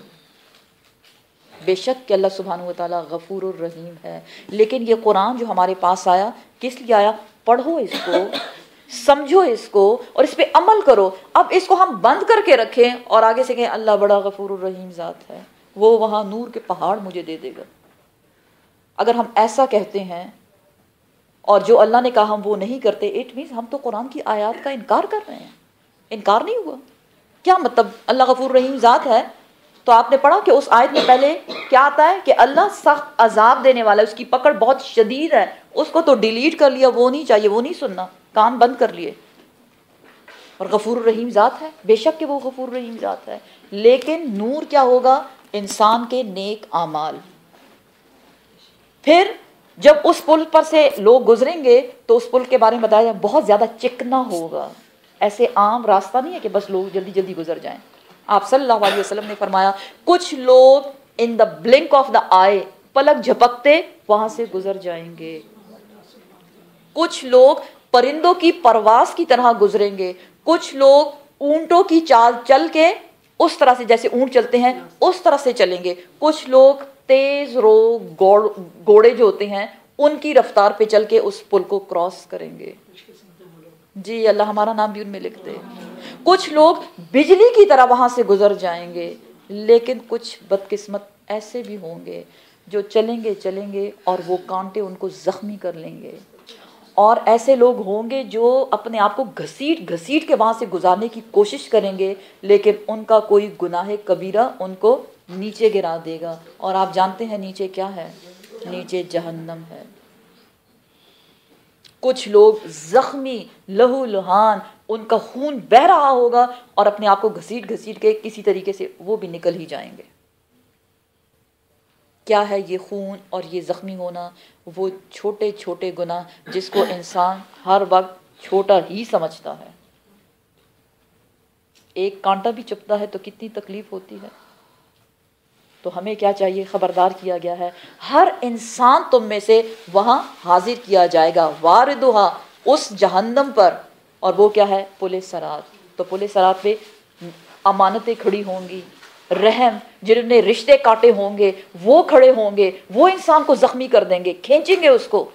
بے شک کہ اللہ سبحانہ وتعالیٰ غفور الرحیم ہے، لیکن یہ قرآن جو ہمارے پاس آیا کس لیے آیا؟ پڑھو اس کو، سمجھو اس کو، اور اس پہ عمل کرو۔ اب اس کو ہم بند کر کے رکھیں اور آگے سے کہیں اللہ بڑا غفور الرحیم ذات ہے، وہ وہاں نور کے پہاڑ مجھے دے دے گا۔ اگر ہم ایسا کہتے ہیں اور جو اللہ نے کہا ہم وہ نہیں کرتے، اٹ مینز ہم تو قرآن کی آیات کا انکار کر رہے ہیں۔ انکار نہیں ہوا؟ کیا مطلب؟ اللہ غفور رحیم ذات ہے، تو آپ نے پڑھا کہ اس آیت میں پہلے کیا آتا ہے کہ اللہ سخت عذاب دینے والا ہے، اس کی پکڑ بہت شدید ہے۔ اس کو تو ڈیلیٹ کر لیا، وہ نہیں چاہیے، وہ نہیں سننا، کان بند کر لیے۔ اور غفور الرحیم ذات ہے، بے شک کہ وہ غفور الرحیم ذات ہے، لیکن نور کیا ہوگا؟ انسان کے نیک اعمال۔ پھر جب اس پل پر سے لوگ گزریں گے تو اس پل کے بارے میں بتایا جائے بہت زیادہ چکنا ہوگا، ایسے عام راستہ نہیں ہے کہ بس لوگ جلدی جلدی گزر جائیں۔ آپ صلی اللہ علیہ وسلم نے فرمایا کچھ لوگ ان دا بلنک آف دا آئی، پلک جھپکتے وہاں سے گزر جائیں گے، کچھ لوگ پرندوں کی پرواز کی طرح گزریں گے، کچھ لوگ اونٹوں کی چال چل کے اس طرح سے جیسے اونٹ چلتے ہیں اس طرح سے چلیں گے، کچھ لوگ تیز رو گھوڑے جو ہوتے ہیں ان کی رفتار پہ چل کے اس پل کو کراس کریں گے۔ جی اللہ ہمارا نام بھی ان میں لکھ دے۔ کچھ لوگ بجلی کی طرح وہاں سے گزر جائیں گے، لیکن کچھ بدقسمت ایسے بھی ہوں گے جو چلیں گے اور وہ کانٹے ان کو زخمی کر لیں گے، اور ایسے لوگ ہوں گے جو اپنے آپ کو گھسیٹ کے وہاں سے گزارنے کی کوشش کریں گے، لیکن ان کا کوئی گناہ کبیرہ ان کو نیچے گرا دے گا، اور آپ جانتے ہیں نیچے کیا ہے؟ نیچے جہنم ہے۔ کچھ لوگ زخمی، لہو لہان، ان کا خون بہہ رہا ہوگا اور اپنے آپ کو گھسیٹ کے کسی طریقے سے وہ بھی نکل ہی جائیں گے۔ کیا ہے یہ خون اور یہ زخمی ہونا؟ وہ چھوٹے چھوٹے گناہ جس کو انسان ہر وقت چھوٹا ہی سمجھتا ہے۔ ایک کانٹا بھی چبھتا ہے تو کتنی تکلیف ہوتی ہے۔ تو ہمیں کیا چاہیے؟ خبردار کیا گیا ہے ہر انسان تم میں سے وہاں حاضر کیا جائے گا، واردھا، اس جہنم پر، اور وہ کیا ہے؟ پل صراط۔ تو پل صراط پہ امانتیں کھڑی ہوں گی، رحم، جنہوں نے رشتے کاٹے ہوں گے وہ کھڑے ہوں گے، وہ انسان کو زخمی کر دیں گے، کھینچیں گے اس کو،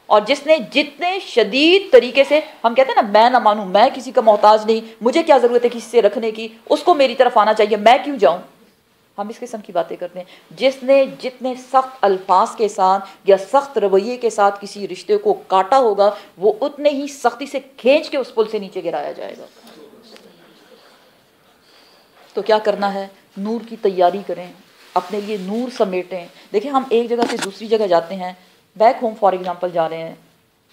اور جس نے جتنے شدید طریقے سے، ہم کہتے ہیں نا میں نہ مانوں، میں کسی کا محتاج نہیں، مجھے کیا ضرورت ہے کسی سے رکھنے کی، اس کو میری طرف آنا چاہیے، میں کیوں جاؤں، ہم اس قسم کی باتیں کرتے ہیں۔ جس نے جتنے سخت الفاظ کے ساتھ یا سخت رویے کے ساتھ کسی رشتے کو کاٹا ہوگا، وہ اتنے ہی سختی سے کھینچ کے اس پل سے نیچے گرایا جائے گا۔ تو کیا کرنا ہے؟ نور کی تیاری کریں، اپنے لیے نور سمیٹیں۔ دیکھیں ہم ایک جگہ سے دوسری جگہ جاتے ہیں، بیک ہوم فار ایگزامپل جا رہے ہیں،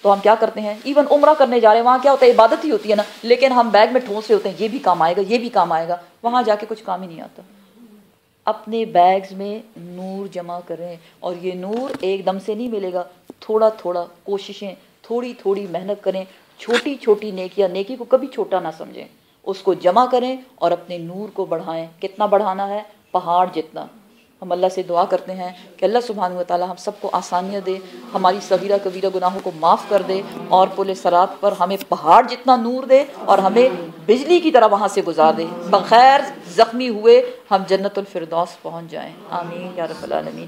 تو ہم کیا کرتے ہیں؟ ایون عمرہ کرنے جا رہے ہیں، وہاں کیا ہوتا ہے؟ عبادت ہی ہوتی ہے نا، لیکن ہم بیگ میں ٹھونس رہے ہوتے ہیں، یہ بھی کام آئے گا، یہ بھی کام آئے گا، وہاں جا کے کچھ کام ہی نہیں آتا۔ اپنے بیگز میں نور جمع کریں، اور یہ نور ایک دم سے نہیں ملے گا، تھوڑا تھوڑا کوششیں، تھوڑی تھوڑی محنت کریں، چھوٹی چھوٹی نیکیاں، نیکی کو کبھی چھوٹا نہ سمجھیں، اس کو جمع کریں اور اپنے نور کو بڑھائیں۔ کتنا بڑھانا ہے؟ پہاڑ جتنا۔ ہم اللہ سے دعا کرتے ہیں کہ اللہ سبحانہ و تعالی ہم سب کو آسانیاں دے، ہماری صغیرہ کبیرہ گناہوں کو معاف کر دے، اور پل صراط پر ہمیں پہاڑ جتنا نور دے، اور ہمیں بجلی کی طرح وہاں سے گزار دے، بغیر زخمی ہوئے ہم جنت الفردوس پہنچ جائیں۔ آمین یا رب العالمین۔